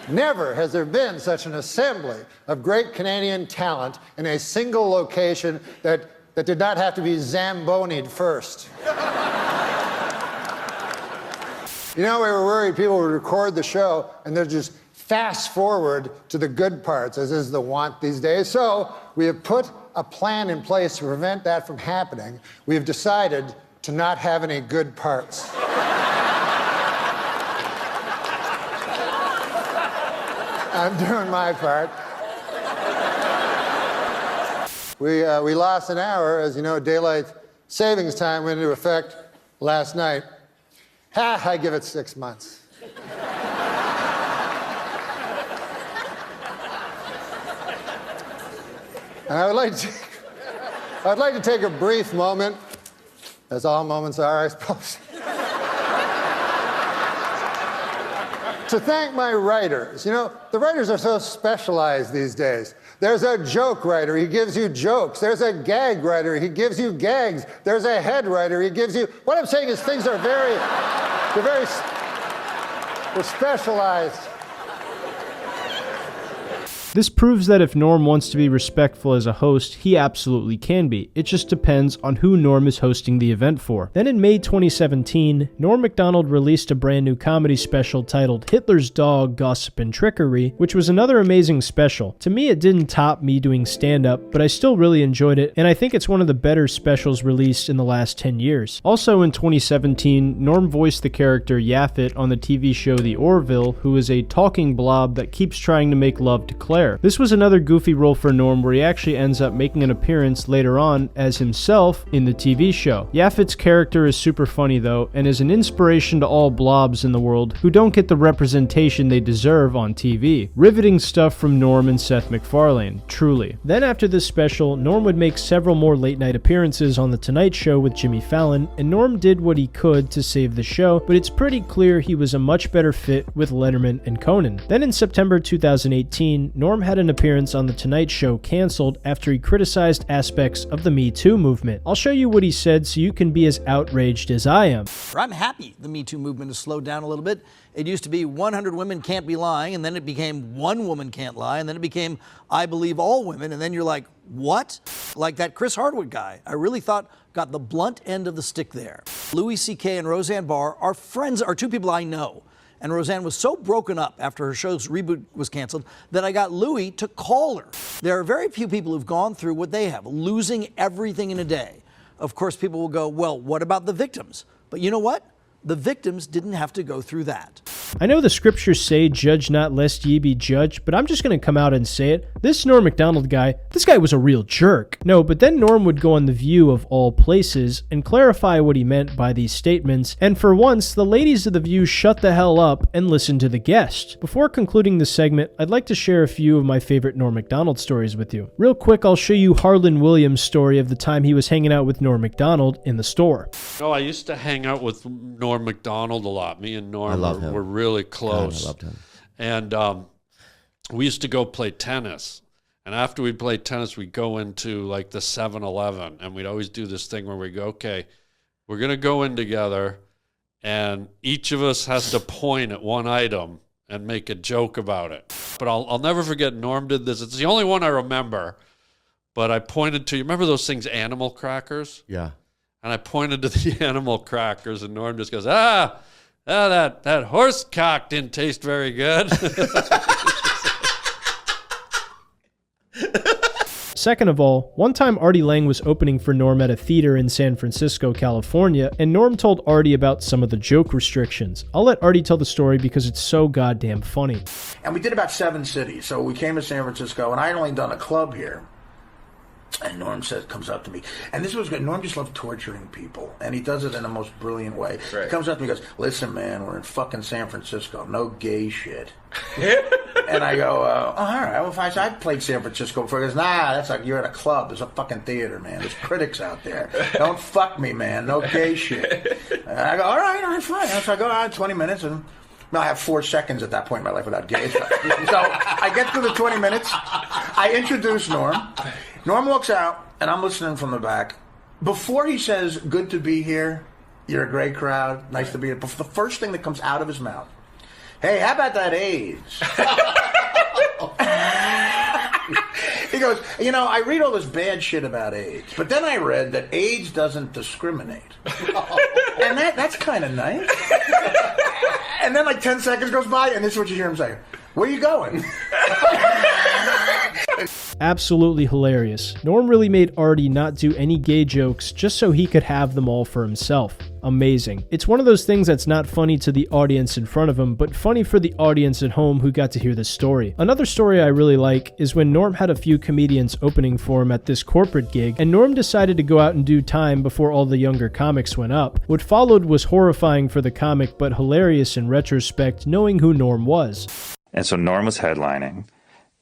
Never has there been such an assembly of great Canadian talent in a single location that did not have to be zambonied first. You know, we were worried people would record the show and they'd just fast forward to the good parts, as is the want these days. So we have put a plan in place to prevent that from happening. We have decided to not have any good parts. I'm doing my part. We lost an hour. As you know, daylight savings time went into effect last night. I give it 6 months. And I'd like to take a brief moment, as all moments are, I suppose, to thank my writers. You know, the writers are so specialized these days. There's a joke writer, he gives you jokes. There's a gag writer, he gives you gags. There's a head writer, he gives you... What I'm saying is things are they're specialized. This proves that if Norm wants to be respectful as a host, he absolutely can be. It just depends on who Norm is hosting the event for. Then in May 2017, Norm MacDonald released a brand new comedy special titled Hitler's Dog, Gossip and Trickery, which was another amazing special. To me, it didn't top me doing stand-up, but I still really enjoyed it, and I think it's one of the better specials released in the last 10 years. Also in 2017, Norm voiced the character Yaphet on the TV show The Orville, who is a talking blob that keeps trying to make love to Claire. This was another goofy role for Norm where he actually ends up making an appearance later on as himself in the TV show. Yaphet's character is super funny though, and is an inspiration to all blobs in the world who don't get the representation they deserve on TV. Riveting stuff from Norm and Seth MacFarlane, truly. Then after this special, Norm would make several more late night appearances on The Tonight Show with Jimmy Fallon, and Norm did what he could to save the show, but it's pretty clear he was a much better fit with Letterman and Conan. Then in September 2018, Norm had an appearance on The Tonight Show canceled after he criticized aspects of the Me Too movement. I'll show you what he said so you can be as outraged as I am. I'm happy the Me Too movement has slowed down a little bit. It used to be 100 women can't be lying, and then it became one woman can't lie, and then it became I believe all women, and then you're like, what? Like that Chris Hardwick guy, I really thought got the blunt end of the stick there. Louis C.K. and Roseanne Barr are friends, are two people I know. And Roseanne was so broken up after her show's reboot was canceled that I got Louis to call her. There are very few people who've gone through what they have, losing everything in a day. Of course, people will go, well, what about the victims? But you know what? The victims didn't have to go through that. I know the scriptures say, judge not lest ye be judged, but I'm just going to come out and say it. This Norm MacDonald guy, this guy was a real jerk. No, but then Norm would go on The View of all places and clarify what he meant by these statements, and for once, the ladies of The View shut the hell up and listened to the guest. Before concluding this segment, I'd like to share a few of my favorite Norm MacDonald stories with you. Real quick, I'll show you Harlan Williams' story of the time he was hanging out with Norm MacDonald in the store. Oh, I used to hang out with Norm MacDonald a lot. Me and Norm were really close. God, I loved him. And we used to go play tennis. And after we played tennis, we'd go into like the 7-Eleven. And we'd always do this thing where we go, okay, we're going to go in together. And each of us has to point at one item and make a joke about it. But I'll never forget Norm did this. It's the only one I remember. But I pointed to, you remember those things, animal crackers? Yeah. And I pointed to the animal crackers, and Norm just goes, that horse cock didn't taste very good. Second of all, one time Artie Lang was opening for Norm at a theater in San Francisco, California, and Norm told Artie about some of the joke restrictions. I'll let Artie tell the story because it's so goddamn funny. And we did about 7 cities. So we came to San Francisco, and I had only done a club here. And Norm comes up to me, and this was good. Norm just loved torturing people, and he does it in the most brilliant way. Right. He comes up to me and goes, "Listen, man, we're in fucking San Francisco. No gay shit." And I go, all right. Well, if I played San Francisco before, he goes, "Nah, that's like you're at a club. There's a fucking theater, man. There's critics out there. Don't fuck me, man. No gay shit." And I go, all right, fine. So I go, all right, 20 minutes, and I have 4 seconds at that point in my life without gay stuff. So I get through the 20 minutes. I introduce Norm. Norm walks out, and I'm listening from the back. Before he says, "Good to be here. You're a great crowd. Nice to be here," the first thing that comes out of his mouth, "Hey, how about that AIDS?" He goes, "I read all this bad shit about AIDS, but then I read that AIDS doesn't discriminate." And that's kind of nice. And then like 10 seconds goes by, and this is what you hear him say, "Where are you going?" Absolutely hilarious. Norm really made Artie not do any gay jokes just so he could have them all for himself. Amazing. It's one of those things that's not funny to the audience in front of him, but funny for the audience at home who got to hear this story. Another story I really like is when Norm had a few comedians opening for him at this corporate gig, and Norm decided to go out and do time before all the younger comics went up. What followed was horrifying for the comic, but hilarious in retrospect, knowing who Norm was. And so Norm was headlining,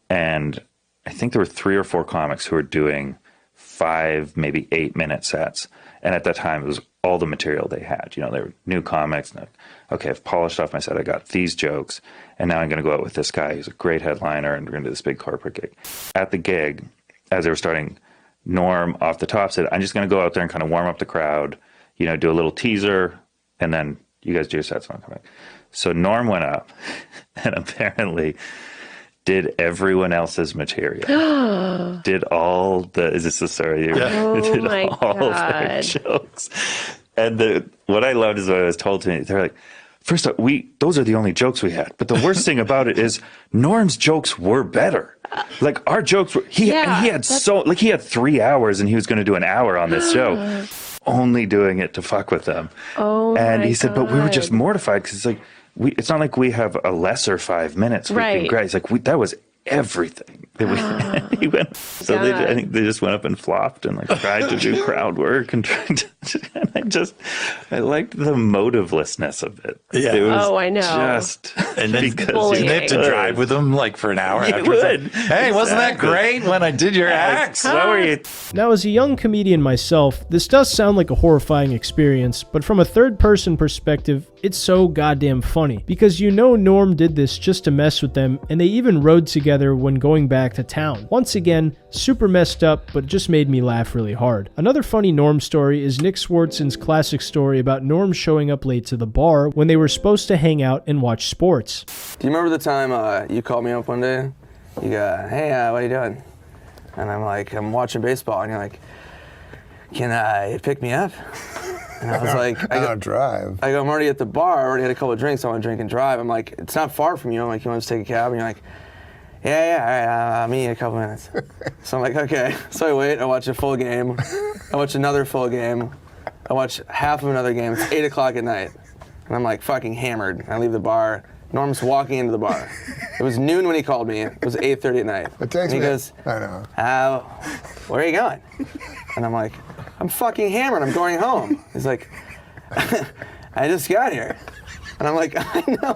and I think there were 3 or 4 comics who were doing 5, maybe 8-minute sets. And at that time, it was all the material they had. They were new comics. And okay, I've polished off my set. I got these jokes. And now I'm going to go out with this guy who's a great headliner, and we're going to do this big corporate gig. At the gig, as they were starting, Norm off the top said, "I'm just going to go out there and kind of warm up the crowd, do a little teaser, and then you guys do your sets when I come back." So Norm went up and apparently did everyone else's material. Did all the, is this the story? Oh did my all their God. jokes. And what I loved is what I was told to me. They're like, first off, those are the only jokes we had. But the worst thing about it is Norm's jokes were better. Like our jokes were, he had 3 hours and he was going to do an hour on this show, only doing it to fuck with them. Oh and my he said, but we were just God. mortified because it's like, it's not like we have a lesser 5 minutes. Right. It's like that was everything that he went. So I think they just went up and flopped and tried to do crowd work and tried to. And I liked the motivelessness of it. Yeah. It was I know. Just and then because you have to drive with them for an hour. You after. would. Hey, wasn't that great when I did your acts? What were you? Now, as a young comedian myself, this does sound like a horrifying experience, but from a third-person perspective, it's so goddamn funny. Because Norm did this just to mess with them, and they even rode together when going back to town. Once again, super messed up, but just made me laugh really hard. Another funny Norm story is Nick Swartzen's classic story about Norm showing up late to the bar when they were supposed to hang out and watch sports. Do you remember the time you called me up one day? You go, "Hey, what are you doing?" And I'm like, "I'm watching baseball." And you're like, "Can you pick me up?" And I was like, I don't drive. I go, "I'm already at the bar. I already had a couple of drinks. I want to drink and drive." I'm like, "It's not far from you." I'm like, "You want to take a cab?" And you're like, yeah, all right, I'll meet you in a couple minutes. So I'm like, okay. So I wait, I watch a full game. I watch another full game. I watch half of another game. It's 8 o'clock at night. And I'm like fucking hammered. I leave the bar. Norm's walking into the bar. It was noon when he called me. It was 8:30 at night. And he goes, I know. Where are you going? And I'm like, I'm fucking hammered. I'm going home. He's like, I just got here. And I'm like, I know,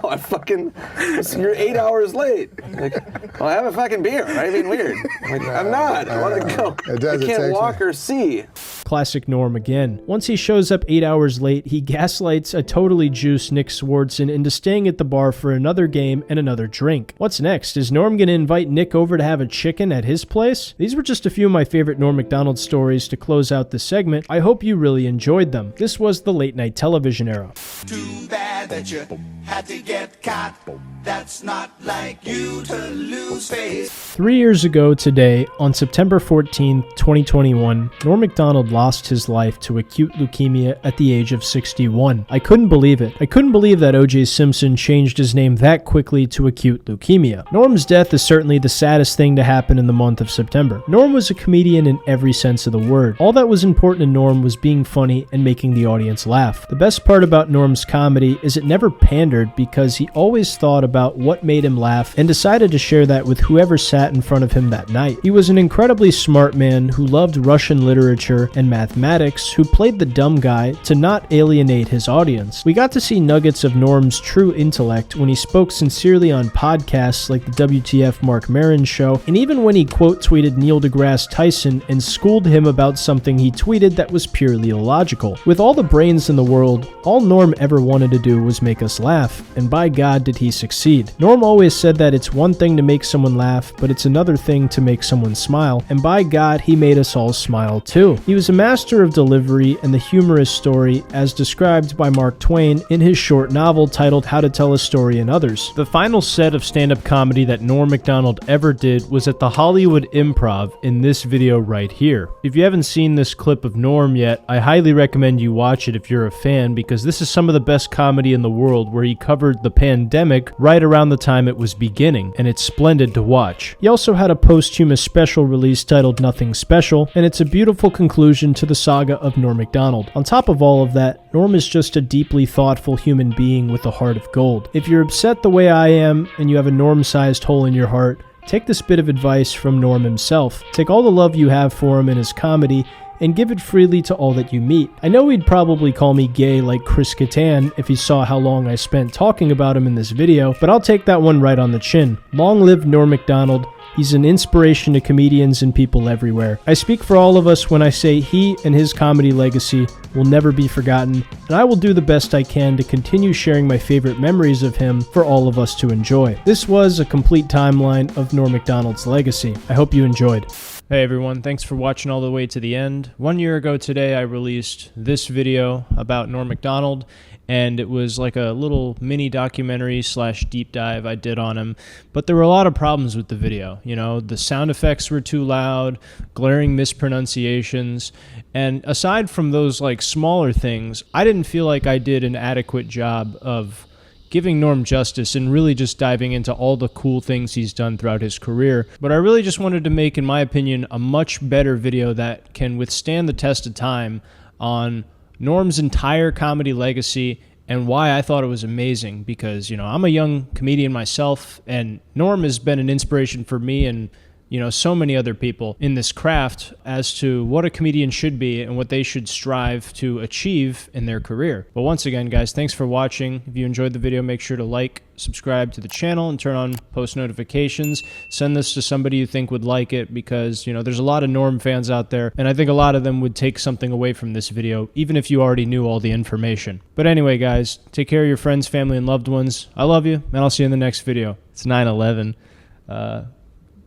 you're 8 hours late. Like, well, have a fucking beer, right? Being weird. I'm like, I'm not. I want to go. I can't walk or see. Classic Norm again. Once he shows up 8 hours late, he gaslights a totally juiced Nick Swartzen into staying at the bar for another game and another drink. What's next? Is Norm going to invite Nick over to have a chicken at his place? These were just a few of my favorite Norm Macdonald stories to close out this segment. I hope you really enjoyed them. This was the late night television era. Too bad bad that you had to get caught. That's not like you to lose face. 3 years ago today, on September 14, 2021, Norm MacDonald lost his life to acute leukemia at the age of 61. I couldn't believe it. I couldn't believe that O.J. Simpson changed his name that quickly to acute leukemia. Norm's death is certainly the saddest thing to happen in the month of September. Norm was a comedian in every sense of the word. All that was important to Norm was being funny and making the audience laugh. The best part about Norm's comedy is it never pandered because he always thought about what made him laugh and decided to share that with whoever sat in front of him that night. He was an incredibly smart man who loved Russian literature and mathematics, who played the dumb guy to not alienate his audience. We got to see nuggets of Norm's true intellect when he spoke sincerely on podcasts like the WTF Mark Maron show, and even when he quote tweeted Neil deGrasse Tyson and schooled him about something he tweeted that was purely illogical. With all the brains in the world, all Norm ever wanted to do was make us laugh, and by God did he succeed. Norm always said that it's one thing to make someone laugh, but it's another thing to make someone smile, and by God, he made us all smile too. He was a master of delivery and the humorous story as described by Mark Twain in his short novel titled How to Tell a Story in Others. The final set of stand-up comedy that Norm MacDonald ever did was at the Hollywood Improv in this video right here. If you haven't seen this clip of Norm yet, I highly recommend you watch it if you're a fan, because this is some of the best comedy in the world, where he covered the pandemic right around the time it was beginning, and it's splendid to watch. He also had a posthumous special release titled Nothing Special, and it's a beautiful conclusion to the saga of Norm MacDonald. On top of all of that, Norm is just a deeply thoughtful human being with a heart of gold. If you're upset the way I am, and you have a Norm-sized hole in your heart, take this bit of advice from Norm himself. Take all the love you have for him and his comedy, and give it freely to all that you meet. I know he'd probably call me gay like Chris Kattan if he saw how long I spent talking about him in this video, but I'll take that one right on the chin. Long live Norm MacDonald. He's an inspiration to comedians and people everywhere. I speak for all of us when I say he and his comedy legacy will never be forgotten, and I will do the best I can to continue sharing my favorite memories of him for all of us to enjoy. This was a complete timeline of Norm MacDonald's legacy. I hope you enjoyed. Hey everyone, thanks for watching all the way to the end. 1 year ago today, I released this video about Norm MacDonald, and it was like a little mini documentary / deep dive I did on him. But there were a lot of problems with the video. You know, the sound effects were too loud, glaring mispronunciations, and aside from those like smaller things, I didn't feel like I did an adequate job of giving Norm justice and really just diving into all the cool things he's done throughout his career. But I really just wanted to make, in my opinion, a much better video that can withstand the test of time on Norm's entire comedy legacy and why I thought it was amazing, because, you know, I'm a young comedian myself, and Norm has been an inspiration for me and, you know, so many other people in this craft as to what a comedian should be and what they should strive to achieve in their career. But once again, guys, thanks for watching. If you enjoyed the video, make sure to like, subscribe to the channel, and turn on post notifications. Send this to somebody you think would like it, because, you know, there's a lot of Norm fans out there, and I think a lot of them would take something away from this video, even if you already knew all the information. But anyway, guys, take care of your friends, family, and loved ones. I love you, and I'll see you in the next video. It's 9/11.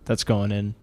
That's going in.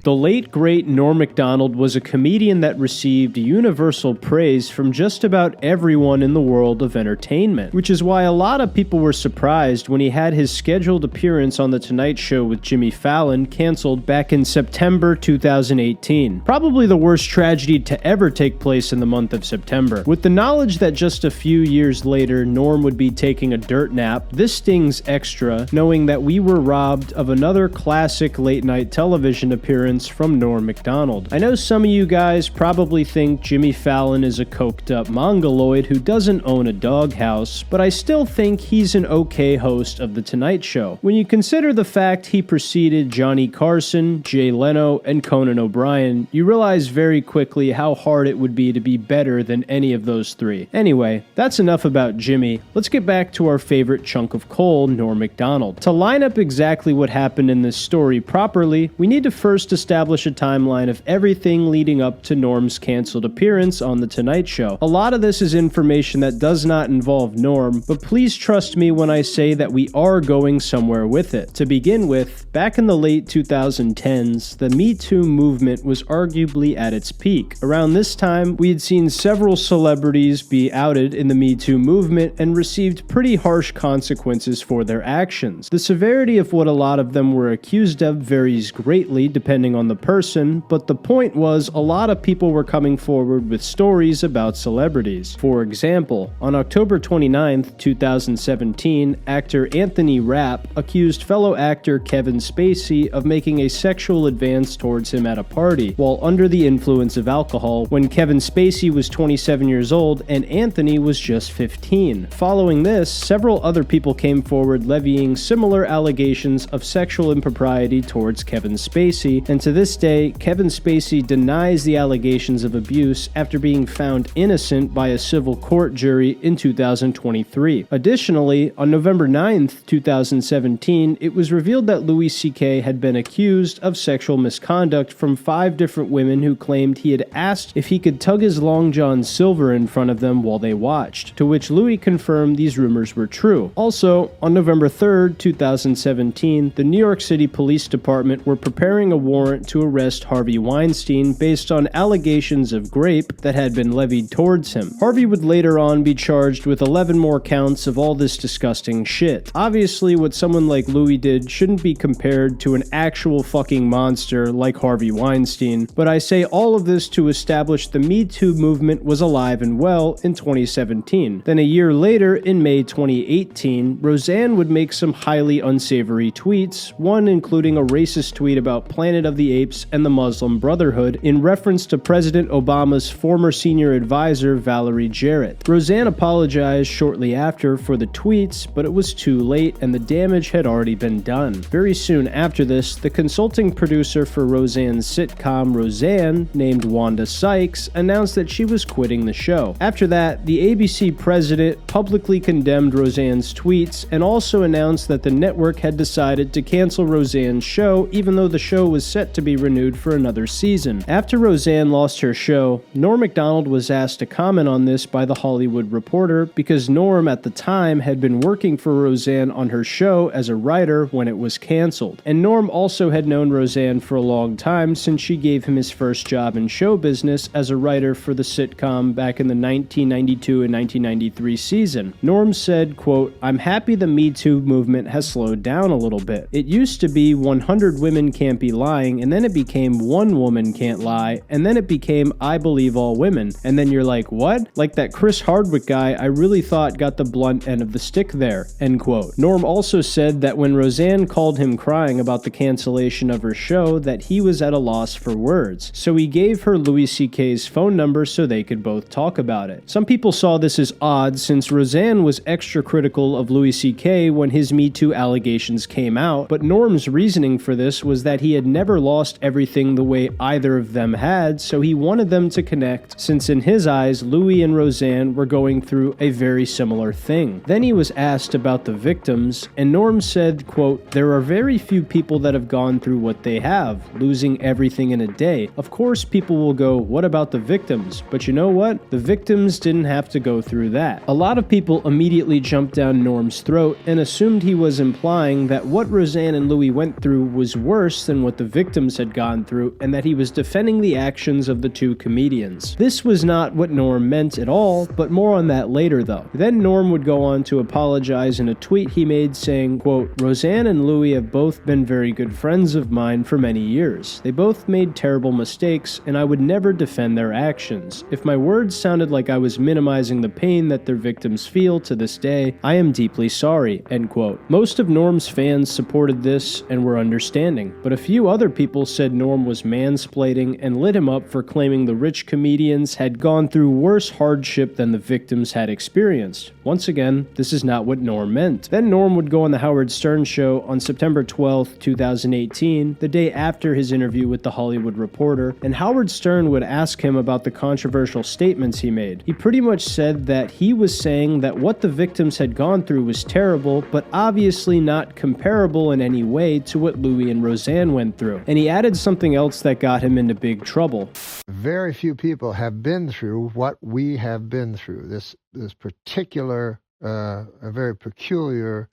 The late, great Norm MacDonald was a comedian that received universal praise from just about everyone in the world of entertainment, which is why a lot of people were surprised when he had his scheduled appearance on The Tonight Show with Jimmy Fallon canceled back in September 2018. Probably the worst tragedy to ever take place in the month of September. With the knowledge that just a few years later Norm would be taking a dirt nap, this stings extra, knowing that we were robbed of another classic late-night television appearance from Norm MacDonald. I know some of you guys probably think Jimmy Fallon is a coked-up mongoloid who doesn't own a doghouse, but I still think he's an okay host of The Tonight Show. When you consider the fact he preceded Johnny Carson, Jay Leno, and Conan O'Brien, you realize very quickly how hard it would be to be better than any of those three. Anyway, that's enough about Jimmy. Let's get back to our favorite chunk of coal, Norm MacDonald. To line up exactly what happened in this story properly, we need to first establish a timeline of everything leading up to Norm's canceled appearance on The Tonight Show. A lot of this is information that does not involve Norm, but please trust me when I say that we are going somewhere with it. To begin with, back in the late 2010s, the Me Too movement was arguably at its peak. Around this time, we had seen several celebrities be outed in the Me Too movement and received pretty harsh consequences for their actions. The severity of what a lot of them were accused of varies greatly depending on the person, but the point was a lot of people were coming forward with stories about celebrities. For example, on October 29th, 2017, actor Anthony Rapp accused fellow actor Kevin Spacey of making a sexual advance towards him at a party, while under the influence of alcohol, when Kevin Spacey was 27 years old and Anthony was just 15. Following this, several other people came forward levying similar allegations of sexual impropriety towards Kevin Spacey, and to this day, Kevin Spacey denies the allegations of abuse after being found innocent by a civil court jury in 2023. Additionally, on November 9th, 2017, it was revealed that Louis C.K. had been accused of sexual misconduct from 5 different women who claimed he had asked if he could tug his Long John Silver in front of them while they watched, to which Louis confirmed these rumors were true. Also, on November 3rd, 2017, the New York City Police Department were preparing a warrant to arrest Harvey Weinstein based on allegations of rape that had been levied towards him. Harvey would later on be charged with 11 more counts of all this disgusting shit. Obviously, what someone like Louis did shouldn't be compared to an actual fucking monster like Harvey Weinstein, but I say all of this to establish the Me Too movement was alive and well in 2017. Then a year later, in May 2018, Roseanne would make some highly unsavory tweets, one including a racist tweet about Planet of the Apes and the Muslim Brotherhood in reference to President Obama's former senior advisor Valerie Jarrett. Roseanne apologized shortly after for the tweets, but it was too late and the damage had already been done. Very soon after this, the consulting producer for Roseanne's sitcom Roseanne, named Wanda Sykes, announced that she was quitting the show. After that, the ABC president publicly condemned Roseanne's tweets and also announced that the network had decided to cancel Roseanne's show even though the show was set to be renewed for another season. After Roseanne lost her show, Norm MACDONALD was asked to comment on this by The Hollywood Reporter because Norm at the time had been working for Roseanne on her show as a writer when it was canceled. And Norm also had known Roseanne for a long time since she gave him his first job in show business as a writer for the sitcom back in the 1992 and 1993 season. Norm said, quote, "I'm happy the Me Too movement has slowed down a little bit. It used to be 100 women can't be lying, and then it became 1 woman can't lie, and then it became I believe all women. And then you're like, what? Like that Chris Hardwick guy I really thought got the blunt end of the stick there," end quote. Norm also said that when Roseanne called him crying about the cancellation of her show, that he was at a loss for words. So he gave her Louis C.K.'s phone number so they could both talk about it. Some people saw this as odd since Roseanne was extra critical of Louis C.K. when his Me Too allegations came out, but Norm's reasoning for this was that he had never lost everything the way either of them had, so he wanted them to connect since in his eyes Louis and Roseanne were going through a very similar thing. Then he was asked about the victims, and Norm said, quote, "There are very few people that have gone through what they have, losing everything in a day. Of course people will go, what about the victims? But you know what? The victims didn't have to go through that." A lot of people immediately jumped down Norm's throat and assumed he was implying that what Roseanne and Louis went through was worse than what the victims had gone through, and that he was defending the actions of the two comedians. This was not what Norm meant at all, but more on that later though. Then Norm would go on to apologize in a tweet he made saying, quote, "Roseanne and Louis have both been very good friends of mine for many years. They both made terrible mistakes, and I would never defend their actions. If my words sounded like I was minimizing the pain that their victims feel to this day, I am deeply sorry," end quote. Most of Norm's fans supported this and were understanding, but a few other people said Norm was mansplaining and lit him up for claiming the rich comedians had gone through worse hardship than the victims had experienced. Once again, this is not what Norm meant. Then Norm would go on the Howard Stern show on September 12, 2018, the day after his interview with The Hollywood Reporter, and Howard Stern would ask him about the controversial statements he made. He pretty much said that he was saying that what the victims had gone through was terrible, but obviously not comparable in any way to what Louis and Roseanne went through. And he added something else that got him into big trouble. Very few people have been through what we have been through. This particular, a very peculiar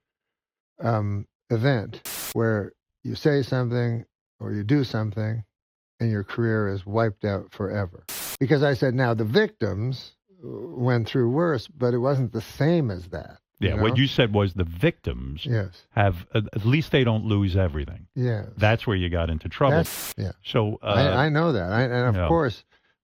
event where you say something or you do something and your career is wiped out forever. Because I said, now the victims went through worse, but it wasn't the same as that. Yeah, what you said was the victims have, at least they don't lose everything. Yes. That's where you got into trouble. Yeah. So I know that. And of course,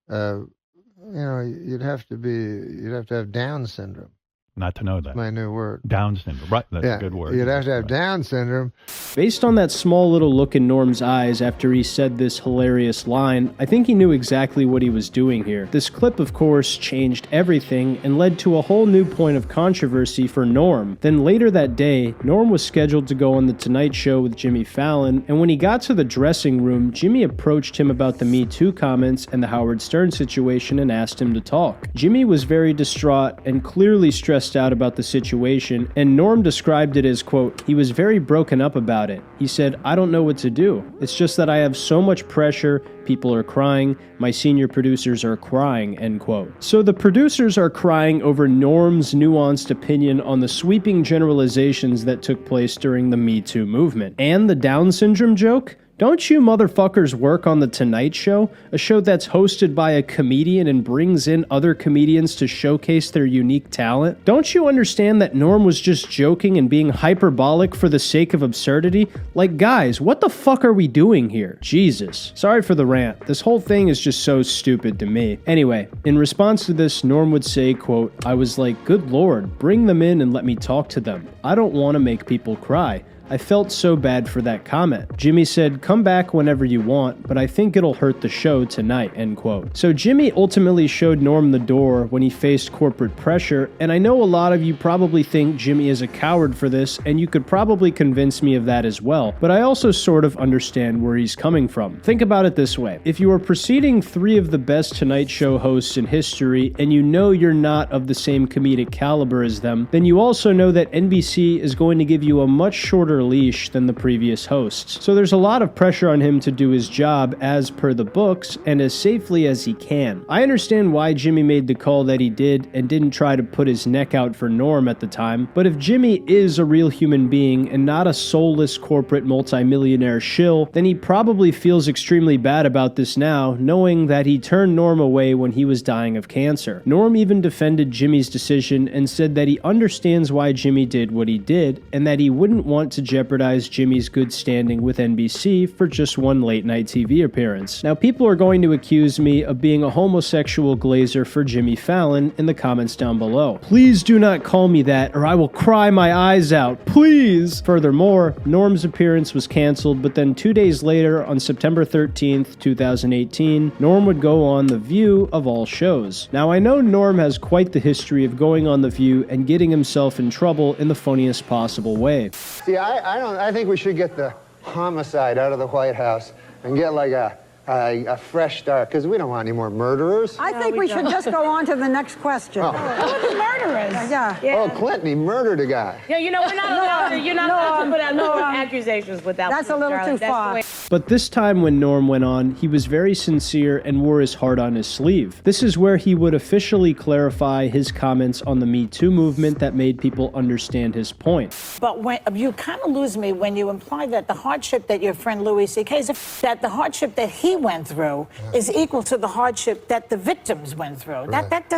you'd have to have Down syndrome. Not to know that. My new word. Down syndrome. Right, that's a good word. You'd have to have Down syndrome. Based on that small little look in Norm's eyes after he said this hilarious line, I think he knew exactly what he was doing here. This clip, of course, changed everything and led to a whole new point of controversy for Norm. Then later that day, Norm was scheduled to go on The Tonight Show with Jimmy Fallon, and when he got to the dressing room, Jimmy approached him about the Me Too comments and the Howard Stern situation and asked him to talk. Jimmy was very distraught and clearly stressed out about the situation, and Norm described it as, quote, he was very broken up about it. He said, I don't know what to do. It's just that I have so much pressure, people are crying, my senior producers are crying, end quote. So the producers are crying over Norm's nuanced opinion on the sweeping generalizations that took place during the Me Too movement. And the Down syndrome joke? Don't you motherfuckers work on The Tonight Show? A show that's hosted by a comedian and brings in other comedians to showcase their unique talent? Don't you understand that Norm was just joking and being hyperbolic for the sake of absurdity? Like, guys, what the fuck are we doing here? Jesus. Sorry for the rant. This whole thing is just so stupid to me. Anyway, in response to this, Norm would say, quote, I was like, good lord, bring them in and let me talk to them. I don't want to make people cry. I felt so bad for that comment. Jimmy said, come back whenever you want, but I think it'll hurt the show tonight, end quote. So Jimmy ultimately showed Norm the door when he faced corporate pressure, and I know a lot of you probably think Jimmy is a coward for this, and you could probably convince me of that as well, but I also sort of understand where he's coming from. Think about it this way. If you are preceding 3 of the best Tonight Show hosts in history, and you know you're not of the same comedic caliber as them, then you also know that NBC is going to give you a much shorter leash than the previous hosts. So there's a lot of pressure on him to do his job as per the books and as safely as he can. I understand why Jimmy made the call that he did and didn't try to put his neck out for Norm at the time, but if Jimmy is a real human being and not a soulless corporate multimillionaire shill, then he probably feels extremely bad about this now, knowing that he turned Norm away when he was dying of cancer. Norm even defended Jimmy's decision and said that he understands why Jimmy did what he did and that he wouldn't want to jeopardize Jimmy's good standing with NBC for just one late-night TV appearance. Now, people are going to accuse me of being a homosexual glazer for Jimmy Fallon in the comments down below. Please do not call me that, or I will cry my eyes out. Please! Furthermore, Norm's appearance was canceled, but then 2 days later, on September 13th, 2018, Norm would go on The View of all shows. Now, I know Norm has quite the history of going on The View and getting himself in trouble in the funniest possible way. See, I think we should get the homicide out of the White House and get like a fresh start, because we don't want any more murderers. I think we should just go on to the next question. Oh. Murderers. Yeah. Oh, Clinton, he murdered a guy. Yeah, you know, we're not allowed to, you're not allowed to put out no accusations without. That's a little too far. But this time when Norm went on, he was very sincere and wore his heart on his sleeve. This is where he would officially clarify his comments on the Me Too movement that made people understand his point. But when you kind of lose me when you imply that the hardship that your friend Louis C.K. that the hardship that he went through is equal to the hardship that the victims went through. Right. That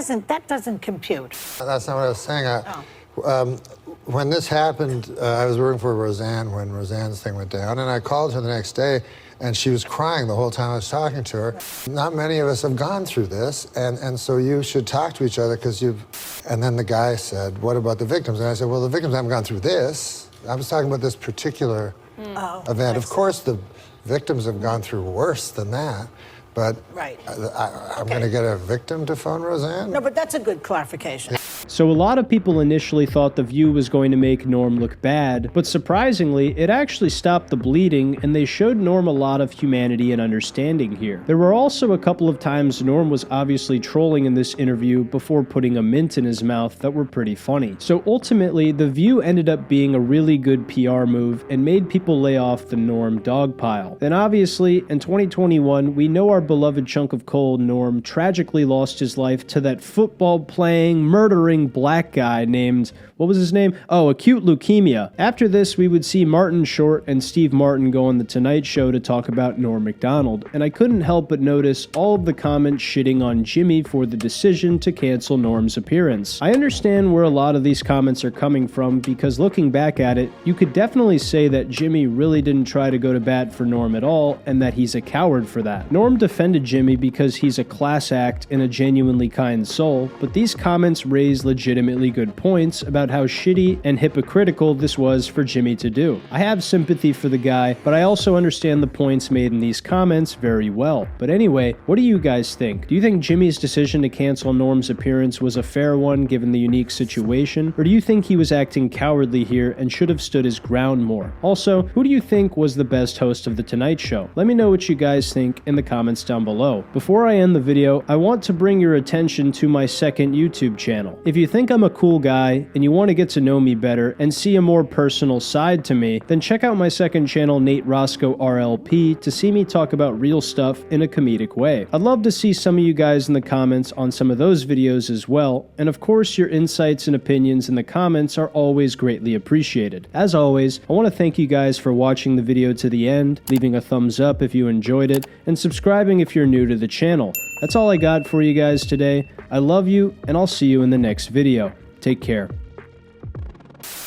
doesn't compute. That's not what I was saying. When this happened, I was working for Roseanne when Roseanne's thing went down, and I called her the next day, and she was crying the whole time I was talking to her. Not many of us have gone through this, and so you should talk to each other because you've... And then the guy said, what about the victims? And I said, well, the victims haven't gone through this. I was talking about this particular event. Of course, the victims have gone through worse than that, but I'm going to get a victim to phone Roseanne? No, but that's a good clarification. So a lot of people initially thought The View was going to make Norm look bad, but surprisingly, it actually stopped the bleeding and they showed Norm a lot of humanity and understanding here. There were also a couple of times Norm was obviously trolling in this interview before putting a mint in his mouth that were pretty funny. So ultimately, The View ended up being a really good PR move and made people lay off the Norm dog pile. Then obviously, in 2021, we know our beloved chunk of coal, Norm, tragically lost his life to that football-playing, murdering black guy named, what was his name? Oh, acute leukemia. After this, we would see Martin Short and Steve Martin go on The Tonight Show to talk about Norm MacDonald, and I couldn't help but notice all of the comments shitting on Jimmy for the decision to cancel Norm's appearance. I understand where a lot of these comments are coming from because looking back at it, you could definitely say that Jimmy really didn't try to go to bat for Norm at all and that he's a coward for that. Norm defended Jimmy because he's a class act and a genuinely kind soul, but these comments raise legitimately good points about how shitty and hypocritical this was for Jimmy to do. I have sympathy for the guy, but I also understand the points made in these comments very well. But anyway, what do you guys think? Do you think Jimmy's decision to cancel Norm's appearance was a fair one given the unique situation, or do you think he was acting cowardly here and should have stood his ground more? Also, who do you think was the best host of The Tonight Show? Let me know what you guys think in the comments down below. Before I end the video, I want to bring your attention to my second YouTube channel. If you think I'm a cool guy and you want to get to know me better and see a more personal side to me, then check out my second channel, Nate Roscoe RLP, to see me talk about real stuff in a comedic way. I'd love to see some of you guys in the comments on some of those videos as well, and of course your insights and opinions in the comments are always greatly appreciated. As always, I want to thank you guys for watching the video to the end, leaving a thumbs up if you enjoyed it, and subscribing if you're new to the channel. That's all I got for you guys today. I love you, and I'll see you in the next video. Take care.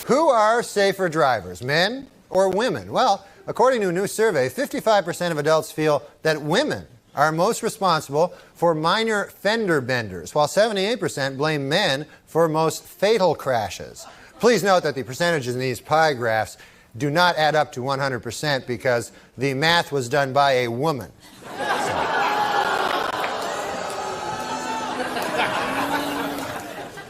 Who are safer drivers, men or women? Well, according to a new survey, 55% of adults feel that women are most responsible for minor fender benders, while 78% blame men for most fatal crashes. Please note that the percentages in these pie graphs do not add up to 100% because the math was done by a woman.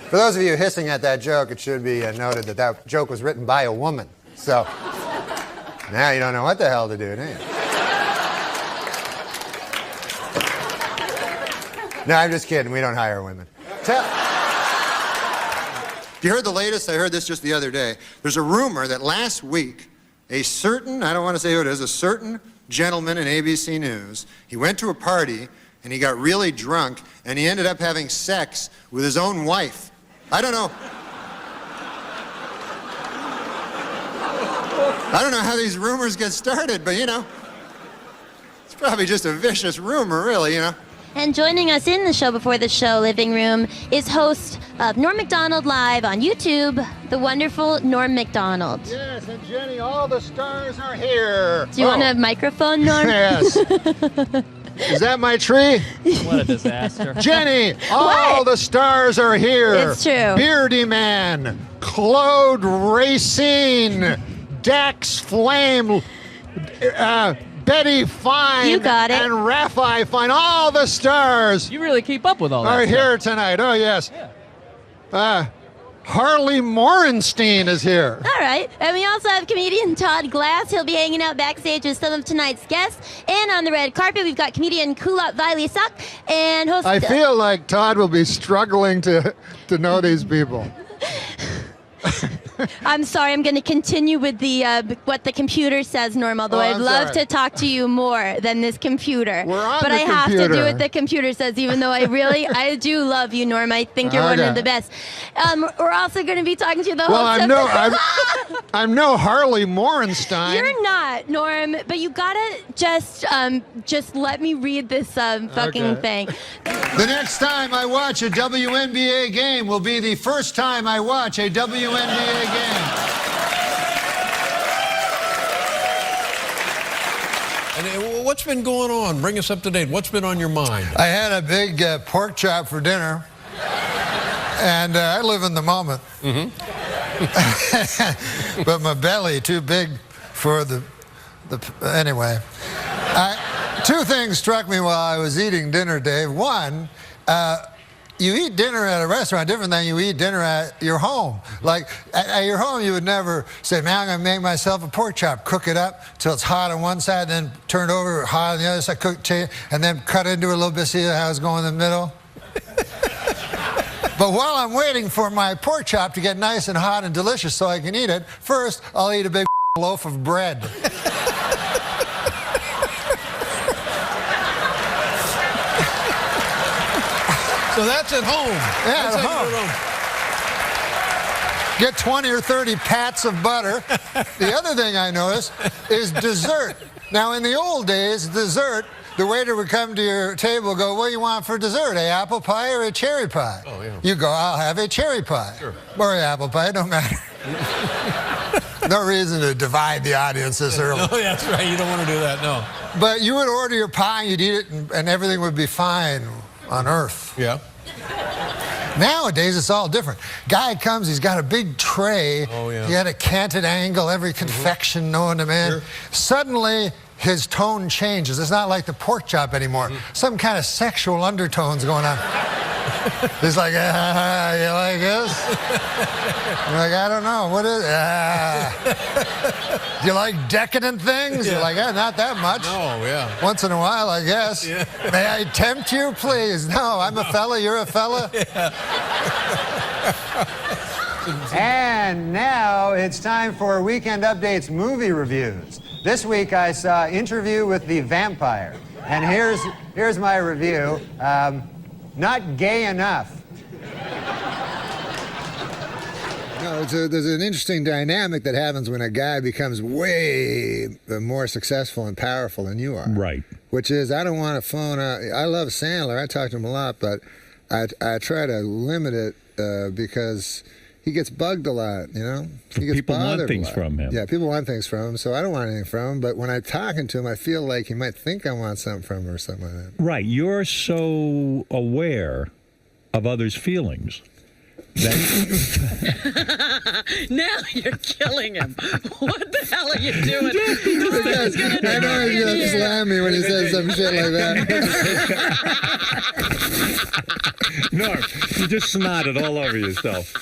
For those of you hissing at that joke, it should be noted that that joke was written by a woman. So now you don't know what the hell to do, do you? No, I'm just kidding. We don't hire women. You heard the latest? I heard this just the other day. There's a rumor that last week, a certain, I don't want to say who it is, a certain gentleman in ABC News, he went to a party and he got really drunk and he ended up having sex with his own wife. I don't know how these rumors get started, but you know, it's probably just a vicious rumor, really, you know. And joining us in the Show Before the Show living room is host of Norm MacDonald Live on YouTube, the wonderful Norm MacDonald. Yes, and Jenny, all the stars are here. Do you want a microphone, Norm? Yes. Is that my tree? What a disaster. Jenny, all the stars are here. It's true. Beardy Man, Claude Racine, Dax Flame, Betty Fine, you got it. And Raphael Fine. All the stars You really keep up with all that are stuff. here tonight. Oh, yes. Harley Morenstein is here. All right. And we also have comedian Todd Glass. He'll be hanging out backstage with some of tonight's guests. And on the red carpet, we've got comedian Kulap Vailesak and host... I feel like Todd will be struggling to know these people. I'm sorry, I'm going to continue with the what the computer says, Norm, although I'd love to talk to you more than this computer. We're on but the I have to computer. do what the computer says, even though I do love you, Norm. I think you're one of the best. We're also going to be talking to the host I'm no Harley Morenstein. You're not, Norm, but you gotta just let me read this fucking thing. The next time I watch a WNBA game will be the first time I watch a WNBA game. And what's been going on? Bring us up to date. What's been on your mind? I had a big pork chop for dinner, and I live in the moment. Mm-hmm. But my belly too big for the anyway. Two things struck me while I was eating dinner, Dave. One, you eat dinner at a restaurant different than you eat dinner at your home. Like, at your home, you would never say, man, I'm going to make myself a pork chop, cook it up till it's hot on one side, then turn it over, hot on the other side, and then cut into it a little bit, see how it's going in the middle. But while I'm waiting for my pork chop to get nice and hot and delicious so I can eat it, first, I'll eat a big loaf of bread. So that's at home. Yeah, at home. Get 20 or 30 pats of butter. The other thing I noticed is dessert. Now, in the old days, dessert, the waiter would come to your table and go, what do you want for dessert, a apple pie or a cherry pie? Oh, yeah. You go, I'll have a cherry pie. Sure. Or an apple pie, don't matter. No reason to divide the audience this early. No, that's right. You don't want to do that, no. But you would order your pie, and you'd eat it, and everything would be fine on earth. Yeah. Nowadays, it's all different. Guy comes, he's got a big tray. Oh, yeah. He had a canted angle, every confection known to man. Sure. Suddenly, his tone changes. It's not like the pork chop anymore. Some kind of sexual undertones going on. He's like, you like this? You're like, I don't know. What is Do you like decadent things? Yeah. You're like, not that much. No, yeah. Once in a while, I guess. Yeah. May I tempt you, please? No, I'm a fella, you're a fella. Yeah. And now it's time for Weekend Update's movie reviews. This week I saw Interview with the Vampire. And here's my review. Not gay enough. No, there's an interesting dynamic that happens when a guy becomes way more successful and powerful than you are. Right. Which is, I don't want to phone out. I love Sandler. I talk to him a lot, but I try to limit it because he gets bugged a lot, you know? He gets People want bothered things a lot. from him. Yeah, people want things from him, so I don't want anything from him. But when I'm talking to him, I feel like he might think I want something from him or something like that. Right. You're so aware of others' feelings that Now you're killing him. What the hell are you doing? I know he's going to slam me when he says some shit like that. Norm, you just snotted all over yourself.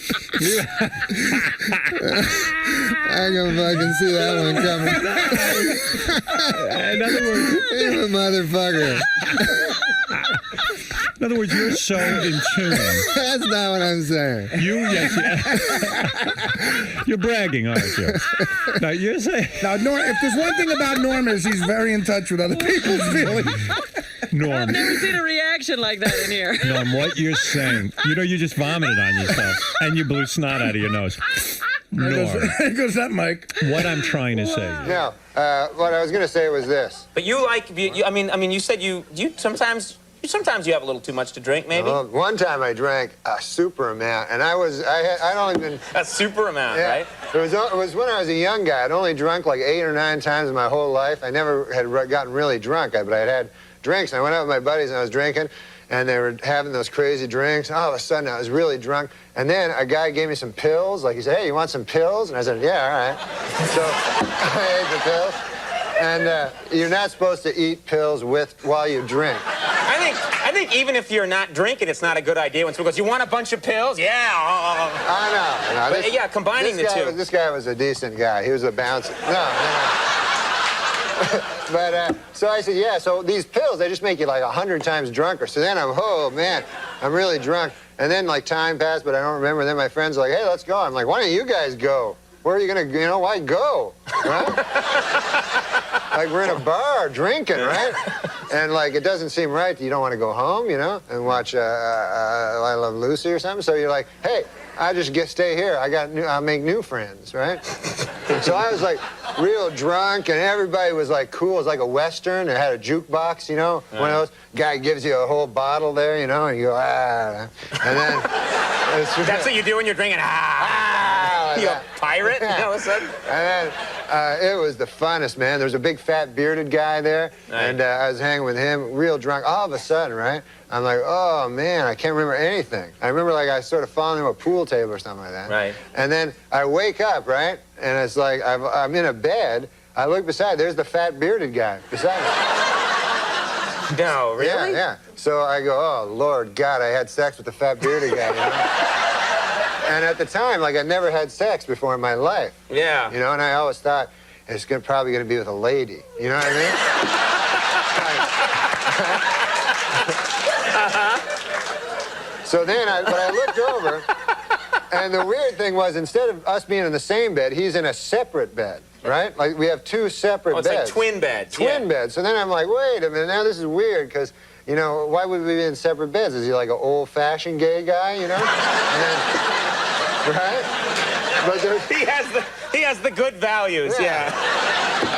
I can fucking see that one coming. In other words, you're a motherfucker. In other words, you're so in tune. That's not what I'm saying. Yes. You're bragging, aren't you? Now, you're saying... Now, Norm, if there's one thing about Norm is he's very in touch with other people's feelings. Norm. I've never seen a reaction like that in here. Norm, what you're saying, you know, you just vomited on yourself, and you blew snot out of your nose. Norm. There goes that mic. What I'm trying to say. No, what I was going to say was this. But you like, I mean, you said you sometimes you have a little too much to drink, maybe? Well, one time I drank a super amount, and I'd only been... A super amount, yeah, right? It was when I was a young guy. I'd only drunk like 8 or 9 times in my whole life. I never had gotten really drunk, but I had drinks. And I went out with my buddies, and I was drinking, and they were having those crazy drinks. All of a sudden, I was really drunk. And then a guy gave me some pills. Like, he said, hey, you want some pills? And I said, yeah, all right. So I ate the pills. And you're not supposed to eat pills while you drink. I think even if you're not drinking, it's not a good idea when someone goes, you want a bunch of pills? Yeah. I know. But, yeah, combining the two. This guy was a decent guy. He was a bouncer. No. But, so I said, yeah, so these pills, they just make you like 100 times drunker. So then oh, man, I'm really drunk. And then, like, time passed, but I don't remember. Then my friends are like, hey, let's go. I'm like, why don't you guys go? Where are you going to, why go? Right? Like, we're in a bar drinking, right? And, like, it doesn't seem right. You don't want to go home, and watch I Love Lucy or something. So you're like, hey, I just stay here. I'll make new friends, right? So I was, like, real drunk, and everybody was, like, cool. It was like a Western. It had a jukebox, one of those. Guy gives you a whole bottle there, and you go, ah. And then... That's what you do when you're drinking, you a pirate? Yeah. All of a sudden? And then it was the funnest, man. There was a big fat bearded guy there, and I was hanging with him, real drunk. All of a sudden, right, I'm like, oh, man, I can't remember anything. I remember, like, I sort of falling into a pool table or something like that. Right. And then I wake up, right, and it's like I'm in a bed. I look beside, there's the fat bearded guy beside me. No, really? Yeah. So I go, oh, Lord God, I had sex with the fat bearded guy, you know? And at the time, like, I'd never had sex before in my life. Yeah. You know, and I always thought, it's probably going to be with a lady. You know what I mean? So then I looked over, and the weird thing was, instead of us being in the same bed, he's in a separate bed, right? Like, we have two separate beds. It's like twin beds. Twin beds. So then I'm like, wait a minute, now this is weird, because, you know, why would we be in separate beds? Is he like an old-fashioned gay guy, you know? And then, right? But he has the good values, yeah.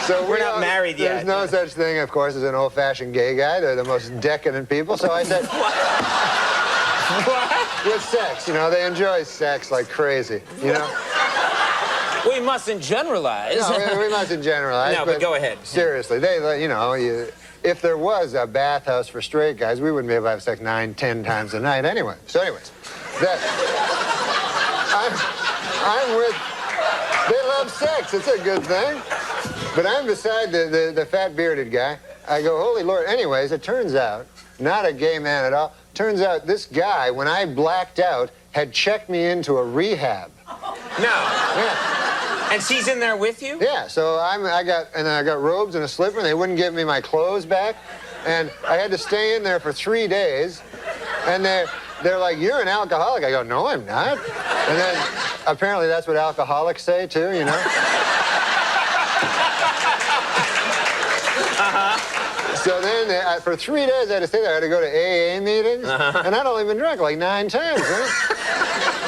So we're not married yet. There's no such thing, of course, as an old-fashioned gay guy. They're the most decadent people. So I said, with sex, you know, they enjoy sex like crazy, you know? We mustn't generalize. No, we mustn't generalize. No, but go ahead. Seriously, you know, if there was a bathhouse for straight guys, we wouldn't be able to have sex 9, 10 times a night anyway. So anyways, I'm with, they love sex, it's a good thing. But I'm beside the fat bearded guy. I go, holy Lord. Anyways, it turns out, not a gay man at all. Turns out this guy, when I blacked out, had checked me into a rehab. No. Yeah. And she's in there with you? Yeah, so I got robes and a slipper, and they wouldn't give me my clothes back. And I had to stay in there for 3 days. And they're like, you're an alcoholic. I go, no, I'm not. And then apparently that's what alcoholics say, too, you know? So then, for 3 days, I had to stay there. I had to go to AA meetings, and I'd only been drunk like 9 times, right?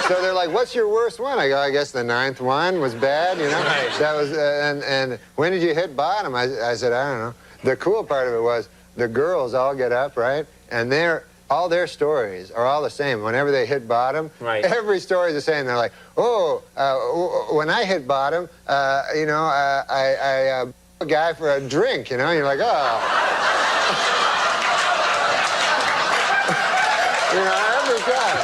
So they're like, what's your worst one? I go, I guess the 9th one was bad, you know? Right. That was, and when did you hit bottom? I said, I don't know. The cool part of it was the girls all get up, right? And all their stories are all the same. Whenever they hit bottom, right. Every story is the same. They're like, oh, when I hit bottom, you know, I a guy for a drink, you know? And you're like, oh. You know, every time.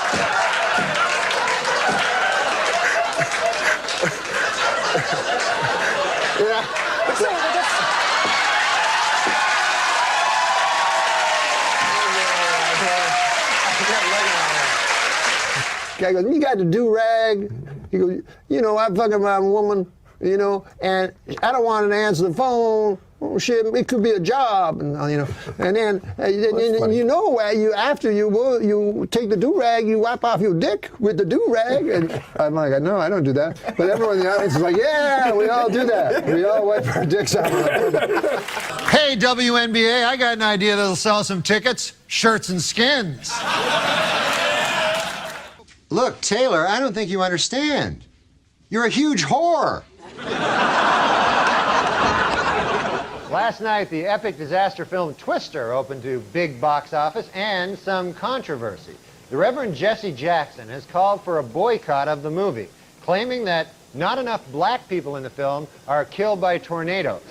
Yeah. Guy goes, you got the do-rag? He goes, you know, I fucking my woman, you know, and I don't want to answer the phone. Oh shit! It could be a job, and you know. And then you know, after you take the do rag, you wipe off your dick with the do rag. And I'm like, no, I don't do that. But everyone in the audience is like, yeah, we all do that. We all wipe our dicks off. Hey, WNBA, I got an idea that'll sell some tickets, shirts and skins. Look, Taylor, I don't think you understand. You're a huge whore. Last night, the epic disaster film Twister opened to big box office and some controversy. The Reverend Jesse Jackson has called for a boycott of the movie, claiming that not enough black people in the film are killed by tornadoes.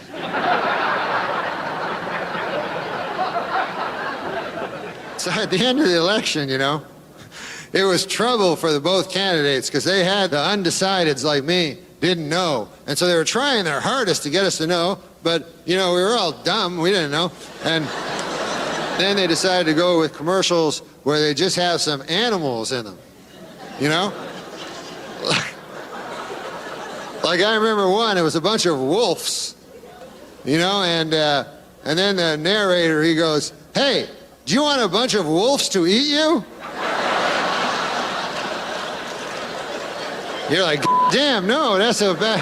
So at the end of the election, you know, it was trouble for both candidates because they had the undecideds like me didn't know. And so they were trying their hardest to get us to know, but, you know, we were all dumb. We didn't know. And then they decided to go with commercials where they just have some animals in them, you know? Like I remember one, it was a bunch of wolves, you know, and then the narrator, he goes, hey, do you want a bunch of wolves to eat you? You're like, damn, no, that's a bad...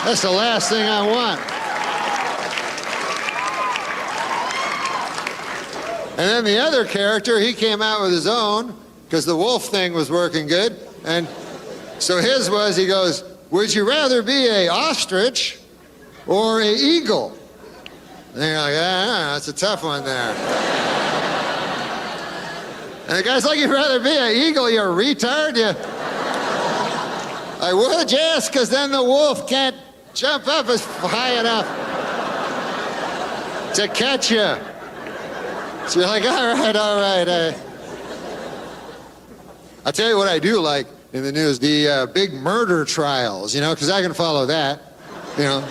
That's the last thing I want. And then the other character, he came out with his own, because the wolf thing was working good. And so his was, he goes, would you rather be a ostrich or a eagle? And you're like, that's a tough one there. And the guy's like, you'd rather be an eagle, you retard? I would, yes, because then the wolf can't jump up as high enough to catch you. So you're like, all right. I'll tell you what I do like in the news, the big murder trials, you know, because I can follow that, you know.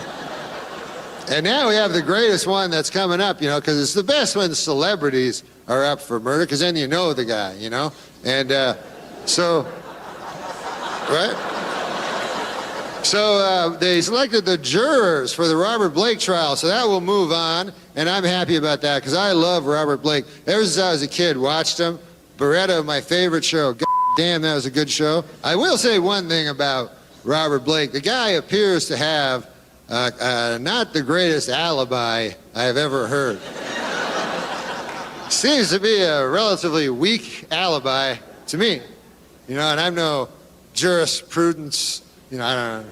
And now we have the greatest one that's coming up, you know, because it's the best when celebrities are up for murder, because then you know the guy, you know? And so, right? So they selected the jurors for the Robert Blake trial, so that will move on, and I'm happy about that, because I love Robert Blake. Ever since I was a kid, watched him. Beretta, my favorite show. God damn, that was a good show. I will say one thing about Robert Blake. The guy appears to have not the greatest alibi I have ever heard. Seems to be a relatively weak alibi to me. You know, and I'm no jurisprudence, you know, I don't know.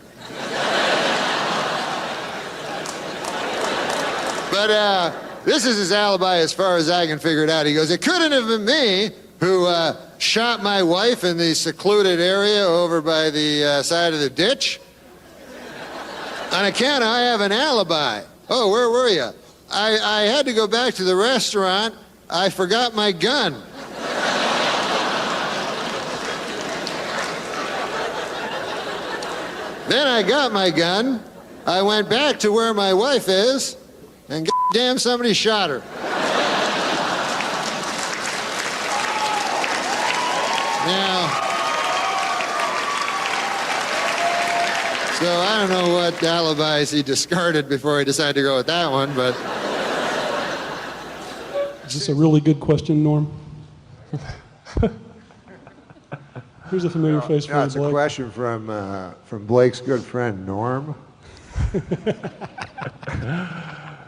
But this is his alibi as far as I can figure it out. He goes, it couldn't have been me who shot my wife in the secluded area over by the side of the ditch. On account, I have an alibi. Oh, where were you? I had to go back to the restaurant. I forgot my gun. Then I got my gun. I went back to where my wife is, and goddamn, somebody shot her. Now, so I don't know what alibis he discarded before he decided to go with that one, but. Is this a really good question, Norm? Who's a familiar face for It's a Blake? question from Blake's good friend, Norm.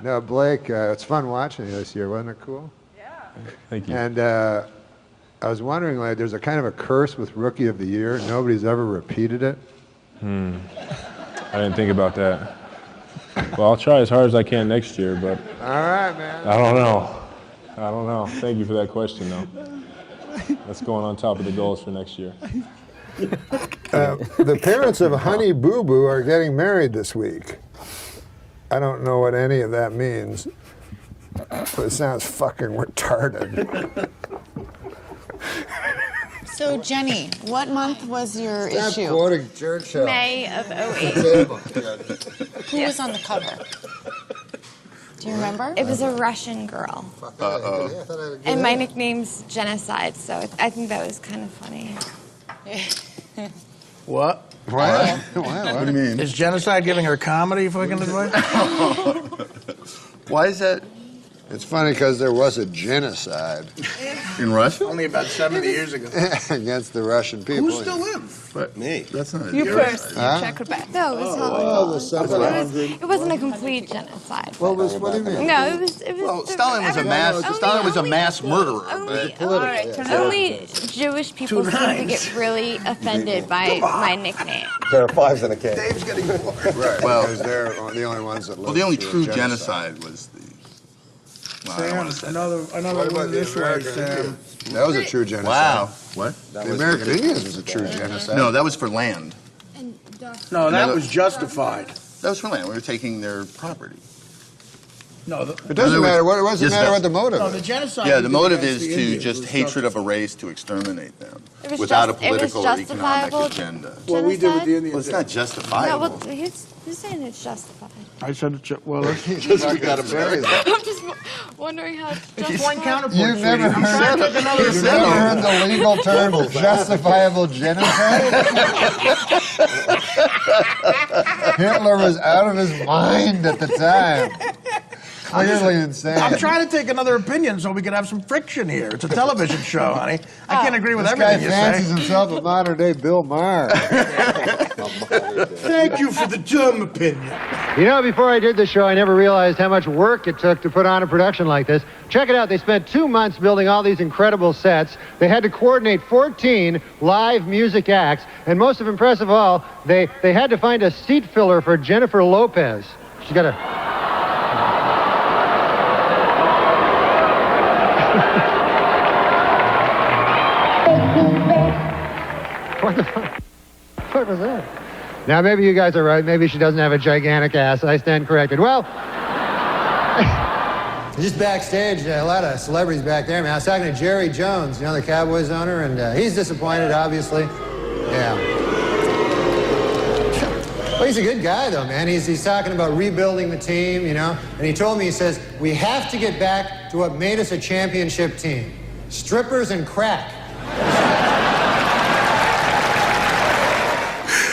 No, Blake, it's fun watching you this year. Wasn't it cool? Yeah. Thank you. And I was wondering, like, there's a kind of a curse with Rookie of the Year. Nobody's ever repeated it. I didn't think about that. Well, I'll try as hard as I can next year, but All right, man. I don't know. Thank you for that question, though. That's going on top of the goals for next year. The parents of Honey Boo Boo are getting married this week. I don't know what any of that means, but it sounds fucking retarded. So, Jenny, what month was your issue? Quoting Churchill. May of 08. Who was on the cover? Do you remember? It was a Russian girl. And my nickname's Genocide, so I think that was kind of funny. What? What? What do you mean? Is Genocide giving her comedy fucking advice? Why is that? It's funny because there was a genocide. In Russia? Only about 70 years ago. Against the Russian people. Who still lives? But me. That's not You first. Huh? Check it back. No, it was Oh, it wasn't a complete genocide. What do you mean? No, it was. Well, Stalin was a mass murderer. Only Jewish people seem to get really offended by my nickname. There are fives in a case. Dave's getting bored. Right. Well- because they're the only ones that live. Well, the only through true a genocide was the. Well, I don't want to say. Another What one about the this way, American Sam. Indians? That was a true genocide. Wow. What? The American Indians was a true genocide. No, that was for land. No, that was justified. That was for land. We were taking their property. No, It doesn't matter. What doesn't Yes, it matter does. what the motive No, is. the genocide. Yeah, we the did motive against is the to Indians just was hatred of a race to exterminate them It was without a just- it was political or economic justifiable agenda. What we did with the Well, Indians. it's not No, justifiable. well, he's saying it's justified. I said, well, let's Just we got to bury them. I'm just wondering how it's justified. point counterpoint. You've never I'm trying to take another You've never heard the legal term justifiable genocide? Hitler was out of his mind at the time. Clearly insane. I'm trying to take another opinion so we can have some friction here. It's a television show, honey. I can't agree with This everything guy you fancies say. himself a modern day Bill Maher. Thank you for the dumb opinion. You know, before I did the show, I never realized how much work it took to put on a production like this. Check it out. They spent 2 months building all these incredible sets. They had to coordinate 14 live music acts. And most impressive of all, they had to find a seat filler for Jennifer Lopez. She got a... What the fuck? What was that? Now, maybe you guys are right. Maybe she doesn't have a gigantic ass. I stand corrected. Well, just backstage, a lot of celebrities back there. I mean, I was talking to Jerry Jones, you know, the Cowboys owner, and he's disappointed, obviously. Yeah. Well, he's a good guy, though, man. He's talking about rebuilding the team, you know? And he told me, he says, we have to get back to what made us a championship team. Strippers and crack.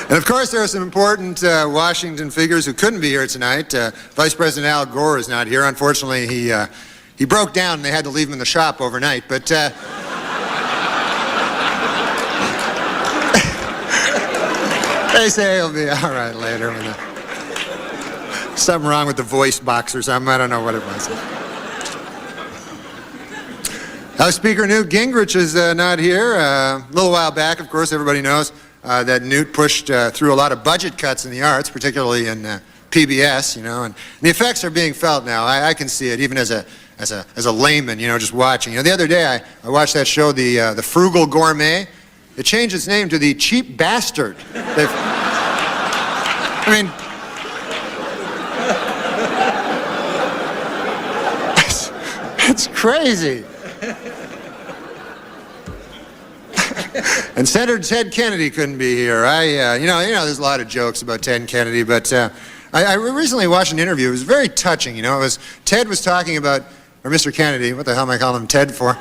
And of course, there are some important Washington figures who couldn't be here tonight. Vice President Al Gore is not here. Unfortunately, he broke down and they had to leave him in the shop overnight. But they say he'll be all right later. Something wrong with the voice box or something. I don't know what it was. House Speaker Newt Gingrich is not here. A little while back, of course, everybody knows that Newt pushed through a lot of budget cuts in the arts, particularly in PBS, you know, and the effects are being felt now. I can see it, even as a layman, you know, just watching. You know, the other day I watched that show, the Frugal Gourmet. It changed its name to the Cheap Bastard. I mean, it's crazy. And Senator Ted Kennedy couldn't be here. You know, there's a lot of jokes about Ted Kennedy, but I recently watched an interview. It was very touching. You know, Ted was talking about, or Mr. Kennedy. What the hell am I calling him Ted for?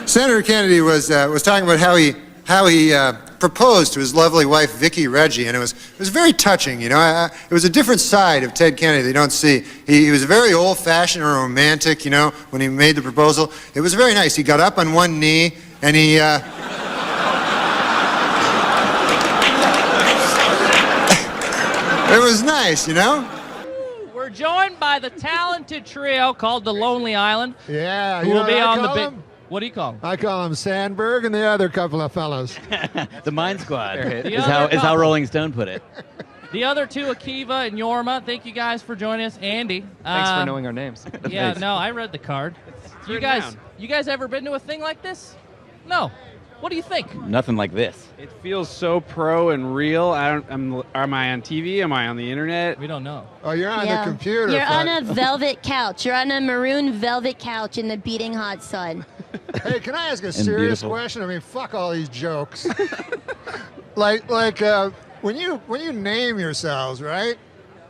Senator Kennedy was talking about how he proposed to his lovely wife Vicki Reggie, and it was very touching. You know, it was a different side of Ted Kennedy they don't see. He was very old-fashioned and romantic. You know, when he made the proposal, it was very nice. He got up on one knee and he. It was nice, you know. We're joined by the talented trio called the Lonely Island. Yeah, who you will know be what I on the call big. them? What do you call them? I call them Sandberg and the other couple of fellows. The Mind Squad The is other how couple. Rolling Stone put it. The other two, Akiva and Yorma. Thank you guys for joining us. Andy. Thanks for knowing our names. Yeah, Thanks. no, I read the card. You guys ever been to a thing like this? No. What do you think? Nothing like this. It feels so pro and real. Am I on TV? Am I on the internet? We don't know. Oh, you're on the computer. You're on a velvet couch. You're on a maroon velvet couch in the beating hot sun. Hey, can I ask a serious question? I mean, fuck all these jokes. like when you name yourselves, right?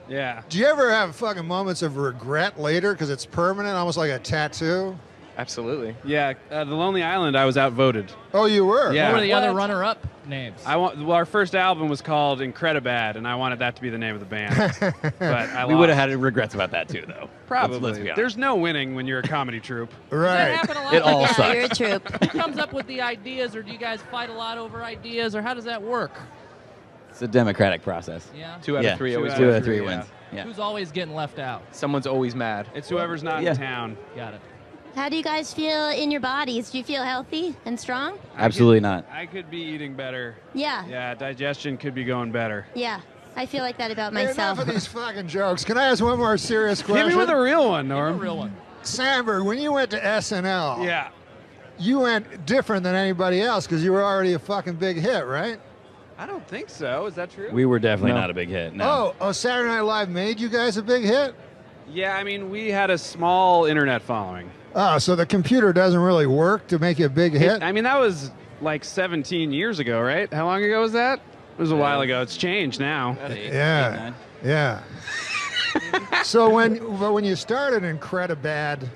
Yeah. Do you ever have fucking moments of regret later because it's permanent, almost like a tattoo? Absolutely. Yeah. The Lonely Island, I was outvoted. Oh, you were? Yeah. What were the other runner-up names? Our first album was called Incredibad, and I wanted that to be the name of the band. But We would have had regrets about that too, though. Probably. Let's be honest. There's no winning when you're a comedy troupe. Does that happen a lot? It all Yeah, sucks. you're a troop. Who comes up with the ideas, or do you guys fight a lot over ideas, or how does that work? It's a democratic process. Yeah. 2 out of 3 always Two win. out of 3 wins. Yeah. Who's always getting left out? Someone's always mad. It's whoever's not in town. Got it. How do you guys feel in your bodies? Do you feel healthy and strong? Absolutely not. I could be eating better. Yeah. Yeah, digestion could be going better. Yeah. I feel like that about Hey, myself. enough of these fucking jokes. Can I ask one more serious question? Hit me with a real one, Norm. A real one. Sandberg, when you went to SNL, Yeah. you went different than anybody else because you were already a fucking big hit, right? I don't think so. Is that true? We were definitely not a big hit. No. Oh, Saturday Night Live made you guys a big hit? Yeah, I mean, we had a small internet following. Oh, so the computer doesn't really work to make you a big hit? I mean, that was like 17 years ago, right? How long ago was that? It was a while ago. It's changed now. Yeah. Yeah. So when you started Incredibad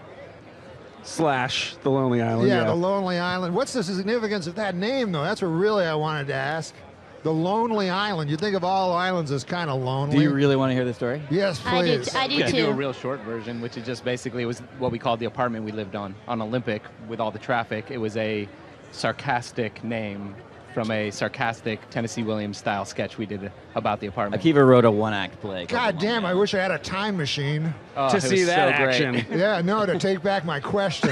/ The Lonely Island. Yeah, the Lonely Island. What's the significance of that name, though? That's what really I wanted to ask. The Lonely Island. You think of all islands as kind of lonely. Do you really want to hear the story? Yes, please. I do We could do a too. real short version, which is just basically was what we called the apartment we lived on Olympic with all the traffic. It was a sarcastic name from a sarcastic Tennessee Williams style sketch we did about the apartment. Akiva wrote a one-act play. God damn, I wish I had a time machine. To see that action. Yeah, no, to take back my question.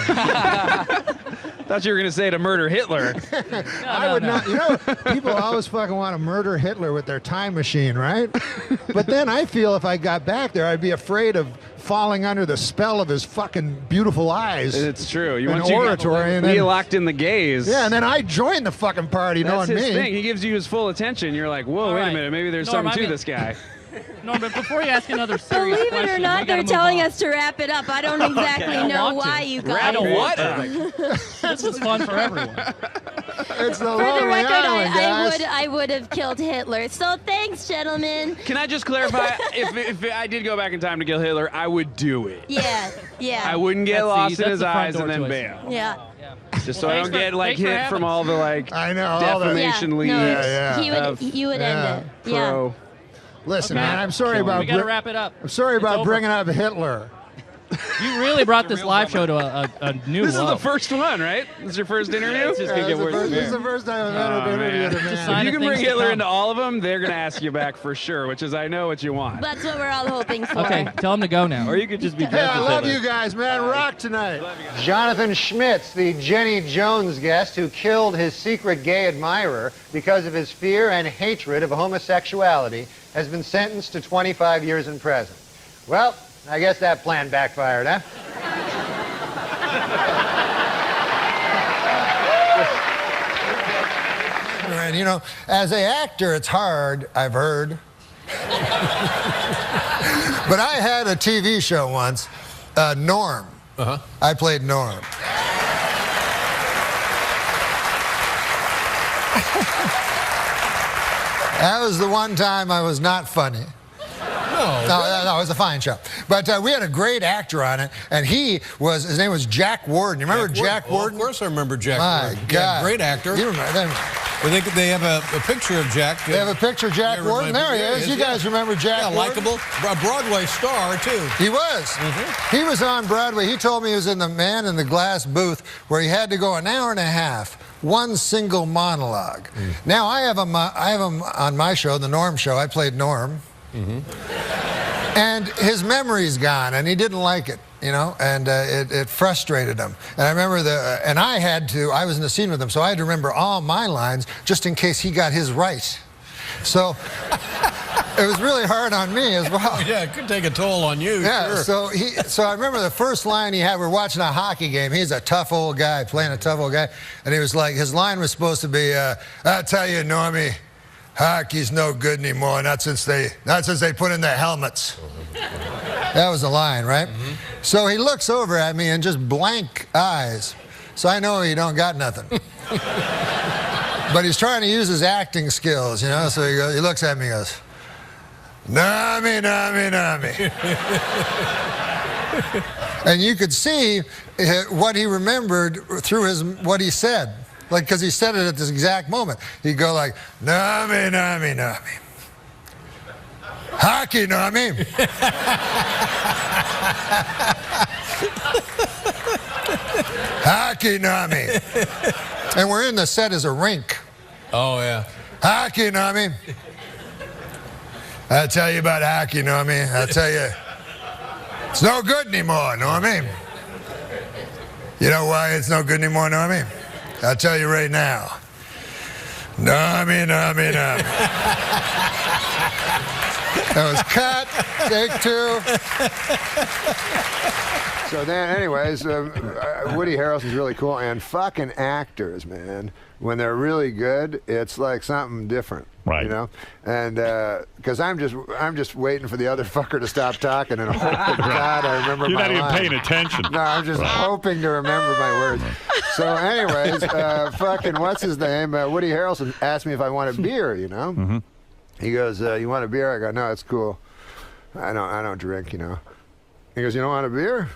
Thought you were going to say to murder Hitler. I would not. You know, people always fucking want to murder Hitler with their time machine, right? But then I feel if I got back there, I'd be afraid of falling under the spell of his fucking beautiful eyes. It's true. And oratory, and he then, locked in the gaze. yeah, and then I join the fucking party, That's knowing his me. thing. He gives you his full attention. You're like, whoa, All wait right. a minute. Maybe there's Norm, something to I mean- this guy. No, but before you ask another serious Believe question, it or we not, gotta they're move telling on. us to wrap it up. I don't exactly I don't know want to. why you guys. Wrap it what? This is fun for everyone. It's the For the Lonely record, Island, guys. I would have killed Hitler. So thanks, gentlemen. Can I just clarify? if I did go back in time to kill Hitler, I would do it. Yeah. I wouldn't get lost in that's his the front eyes and door then choice. bail. Yeah. Just so I don't get like thanks for hit from having all the like I know, all the- defamation leads. You would end it. Yeah. Pro. Listen, Okay. man, I'm sorry about. We got to wrap it up. I'm sorry It's about over. bringing up Hitler. You really brought this live show to a new This is low. the first one, right? This is your first interview? It's just gonna get worse from This is here. the first time I've ever been interviewed a man. If you can bring things to Hitler come. into all of them, they're going to ask you back for sure, which is I know what you want. That's what we're all hoping for. Okay, tell him to go now. Or you could just be Hey, I dressed as love Hitler. you guys, man. Rock tonight. Jonathan Schmitz, the Jenny Jones guest who killed his secret gay admirer because of his fear and hatred of homosexuality, has been sentenced to 25 years in prison. Well, I guess that plan backfired, huh? And, you know, as an actor, it's hard, I've heard. But I had a TV show once, Norm. I played Norm. That was the one time I was not funny. No, it was a fine show. But we had a great actor on it, and his name was Jack Warden. You remember Jack Warden? Of course I remember Jack My Warden. God. Yeah, great actor. You remember them? Well, they have a picture of Jack. They have a picture of Jack Warden. There he is. You guys remember Jack Warden? Likable. A Broadway star, too. He was. He was on Broadway. He told me he was in the Man in the Glass booth where he had to go an hour and a half, one single monologue. Now, I have him on my show, the Norm Show. I played Norm. And his memory's gone, and he didn't like it, you know, and it frustrated him. And I remember I was in the scene with him, so I had to remember all my lines just in case he got his right. So it was really hard on me as well. Oh, yeah, it could take a toll on you. Yeah, sure. so I remember the first line he had, we're watching a hockey game. He's a tough old guy, playing a tough old guy. And he was like, his line was supposed to be, I'll tell you, Normie, hockey's no good anymore, not since they put in their helmets. That was the line, right? So he looks over at me and just blank eyes. So I know he don't got nothing. But he's trying to use his acting skills, you know, so he looks at me and goes, Normie, Normie, Normie. And you could see what he remembered through what he said. Like, because he said it at this exact moment. He'd go like, Normie, Normie, Normie. Hockey, Normie. Hockey, Normie. And we're in the set as a rink. Oh, yeah. Hockey, Normie. I'll tell you about hockey, Normie. I'll tell you. It's no good anymore, Normie. You know why it's no good anymore, Normie? I'll tell you right now. Normie, Normie, Normie. That was cut. Take two. So then, anyways, Woody Harrelson's really cool, and fucking actors, man. When they're really good, it's like something different, right? You know, and because I'm just waiting for the other fucker to stop talking and hoping God I remember. You're my not even line. paying attention. No, I'm just hoping to remember my words. So, anyways, fucking what's his name? Woody Harrelson asked me if I want a beer. You know, he goes, "You want a beer?" I go, "No, it's cool. I don't drink. You know." He goes, "You don't want a beer?"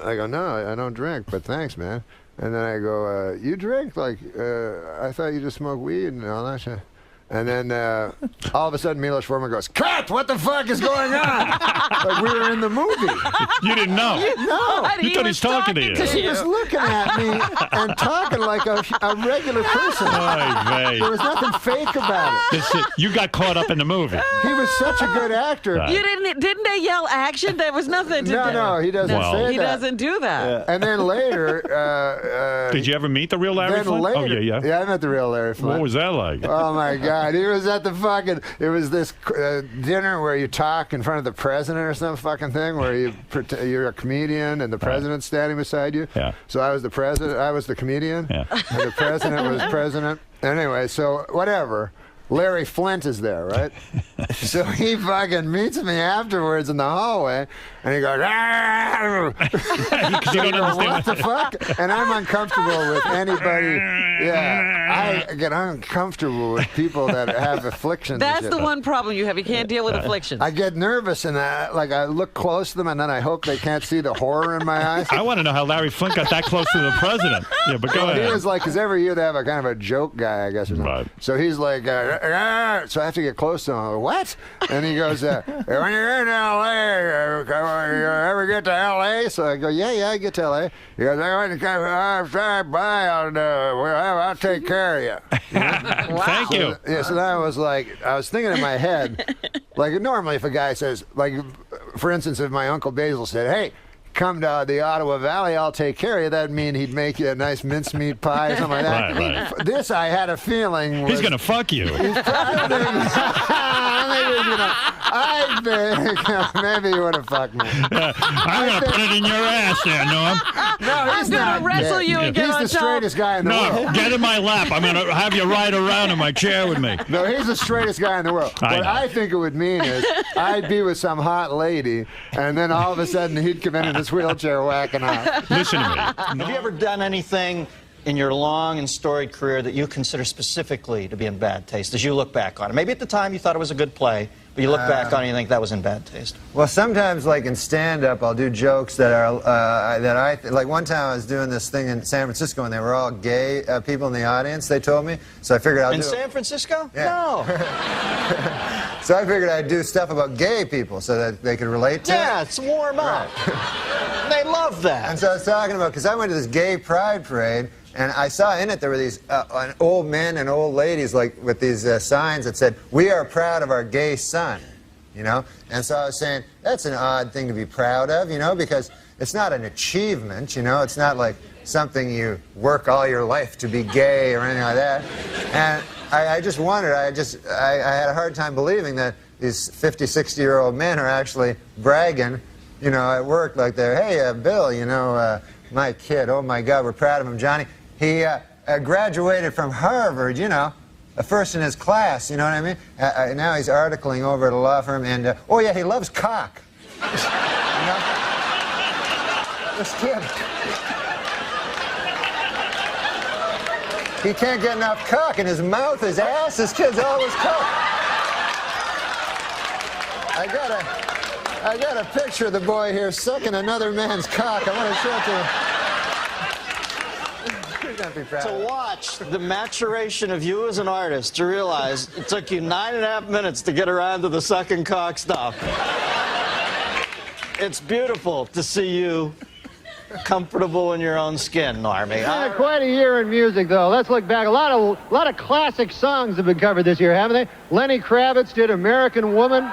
I go, "No, I don't drink, but thanks, man." And then I go, "You drink? Like, I thought you just smoked weed and all that shit." And then all of a sudden, Milos Forman goes, "Cut! What the fuck is going on?" Like we were in the movie. You didn't know? No. You thought he was talking to you. Because he was looking at me and talking like a regular person. There was nothing fake about it. You got caught up in the movie. He was such a good actor. Right. You didn't they yell action? There was nothing to do. No, he doesn't say that. He doesn't do that. And then later... Did you ever meet the real Larry then Flint? later, Oh, yeah. Yeah, I met the real Larry Flint. What was that like? Oh, my God. He was at the fucking... It was this dinner where you talk in front of the president or some fucking thing where you're a comedian and the president's standing beside you. Yeah. So I was the president. I was the comedian. Yeah. And the president was president. Anyway, so whatever. Larry Flint is there, right? So he fucking meets me afterwards in the hallway, and he goes, "Ah!" So I go, what the fuck? And I'm uncomfortable with anybody. Yeah, I get uncomfortable with people that have afflictions. That's the one problem you have. You can't deal with afflictions. I get nervous, and I look close to them, and then I hope they can't see the horror in my eyes. I want to know how Larry Flint got that close to the president. Yeah, but go ahead. He was like, because every year they have a kind of a joke guy, I guess, or something. Right. So he's like, so I have to get close to him. I'm like, what? And he goes, when you're in L.A., you ever get to L.A.? So I go, yeah, I get to L.A. He goes, I'll take care of you. Wow. Thank you. Yeah, so then I was thinking in my head, like normally if a guy says, like, for instance, if my Uncle Basil said, hey, come to the Ottawa Valley, I'll take care of you, that'd mean he'd make you a nice mincemeat pie or something like that. Right. This, I had a feeling was... He's going to fuck you. I think maybe he would have fucked me. I'm going to put it in your ass there, Norm. No, he's not. I'm going to wrestle you and get on top. He's the straightest guy in the world. No, get in my lap. I'm going to have you ride around in my chair with me. No, he's the straightest guy in the world. What I think it would mean is I'd be with some hot lady, and then all of a sudden he'd come in his wheelchair whacking out. Listen to me. Have you ever done anything in your long and storied career that you consider specifically to be in bad taste as you look back on it? Maybe at the time you thought it was a good play, but you look back on it and you think that was in bad taste. Well, sometimes, like in stand-up, I'll do jokes that are like one time I was doing this thing in San Francisco, and they were all gay people in the audience. They told me, so I figured I'll do. In San Francisco? Yeah. No. So I figured I'd do stuff about gay people so that they could relate to it. Yeah, it's warm up. They love that. And so I was talking about, because I went to this gay pride parade, and I saw in it there were these old men and old ladies like with these signs that said, "We are proud of our gay son," you know? And so I was saying, that's an odd thing to be proud of, you know, because it's not an achievement, you know? It's not like something you work all your life to be gay or anything like that. And I just wondered, I had a hard time believing that these 50, 60-year-old men are actually bragging, you know, at work like they're, hey, Bill, you know, my kid, oh my God, we're proud of him, Johnny. He graduated from Harvard, you know, first in his class, you know what I mean? Now he's articling over at a law firm, and, oh yeah, he loves cock. You know? This kid. He can't get enough cock in his mouth, his ass, his kid's always cock. I got a picture of the boy here sucking another man's cock. I want to show it to him. To watch the maturation of you as an artist, to realize it took you 9.5 minutes to get around to the sucking cock stuff. It's beautiful to see you comfortable in your own skin, Normie. It's been quite a year in music, though. Let's look back. A lot of classic songs have been covered this year, haven't they? Lenny Kravitz did "American Woman."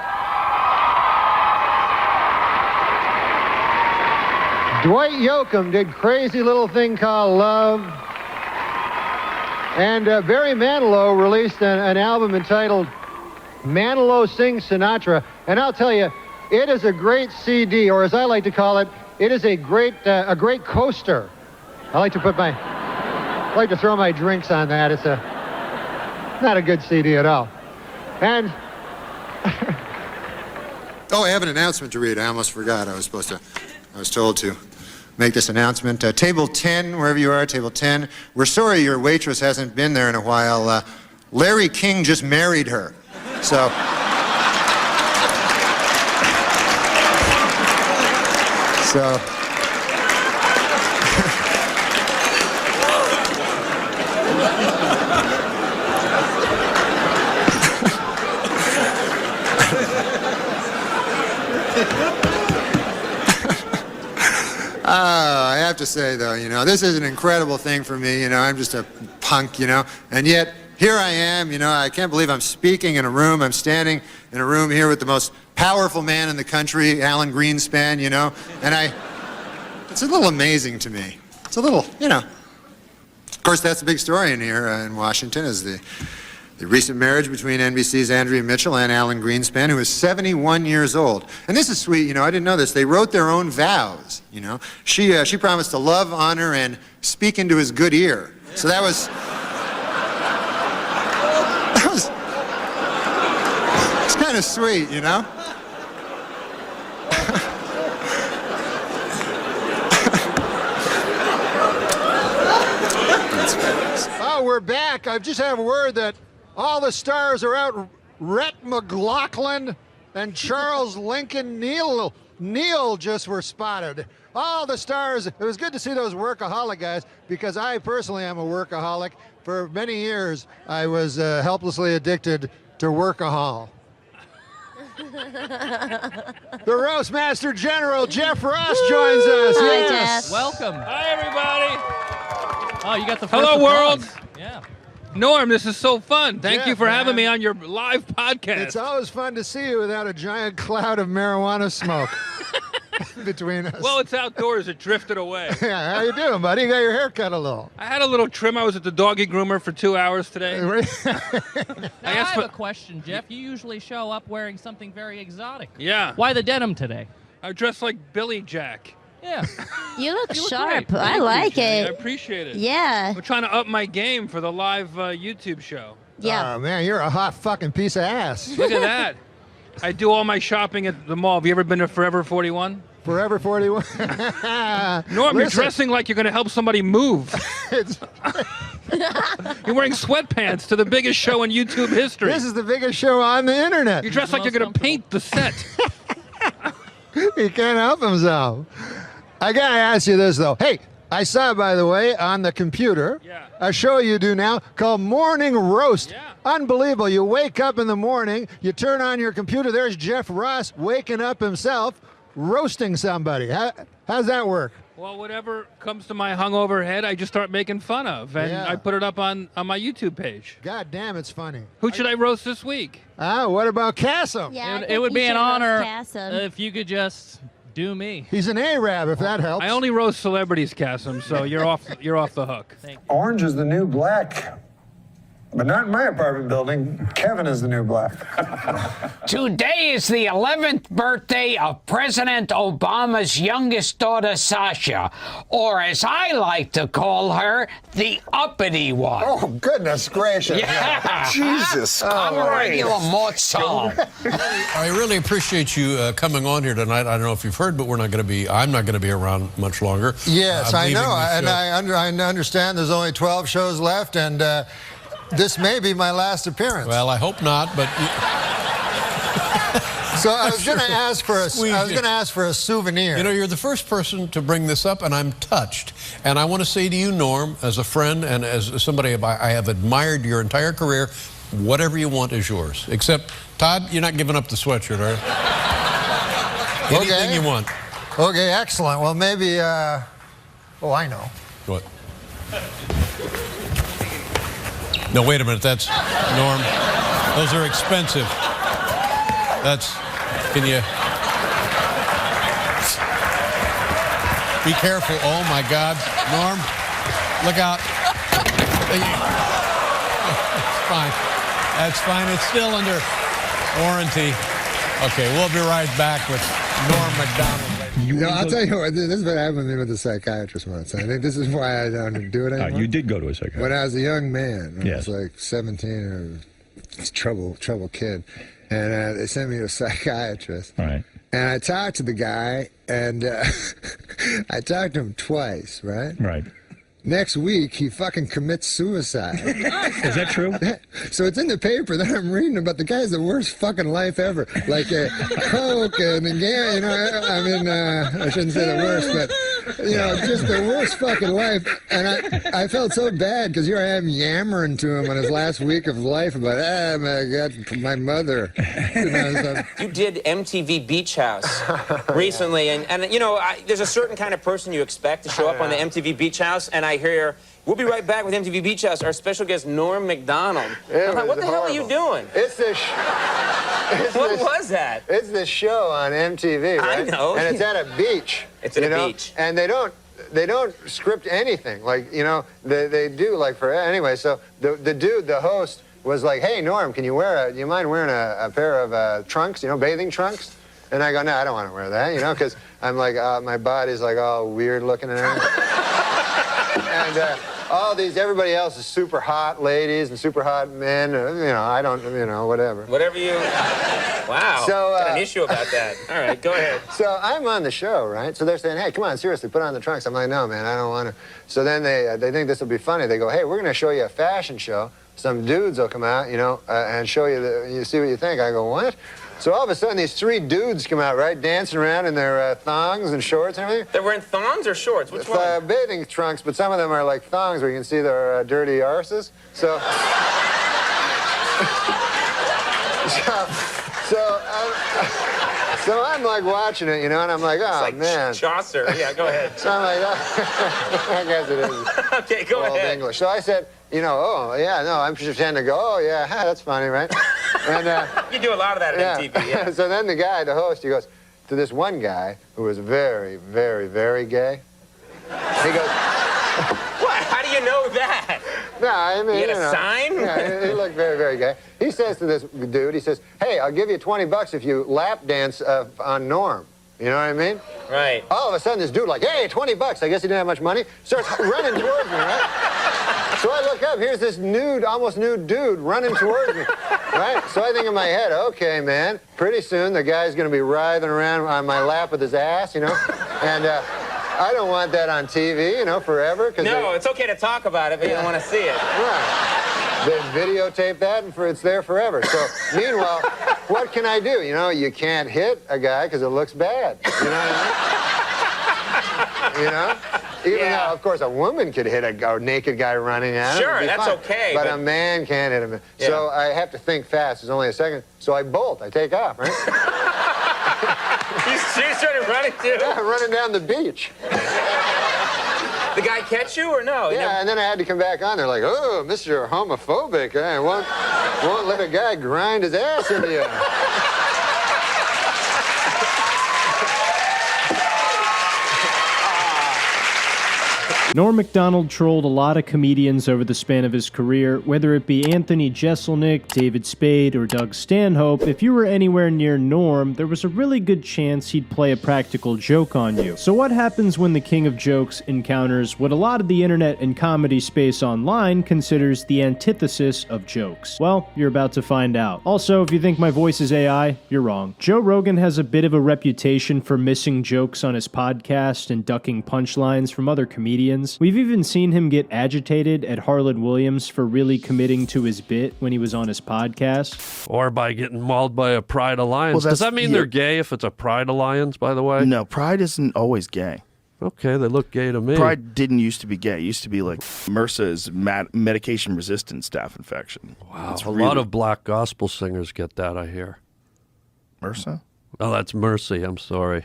Dwight Yoakam did "Crazy Little Thing Called Love." And Barry Manilow released an album entitled Manilow Sings Sinatra. And I'll tell you, it is a great CD, or as I like to call it, it is a great coaster. I like to throw my drinks on that. It's not a good CD at all. And oh, I have an announcement to read. I almost forgot. I was told to make this announcement. Table 10, wherever you are, table 10. We're sorry your waitress hasn't been there in a while. Larry King just married her. So. I have to say, though, you know, this is an incredible thing for me. You know, I'm just a punk, you know, and yet here I am, you know, I can't believe I'm speaking in a room. I'm standing in a room here with the most powerful man in the country, Alan Greenspan, you know, and it's a little amazing to me. It's a little, you know. Of course, that's the big story in here in Washington is the recent marriage between NBC's Andrea Mitchell and Alan Greenspan, who is 71 years old. And this is sweet, you know, I didn't know this. They wrote their own vows, you know. She promised to love, honor, and speak into his good ear. So that was of sweet, you know? Oh, we're back. I just have word that all the stars are out. Rhett McLaughlin and Charles Lincoln Neal just were spotted. All the stars. It was good to see those workaholic guys because I personally am a workaholic. For many years, I was helplessly addicted to workahol. The Roast Master General Jeff Ross joins us. Hi, Yes. Jeff. Welcome. Hi, everybody. Oh, you got the first Hello, world. applause. Yeah. Norm, this is so fun. Thank you Yeah, for having man. me on your live podcast. It's always fun to see you without a giant cloud of marijuana smoke between us. Well, it's outdoors. It drifted away. Yeah, how you doing, buddy? You got your hair cut a little. I had a little trim. I was at the doggy groomer for 2 hours today. Now, I have a question, Jeff. You usually show up wearing something very exotic. Yeah. Why the denim today? I dressed like Billy Jack. Yeah. You look sharp. great. I Thank you, like Jenny. I it. appreciate it. Yeah. I'm trying to up my game for the live YouTube show. Yeah. Oh, man, you're a hot fucking piece of ass. Look at that. I do all my shopping at the mall. Have you ever been to Forever 41? Forever 41. Norm, you're Listen. dressing like you're going to help somebody move. You're wearing sweatpants to the biggest show in YouTube history. This is the biggest show on the internet. You dress like you're going to paint the set. He can't help himself. I gotta ask you this though. Hey, I saw, by the way, on the computer, a show you do now called Morning Roast. Unbelievable. You wake up in the morning, you turn on your computer, there's Jeff Ross waking up himself, roasting somebody. How's that work? Well, whatever comes to my hungover head, I just start making fun of, and Yeah. I put it up on my YouTube page. God damn, it's funny. Who should I roast this week? What about Cassim? Yeah, It would be an honor if you could just do me. He's an Arab, if that helps. I only roast celebrities, Cassim, so you're off the hook. Thank you. Orange is the new black. But not in my apartment building. Kevin is the new black. Today is the 11th birthday of President Obama's youngest daughter, Sasha, or as I like to call her, the uppity one. Oh, goodness gracious. Yeah. Jesus I'm a regular mortal. I really appreciate you coming on here tonight. I don't know if you've heard, but I'm not going to be around much longer. Yes, I'm I leaving know. the And show. I understand there's only 12 shows left, and this may be my last appearance. Well, I hope not, but. So I was going to ask for a souvenir. You know, you're the first person to bring this up, and I'm touched. And I want to say to you, Norm, as a friend and as somebody I have admired your entire career, whatever you want is yours. Except, Todd, you're not giving up the sweatshirt, are you? Anything you want. Okay, excellent. Well, maybe, oh, I know. What? No, wait a minute. That's Norm. Those are expensive. Can you be careful? Oh my God, Norm, look out! It's fine. That's fine. It's still under warranty. Okay, we'll be right back with Norm MacDonald. I'll tell you what, this is what happened to me with the psychiatrist once. I think this is why I don't do it anymore. You did go to a psychiatrist. When I was a young man, when Yes. I was like 17, or trouble kid, and they sent me to a psychiatrist. Right. And I talked to the guy, and I talked to him twice, right? Right. Next week, he fucking commits suicide. Is that true? So it's in the paper that I'm reading about. The guy's the worst fucking life ever. Like coke and yeah, you know. I mean, I shouldn't say the worst, but you know, just the worst fucking life. And I felt so bad because here I am yammering to him on his last week of life about, my God, my mother. You know, so. You did MTV Beach House recently, and you know, there's a certain kind of person you expect to show up on the MTV Beach House, and I hear, we'll be right back with MTV Beach House, our special guest, Norm MacDonald. I'm like, what the hell are you doing? It's this. What was that? It's this show on MTV, right? I know. And it's at a beach. It's at a know? beach. And they don't script anything. Like, you know, they do like for anyway. So the dude, the host, was like, hey Norm, do you mind wearing a pair of trunks? You know, bathing trunks? And I go, no, I don't want to wear that. You know, because I'm like, my body's like all weird looking and everything. everybody else is super hot ladies and super hot men. I don't, whatever. Whatever you... Wow. So, got an issue about that. All right, go ahead. So I'm on the show, right? So they're saying, hey, come on, seriously, put on the trunks. I'm like, no, man, I don't want to. So then they think this will be funny. They go, hey, we're going to show you a fashion show. Some dudes will come out, and show you, you see what you think. I go, what? So all of a sudden, these 3 dudes come out, right, dancing around in their thongs and shorts and everything. They're wearing thongs or shorts? Which one? Bathing trunks, but some of them are like thongs where you can see their dirty arses. So, so I'm like watching it, and I'm like, oh, like man. Chaucer. Yeah, go ahead. So I'm like, oh, I guess it is. Okay, go Old ahead. English. So I said, oh, yeah, no, I'm pretending to go, oh, yeah, that's funny, right? And, you do a lot of that at MTV, yeah. So then the guy, the host, he goes to this one guy who was very, very, very gay. He goes, what? How do you know that? No, I mean, you get a sign? Yeah, he looked very, very gay. He says to this dude, he says, hey, I'll give you $20 if you lap dance on Norm. You know what I mean? Right. All of a sudden, this dude like, hey, $20. I guess he didn't have much money. Starts running towards me, right? So I look up, here's this nude, almost nude dude running towards me, right? So I think in my head, okay, man, pretty soon the guy's going to be writhing around on my lap with his ass, and I don't want that on TV, forever. No, it's okay to talk about it, but you don't want to see it. Right. They videotape that, and it's there forever. So, meanwhile, what can I do? You can't hit a guy because it looks bad. You know what I mean? Even though, of course, a woman could hit a naked guy running at him. Sure, that's fine. okay. But a man can't hit him. Yeah. So I have to think fast. There's only a second. So I bolt. I take off, right? You started running, too? Yeah, running down the beach. The guy catch you or no? Yeah, and then I had to come back on. They're like, oh, Mr. Homophobic. I won't let a guy grind his ass into you. Norm MacDonald trolled a lot of comedians over the span of his career, whether it be Anthony Jeselnik, David Spade, or Doug Stanhope. If you were anywhere near Norm, there was a really good chance he'd play a practical joke on you. So what happens when the king of jokes encounters what a lot of the internet and comedy space online considers the antithesis of jokes? Well, you're about to find out. Also, if you think my voice is AI, you're wrong. Joe Rogan has a bit of a reputation for missing jokes on his podcast and ducking punchlines from other comedians. We've even seen him get agitated at Harlan Williams for really committing to his bit when he was on his podcast. Or by getting mauled by a Pride Alliance. Does that mean they're gay if it's a Pride Alliance, by the way? No, Pride isn't always gay. Okay, they look gay to me. Pride didn't used to be gay. It used to be like MRSA is medication-resistant staph infection. Wow, a lot of black gospel singers get that, I hear. MRSA? Oh, that's Mercy. I'm sorry.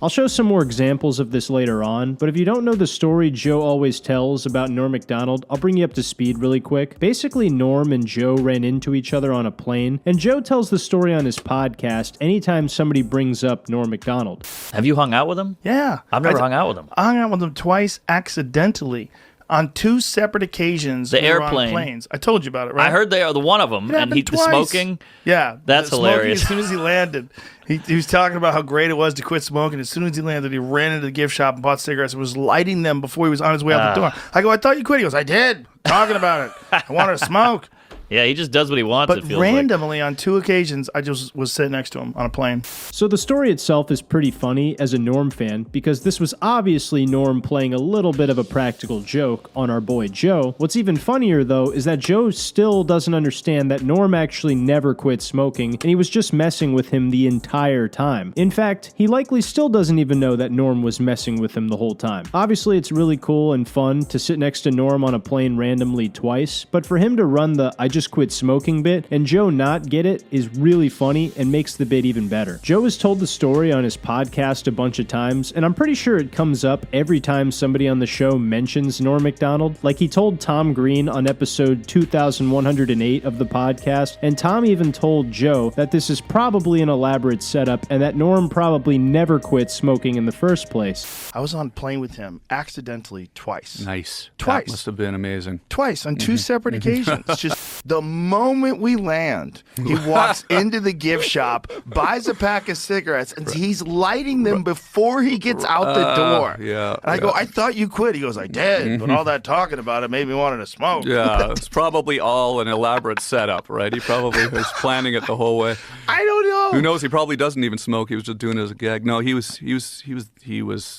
I'll show some more examples of this later on, but if you don't know the story Joe always tells about Norm MacDonald, I'll bring you up to speed really quick. Basically, Norm and Joe ran into each other on a plane, and Joe tells the story on his podcast anytime somebody brings up Norm MacDonald. Have you hung out with him? Yeah. I've never hung out with him. I hung out with him twice accidentally. On 2 separate occasions, the we were airplane. on planes. I told you about it, right? I heard they are the one of them, and he was smoking. Yeah, that's hilarious. As soon as he landed, he was talking about how great it was to quit smoking. As soon as he landed, he ran into the gift shop and bought cigarettes and was lighting them before he was on his way out the door. I go, I thought you quit. He goes, I did. Talking about it. I wanted to smoke. Yeah, he just does what he wants. But it feels randomly, on 2 occasions, I just was sitting next to him on a plane. So the story itself is pretty funny as a Norm fan, because this was obviously Norm playing a little bit of a practical joke on our boy Joe. What's even funnier, though, is that Joe still doesn't understand that Norm actually never quit smoking, and he was just messing with him the entire time. In fact, he likely still doesn't even know that Norm was messing with him the whole time. Obviously, it's really cool and fun to sit next to Norm on a plane randomly twice, but for him to run the I just quit smoking bit and Joe not get it is really funny and makes the bit even better. Joe has told the story on his podcast a bunch of times, and I'm pretty sure it comes up every time somebody on the show mentions Norm MacDonald. Like he told Tom Green on episode 2108 of the podcast, and Tom even told Joe that this is probably an elaborate setup and that Norm probably never quit smoking in the first place. I was on a plane with him accidentally twice. Nice. Twice. That must have been amazing. Twice on 2 separate occasions. Just The moment we land, he walks into the gift shop, buys a pack of cigarettes, and he's lighting them before he gets out the door. Yeah. And I go, I thought you quit. He goes, I did, but all that talking about it made me want to smoke. Yeah, it's probably all an elaborate setup, right? He probably was planning it the whole way. I don't know. Who knows? He probably doesn't even smoke. He was just doing it as a gag. No, he was.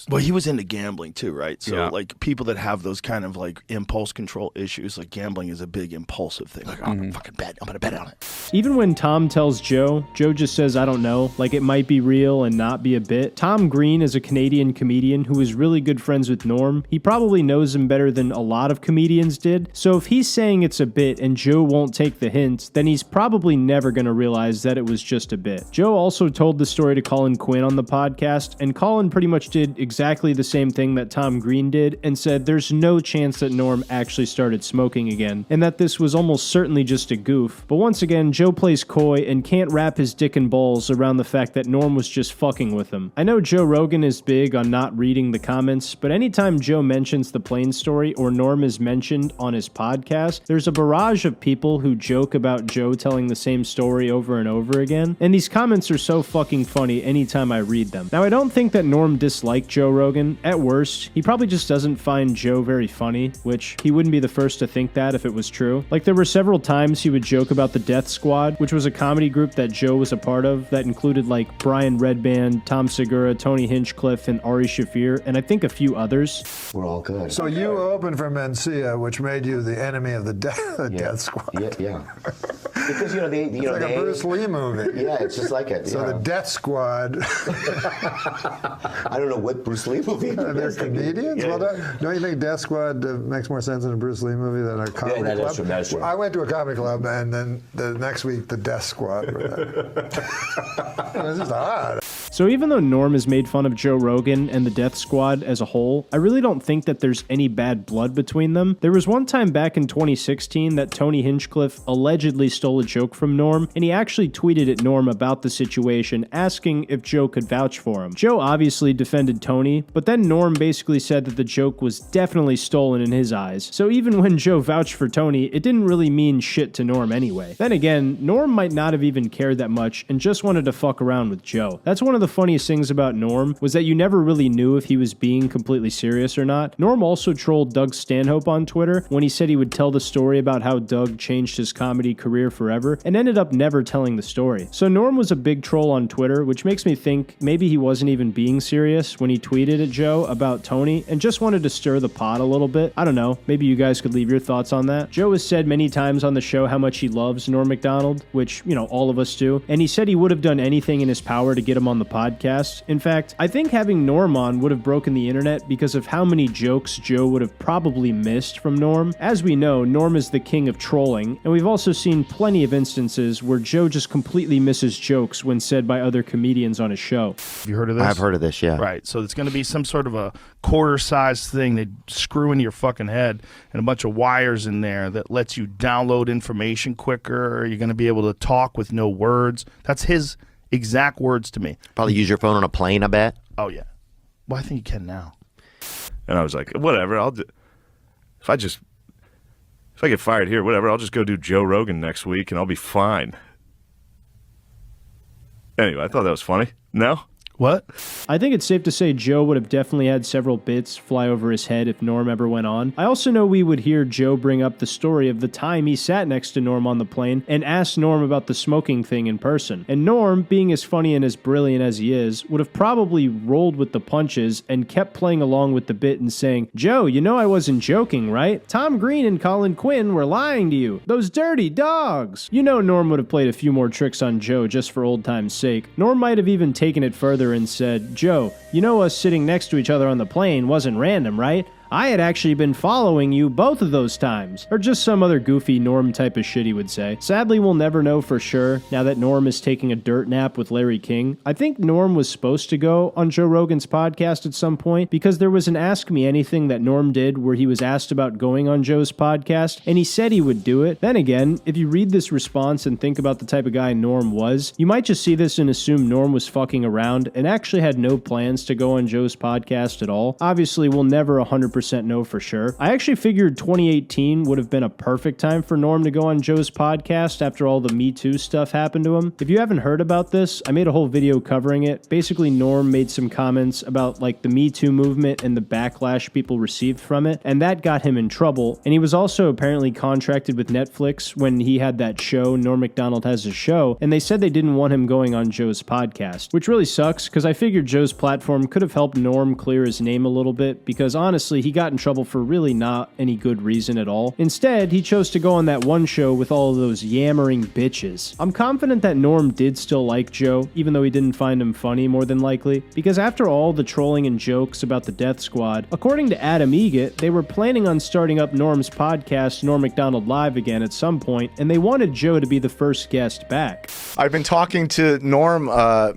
Well, he was into gambling too, right? So Yeah. like people that have those kind of like impulse control issues, like gambling is a big impulsive thing. Like, I'm gonna fucking bet. I'm gonna bet on it. Even when Tom tells Joe just says, I don't know, like it might be real and not be a bit. Tom Green is a Canadian comedian who is really good friends with Norm. He probably knows him better than a lot of comedians did. So if he's saying it's a bit and Joe won't take the hint, then he's probably never going to realize that it was just a bit. Joe also told the story to Colin Quinn on the podcast, and Colin pretty much did exactly the same thing that Tom Green did and said there's no chance that Norm actually started smoking again, and that this was almost certainly just a goof. But once again, Joe plays coy and can't wrap his dick and balls around the fact that Norm was just fucking with him. I know Joe Rogan is big on not reading the comments, but anytime Joe mentions the plane story or Norm is mentioned on his podcast, there's a barrage of people who joke about Joe telling the same story over and over again, and these comments are so fucking funny anytime I read them. Now, I don't think that Norm disliked Joe Rogan. At worst, he probably just doesn't find Joe very funny, which he wouldn't be the first to think that if it was true. Like, there were several times he would joke about the Death Squad, which was a comedy group that Joe was a part of that included like Brian Redband, Tom Segura, Tony Hinchcliffe, and Ari Shaffir, and I think a few others. We're all good. So you opened for Mencia, which made you the enemy of the Death Squad. Yeah. Because It's like a Bruce Lee movie. Yeah, it's just like it. So the Death Squad. I don't know what Bruce Lee movie. They're comedians. Yeah. Well, don't you think Death Squad makes more sense in a Bruce Lee movie than a comedy club? That's true. I went to a comedy club, and then the next week the Death Squad were there. It was just odd. So even though Norm has made fun of Joe Rogan and the Death Squad as a whole, I really don't think that there's any bad blood between them. There was one time back in 2016 that Tony Hinchcliffe allegedly stole a joke from Norm, and he actually tweeted at Norm about the situation, asking if Joe could vouch for him. Joe obviously defended Tony, but then Norm basically said that the joke was definitely stolen in his eyes. So even when Joe vouched for Tony, it didn't really mean shit to Norm anyway. Then again, Norm might not have even cared that much and just wanted to fuck around with Joe. That's one of the funniest things about Norm, was that you never really knew if he was being completely serious or not. Norm also trolled Doug Stanhope on Twitter when he said he would tell the story about how Doug changed his comedy career forever, and ended up never telling the story. So Norm was a big troll on Twitter, which makes me think maybe he wasn't even being serious when he tweeted at Joe about Tony and just wanted to stir the pot a little bit. I don't know, maybe you guys could leave your thoughts on that. Joe has said many times on the show how much he loves Norm MacDonald, which, all of us do, and he said he would have done anything in his power to get him on the podcast. In fact, I think having Norm on would have broken the internet because of how many jokes Joe would have probably missed from Norm. As we know, Norm is the king of trolling, and we've also seen plenty of instances where Joe just completely misses jokes when said by other comedians on his show. Have you heard of this? I've heard of this, yeah. Right, so it's going to be some sort of a quarter-sized thing they screw into your fucking head and a bunch of wires in there that lets you download information quicker. You're going to be able to talk with no words. That's his exact words to me. Probably use your phone on a plane, I bet. Oh, yeah. Well, I think you can now. And I was like, whatever, if I get fired here, whatever, I'll just go do Joe Rogan next week and I'll be fine. Anyway, I thought that was funny. No? What? I think it's safe to say Joe would have definitely had several bits fly over his head if Norm ever went on. I also know we would hear Joe bring up the story of the time he sat next to Norm on the plane and asked Norm about the smoking thing in person. And Norm, being as funny and as brilliant as he is, would have probably rolled with the punches and kept playing along with the bit and saying, Joe, I wasn't joking, right? Tom Green and Colin Quinn were lying to you. Those dirty dogs. Norm would have played a few more tricks on Joe just for old time's sake. Norm might have even taken it further and said, Joe, us sitting next to each other on the plane wasn't random, right? I had actually been following you both of those times. Or just some other goofy Norm type of shit he would say. Sadly, we'll never know for sure now that Norm is taking a dirt nap with Larry King. I think Norm was supposed to go on Joe Rogan's podcast at some point because there was an Ask Me Anything that Norm did where he was asked about going on Joe's podcast and he said he would do it. Then again, if you read this response and think about the type of guy Norm was, you might just see this and assume Norm was fucking around and actually had no plans to go on Joe's podcast at all. Obviously, we'll never 100% 100% know for sure. I actually figured 2018 would have been a perfect time for Norm to go on Joe's podcast after all the Me Too stuff happened to him. If you haven't heard about this, I made a whole video covering it. Basically, Norm made some comments about like the Me Too movement and the backlash people received from it, and that got him in trouble. And he was also apparently contracted with Netflix when he had that show, Norm MacDonald Has a Show, and they said they didn't want him going on Joe's podcast, which really sucks because I figured Joe's platform could have helped Norm clear his name a little bit, because honestly, he got in trouble for really not any good reason at all. Instead, he chose to go on that one show with all of those yammering bitches. I'm confident that Norm did still like Joe, even though he didn't find him funny more than likely, because after all the trolling and jokes about the Death Squad, according to Adam Egget, they were planning on starting up Norm's podcast, Norm MacDonald Live, again at some point, and they wanted Joe to be the first guest back. I've been talking to Norm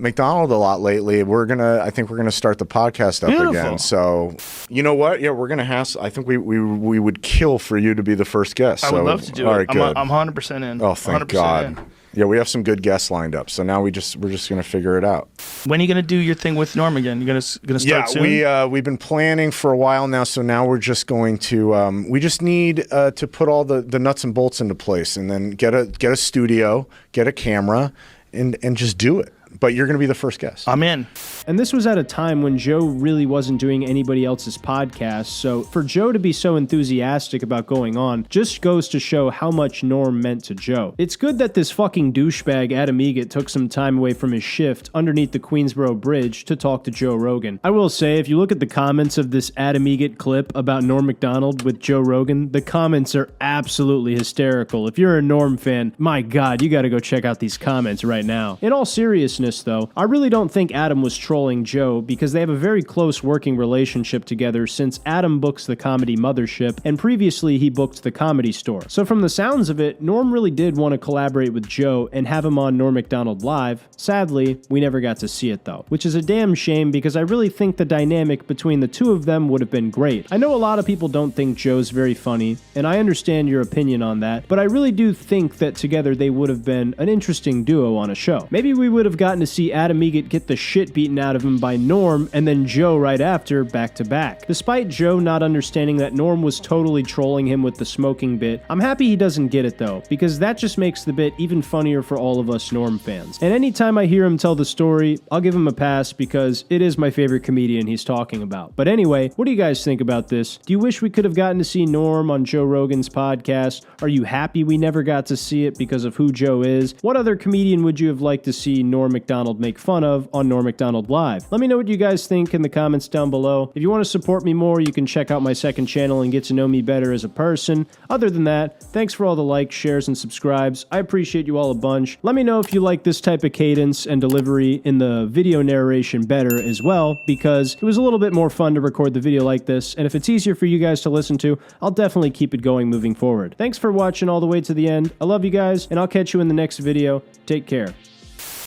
MacDonald a lot lately. I think we're gonna start the podcast up again. So, you know what? Yeah, we're gonna have. I think we would kill for you to be the first guest. I would love to do all it. right, good. I'm 100% in. Oh, thank 100% God. in. Yeah, we have some good guests lined up. So now we're just gonna figure it out. When are you gonna do your thing with Norm again? You gonna start soon? Yeah, we've been planning for a while now. So now we're just going to. We just need to put all the nuts and bolts into place, and then get a studio, get a camera, and just do it. But you're going to be the first guest. I'm in. And this was at a time when Joe really wasn't doing anybody else's podcast, so for Joe to be so enthusiastic about going on just goes to show how much Norm meant to Joe. It's good that this fucking douchebag Adam Egget took some time away from his shift underneath the Queensboro Bridge to talk to Joe Rogan. I will say, if you look at the comments of this Adam Egget clip about Norm MacDonald with Joe Rogan, the comments are absolutely hysterical. If you're a Norm fan, my God, you gotta go check out these comments right now. In all seriousness, though, I really don't think Adam was trolling Joe, because they have a very close working relationship together since Adam books the Comedy Mothership, and previously he booked the Comedy Store. So from the sounds of it, Norm really did want to collaborate with Joe and have him on Norm MacDonald Live. Sadly, we never got to see it though, which is a damn shame, because I really think the dynamic between the two of them would have been great. I know a lot of people don't think Joe's very funny, and I understand your opinion on that, but I really do think that together they would have been an interesting duo on a show. Maybe we would have gotten to see Adam Egget get the shit beaten out of him by Norm, and then Joe right after, back to back. Despite Joe not understanding that Norm was totally trolling him with the smoking bit, I'm happy he doesn't get it though, because that just makes the bit even funnier for all of us Norm fans. And anytime I hear him tell the story, I'll give him a pass, because it is my favorite comedian he's talking about. But anyway, what do you guys think about this? Do you wish we could have gotten to see Norm on Joe Rogan's podcast? Are you happy we never got to see it because of who Joe is? What other comedian would you have liked to see Norm MacDonald make fun of on Norm MacDonald Live? Let me know what you guys think in the comments down below. If you want to support me more, you can check out my second channel and get to know me better as a person. Other than that, thanks for all the likes, shares, and subscribes. I appreciate you all a bunch. Let me know if you like this type of cadence and delivery in the video narration better as well, because it was a little bit more fun to record the video like this, and if it's easier for you guys to listen to, I'll definitely keep it going moving forward. Thanks for watching all the way to the end. I love you guys, and I'll catch you in the next video. Take care.